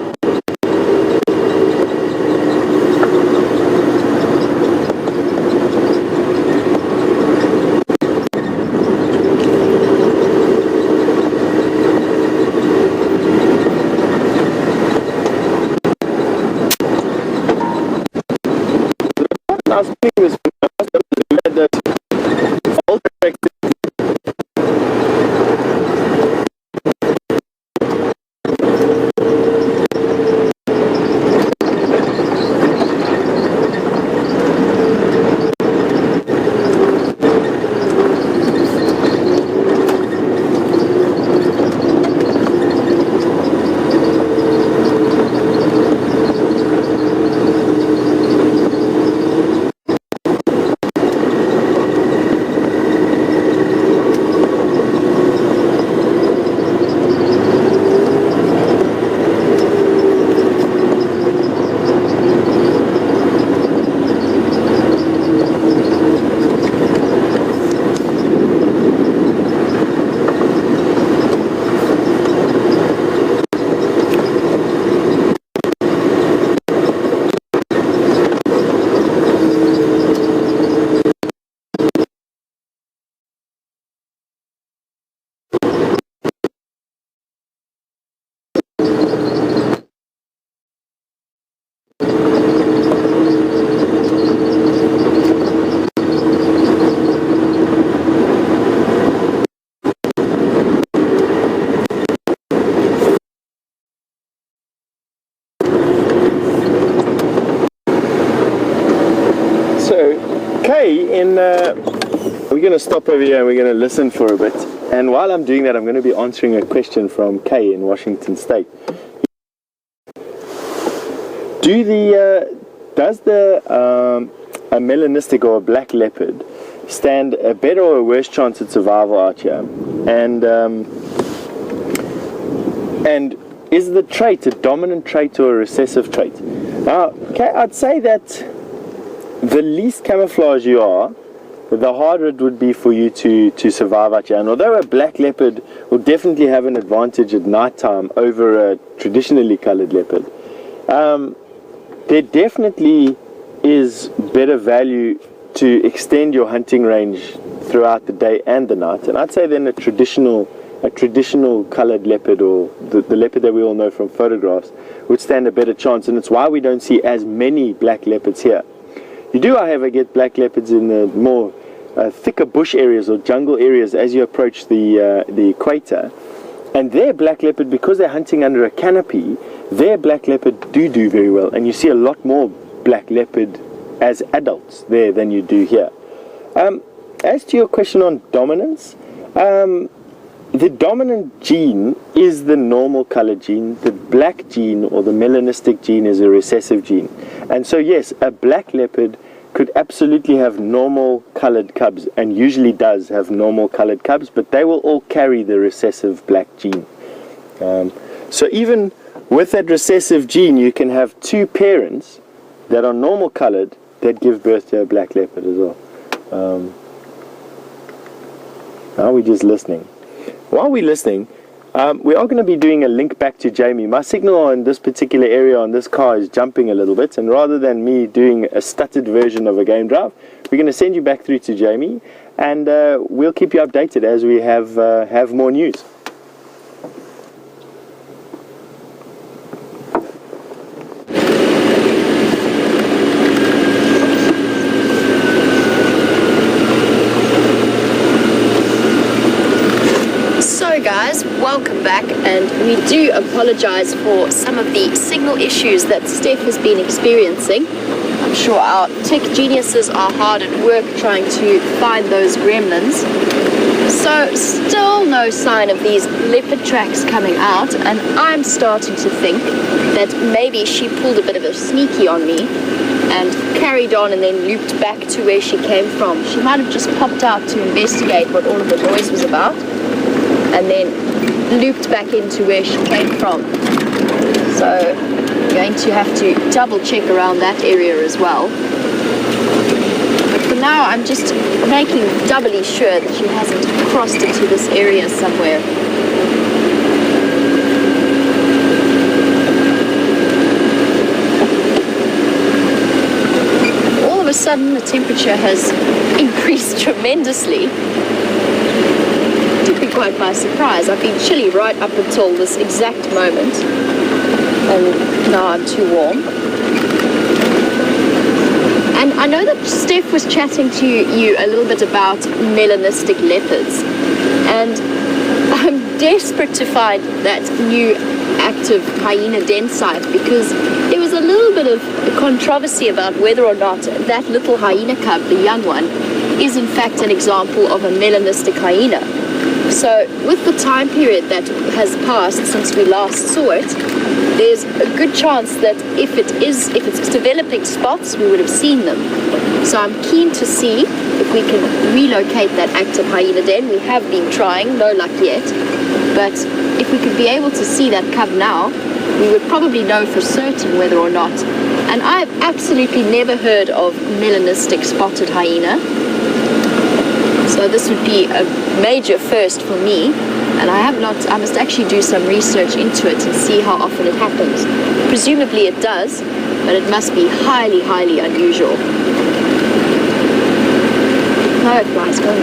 We're going to stop over here and we're going to listen for a bit. And while I'm doing that, I'm going to be answering a question from Kay in Washington State. Does a melanistic or a black leopard stand a better or a worse chance at survival out here? And is the trait a dominant trait or a recessive trait? Now, Kay, I'd say that the least camouflage you are, the harder it would be for you to survive out here. And although a black leopard will definitely have an advantage at night time over a traditionally colored leopard, there definitely is better value to extend your hunting range throughout the day and the night. And I'd say then a traditional colored leopard, or the leopard that we all know from photographs, would stand a better chance. And it's why we don't see as many black leopards here. You do, however, get black leopards in the more thicker bush areas or jungle areas as you approach the equator. And their black leopard, because they're hunting under a canopy, their black leopard do very well. And you see a lot more black leopard as adults there than you do here. As to your question on dominance, the dominant gene is the normal color gene. The black gene or the melanistic gene is a recessive gene. And so yes, a black leopard could absolutely have normal colored cubs, and usually does have normal colored cubs, but they will all carry the recessive black gene. So even with that recessive gene, you can have 2 parents that are normal colored that give birth to a black leopard as well. Now we're just listening. While we're listening, we are going to be doing a link back to Jamie. My signal in this particular area on this car is jumping a little bit, and rather than me doing a stuttered version of a game drive, we're going to send you back through to Jamie, and we'll keep you updated as we have more news.
Guys, welcome back, and we do apologize for some of the signal issues that Stef has been experiencing. I'm sure our tech geniuses are hard at work trying to find those gremlins. So still no sign of these leopard tracks coming out, and I'm starting to think that maybe she pulled a bit of a sneaky on me and carried on and then looped back to where she came from. She might have just popped out to investigate what all of the noise was about and then looped back into where she came from. So I'm going to have to double check around that area as well. But for now I'm just making doubly sure that she hasn't crossed into this area somewhere. All of a sudden the temperature has increased tremendously. Took me quite by surprise. I've been chilly right up until this exact moment, and now I'm too warm. And I know that Stef was chatting to you a little bit about melanistic leopards, and I'm desperate to find that new active hyena den site, because there was a little bit of controversy about whether or not that little hyena cub, the young one, is in fact an example of a melanistic hyena. So with the time period that has passed since we last saw it, there's a good chance that if it's developing spots, we would have seen them. So I'm keen to see if we can relocate that active hyena den. We have been trying, no luck yet. But if we could be able to see that cub now, we would probably know for certain whether or not. And I've absolutely never heard of melanistic spotted hyena. So this would be a major first for me, and I must actually do some research into it and see how often it happens. Presumably it does, but it must be highly, highly unusual. No, it flies, go.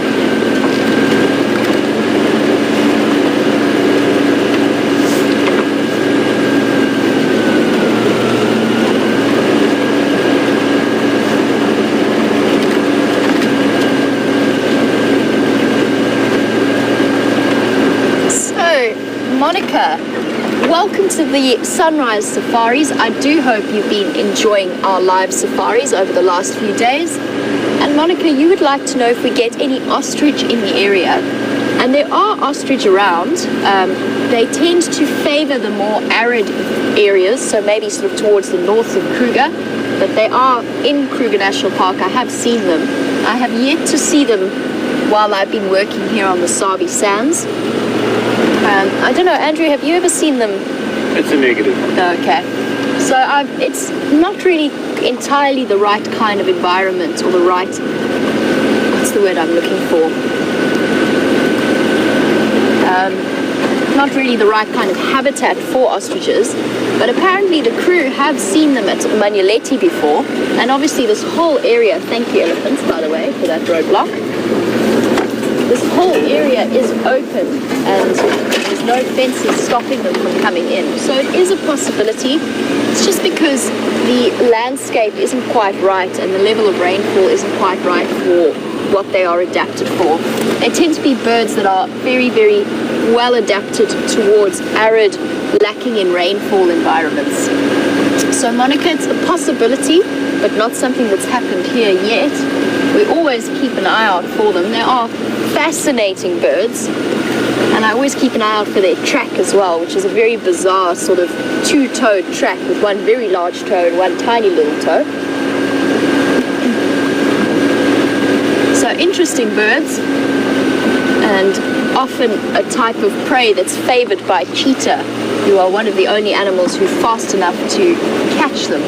Monica, welcome to the sunrise safaris. I do hope you've been enjoying our live safaris over the last few days. And Monica, you would like to know if we get any ostrich in the area. And there are ostrich around. They tend to favor the more arid areas, so maybe sort of towards the north of Kruger. But they are in Kruger National Park. I have seen them. I have yet to see them while I've been working here on the Sabi Sands. I don't know, Andrew, have you ever seen them?
It's a negative.
Okay. So it's not really entirely the right kind of environment, or the right, what's the word I'm looking for? Not really the right kind of habitat for ostriches, but apparently the crew have seen them at Manuleti before, and obviously this whole area, thank you elephants, by the way, for that roadblock. This whole area is open and there's no fences stopping them from coming in. So it is a possibility. It's just because the landscape isn't quite right and the level of rainfall isn't quite right for what they are adapted for. They tend to be birds that are very, very well adapted towards arid, lacking in rainfall environments. So Monica, it's a possibility, but not something that's happened here yet. We always keep an eye out for them. They are fascinating birds, and I always keep an eye out for their track as well, which is a very bizarre sort of two-toed track with one very large toe and one tiny little toe. So interesting birds, and often a type of prey that's favored by cheetah, who are one of the only animals who are fast enough to catch them.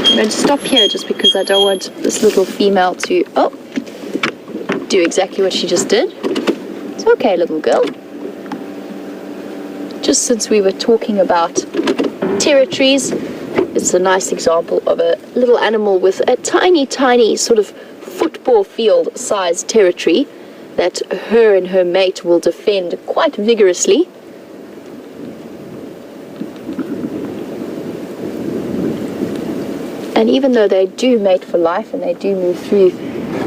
I'm going to stop here just because I don't want this little female to, do exactly what she just did. It's okay, little girl. Just since we were talking about territories, it's a nice example of a little animal with a tiny, tiny sort of football field sized territory that her and her mate will defend quite vigorously. And even though they do mate for life and they do move through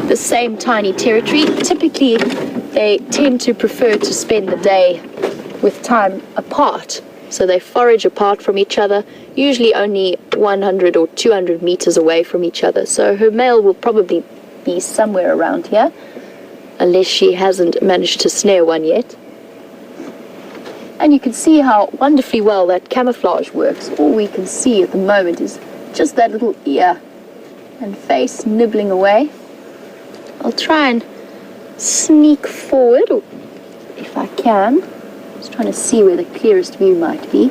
the same tiny territory, typically they tend to prefer to spend the day with time apart So they forage apart from each other, usually only 100 or 200 meters away from each other. So her male will probably be somewhere around here, unless she hasn't managed to snare one yet. And you can see how wonderfully well that camouflage works. All we can see at the moment is just that little ear and face nibbling away. I'll try and sneak forward, or if I can. Just trying to see where the clearest view might be.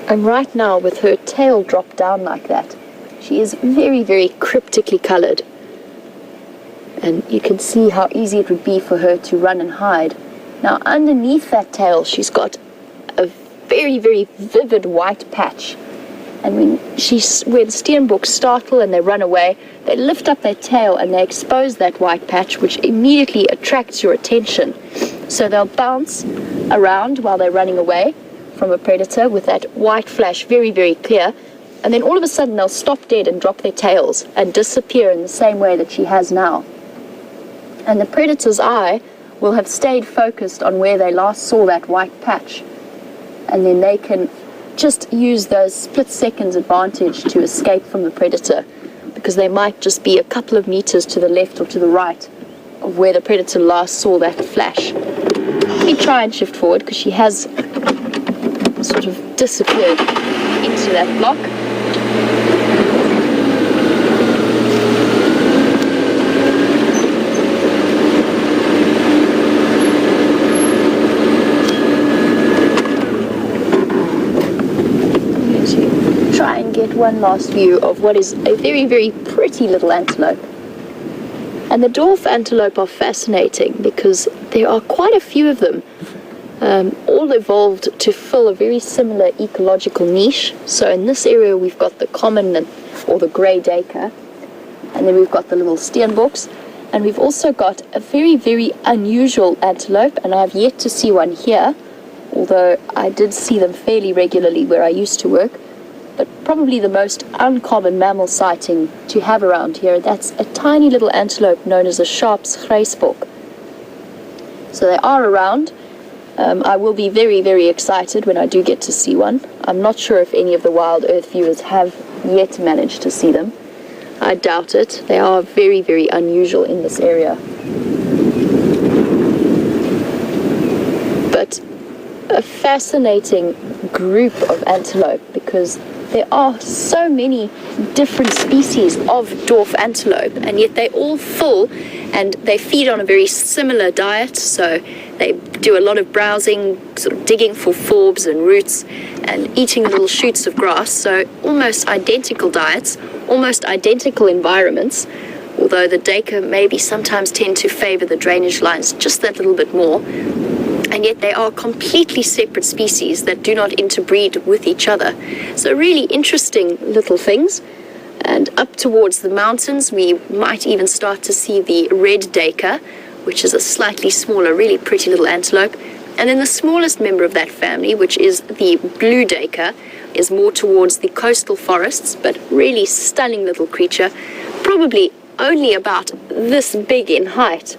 And right now, with her tail dropped down like that, she is very, very cryptically colored. And you can see how easy it would be for her to run and hide. Now, underneath that tail, she's got a very, very vivid white patch. And when steenboks startle and they run away, they lift up their tail and they expose that white patch, which immediately attracts your attention. So they'll bounce around while they're running away from a predator with that white flash very, very clear. And then all of a sudden they'll stop dead and drop their tails and disappear in the same way that she has now. And the predator's eye will have stayed focused on where they last saw that white patch. And then they can just use those split seconds advantage to escape from the predator, because they might just be a couple of meters to the left or to the right of where the predator last saw that flash. Let me try and shift forward, because she has sort of disappeared into that block. Try and get one last view of what is a very, very pretty little antelope. And the dwarf antelope are fascinating because there are quite a few of them, all evolved to fill a very similar ecological niche. So in this area we've got the common or the grey duiker, and then we've got the little steenboks, and we've also got a very, very unusual antelope, and I've yet to see one here, although I did see them fairly regularly where I used to work. But probably the most uncommon mammal sighting to have around here, that's a tiny little antelope known as a Sharp's grijsbok. So they are around. I will be very, very excited when I do get to see one. I'm not sure if any of the WildEarth viewers have yet managed to see them. I doubt it. They are very, very unusual in this area. But a fascinating group of antelope, because there are so many different species of dwarf antelope, and yet they all full, and they feed on a very similar diet. So they do a lot of browsing, sort of digging for forbs and roots, and eating little shoots of grass. So almost identical diets, almost identical environments, although the duiker maybe sometimes tend to favor the drainage lines just that little bit more. And yet they are completely separate species that do not interbreed with each other. So really interesting little things. And up towards the mountains, we might even start to see the red duiker, which is a slightly smaller, really pretty little antelope. And then the smallest member of that family, which is the blue duiker, is more towards the coastal forests, but really stunning little creature, probably only about this big in height.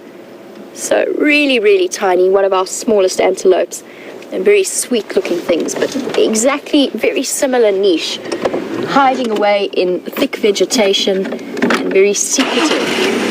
So really, really tiny, one of our smallest antelopes, and very sweet looking things, but exactly very similar niche, hiding away in thick vegetation and very secretive.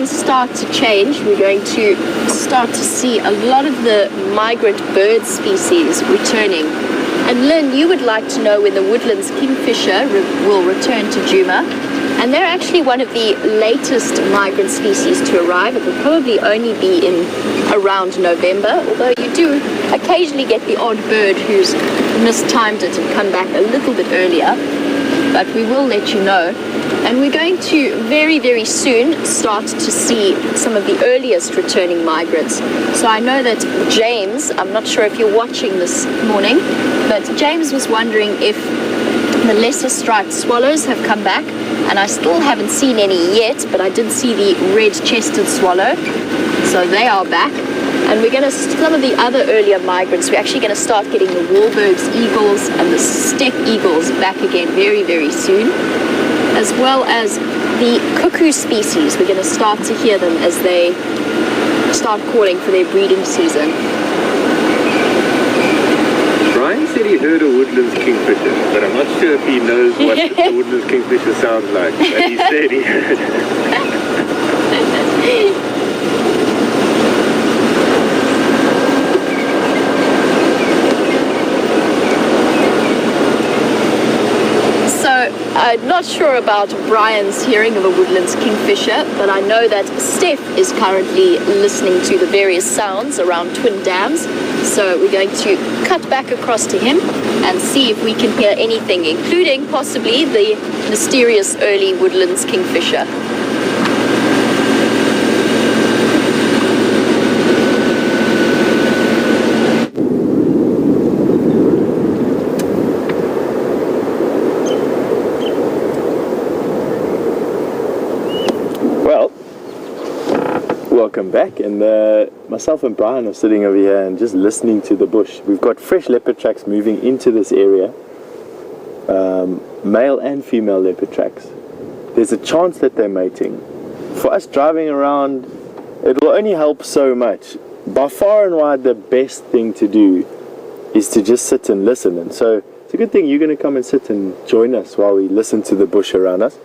Start to change, we're going to start to see a lot of the migrant bird species returning, And Lynn, you would like to know when the woodlands kingfisher will return to Djuma. And they're actually one of the latest migrant species to arrive. It will probably only be in around November, although you do occasionally get the odd bird who's mistimed it and come back a little bit earlier. But we will let you know. And we're going to very, very soon start to see some of the earliest returning migrants. So I know that James, I'm not sure if you're watching this morning, but James was wondering if the lesser striped swallows have come back. And I still haven't seen any yet, but I did see the red-chested swallow. So they are back. And we're going to, some of the other earlier migrants, we're actually going to start getting the Wahlberg's eagles and the Stef eagles back again very, very soon. As well as the cuckoo species. We're going to start to hear them as they start calling for their breeding season.
Brian said he heard a woodlands kingfisher, but I'm not sure if he knows what the woodlands kingfisher sounds like. But he said he heard it.
I'm not sure about Brian's hearing of a woodlands kingfisher, but I know that Stef is currently listening to the various sounds around Twin Dams. So we're going to cut back across to him and see if we can hear anything, including possibly the mysterious early woodlands kingfisher.
Welcome back, and myself and Brian are sitting over here and just listening to the bush. We've got fresh leopard tracks moving into this area, male and female leopard tracks. There's a chance that they're mating. For us driving around, it will only help so much. By far and wide, the best thing to do is to just sit and listen. And so it's a good thing you're going to come and sit and join us while we listen to the bush around us.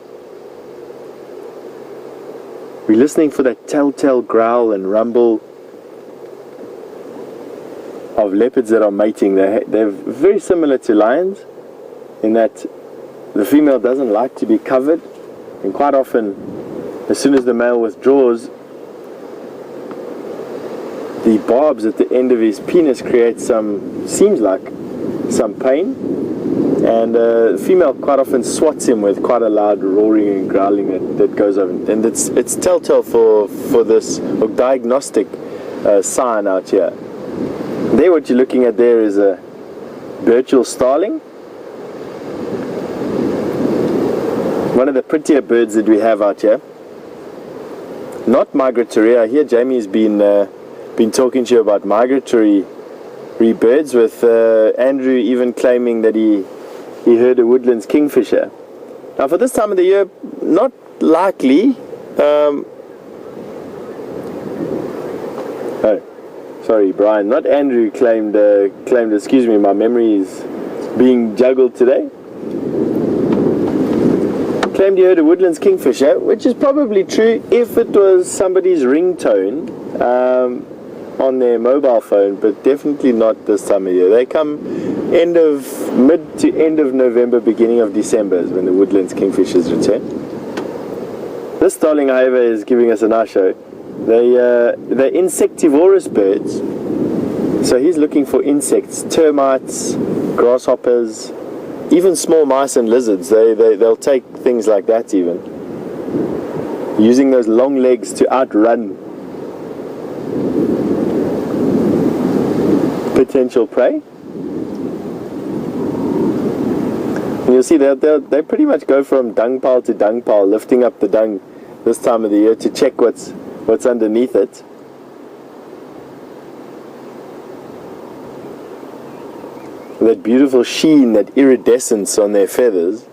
We're listening for that telltale growl and rumble of leopards that are mating. They're very similar to lions in that the female doesn't like to be covered, and quite often as soon as the male withdraws, the barbs at the end of his penis create seems like some pain. And the female quite often swats him with quite a loud roaring and growling that goes over. And it's telltale for this diagnostic sign out here. There, what you're looking at there is a virtual starling. One of the prettier birds that we have out here. Not migratory. I hear Jamie's been talking to you about migratory birds, with Andrew even claiming that he heard a woodlands kingfisher. Now for this time of the year, not likely. Sorry, Brian, not Andrew claimed, excuse me, my memory is being juggled today. Claimed he heard a woodlands kingfisher, which is probably true if it was somebody's ringtone on their mobile phone, but definitely not this time of year. They come mid to end of November, beginning of December is when the woodlands kingfishers return. This starling, however, is giving us a nice show. They're insectivorous birds, so he's looking for insects, termites, grasshoppers, even small mice and lizards. They'll take things like that even, using those long legs to outrun potential prey. And you'll see they pretty much go from dung pile to dung pile, lifting up the dung this time of the year to check what's underneath it. That beautiful sheen, that iridescence on their feathers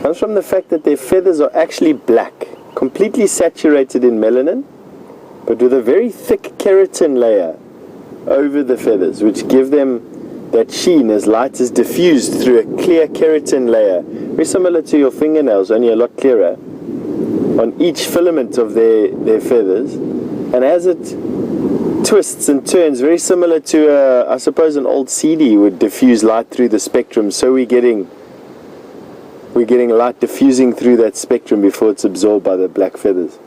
comes from the fact that their feathers are actually black, completely saturated in melanin, but with a very thick keratin layer over the feathers, which give them that sheen as light is diffused through a clear keratin layer, very similar to your fingernails, only a lot clearer, on each filament of their feathers. And as it twists and turns, very similar to, I suppose, an old CD would diffuse light through the spectrum. So we're getting light diffusing through that spectrum before it's absorbed by the black feathers.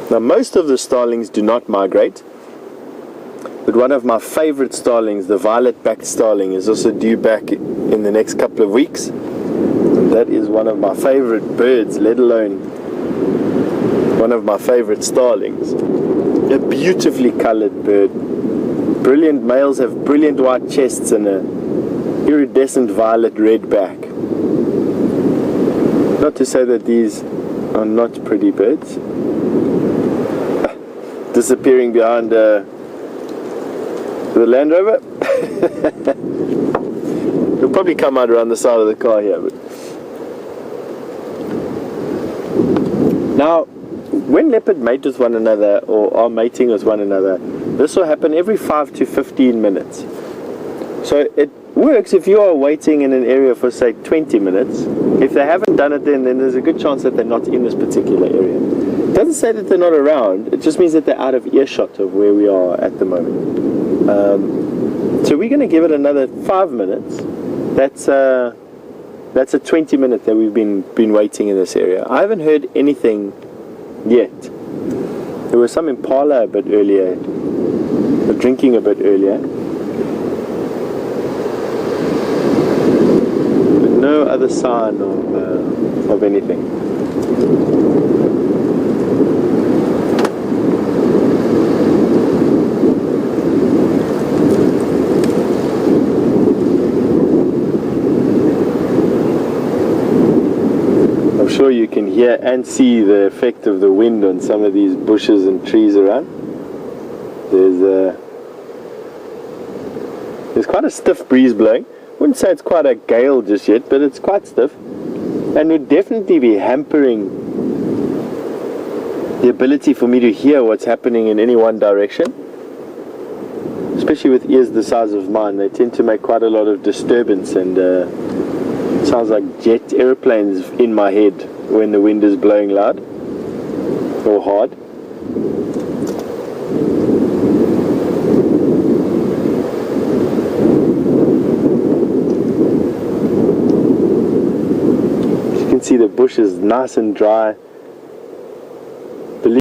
Now, most of the starlings do not migrate, but one of my favorite starlings, the violet-backed starling, is also due back in the next couple of weeks. That is one of my favorite birds, let alone one of my favorite starlings. A beautifully colored bird. Brilliant males have brilliant white chests and a iridescent violet-red back. Not to say that these are not pretty birds. Disappearing behind the Land Rover. It'll probably come out around the side of the car here. But now, when leopard mate with one another or are mating with one another, this will happen every 5 to 15 minutes. So it works if you are waiting in an area for, say, 20 minutes. If they haven't done it then there's a good chance that they're not in this particular area. It doesn't say that they're not around, it just means that they're out of earshot of where we are at the moment. So we're going to give it another 5 minutes. That's a 20-minute that we've been waiting in this area. I haven't heard anything yet. There was some impala a bit earlier, drinking a bit earlier. No other sign of anything. I'm sure you can hear and see the effect of the wind on some of these bushes and trees around. There's quite a stiff breeze blowing. Wouldn't say it's quite a gale just yet, but it's quite stiff, and would definitely be hampering the ability for me to hear what's happening in any one direction. Especially with ears the size of mine, they tend to make quite a lot of disturbance, and it sounds like jet airplanes in my head when the wind is blowing loud or hard. See, the bush is nice and dry.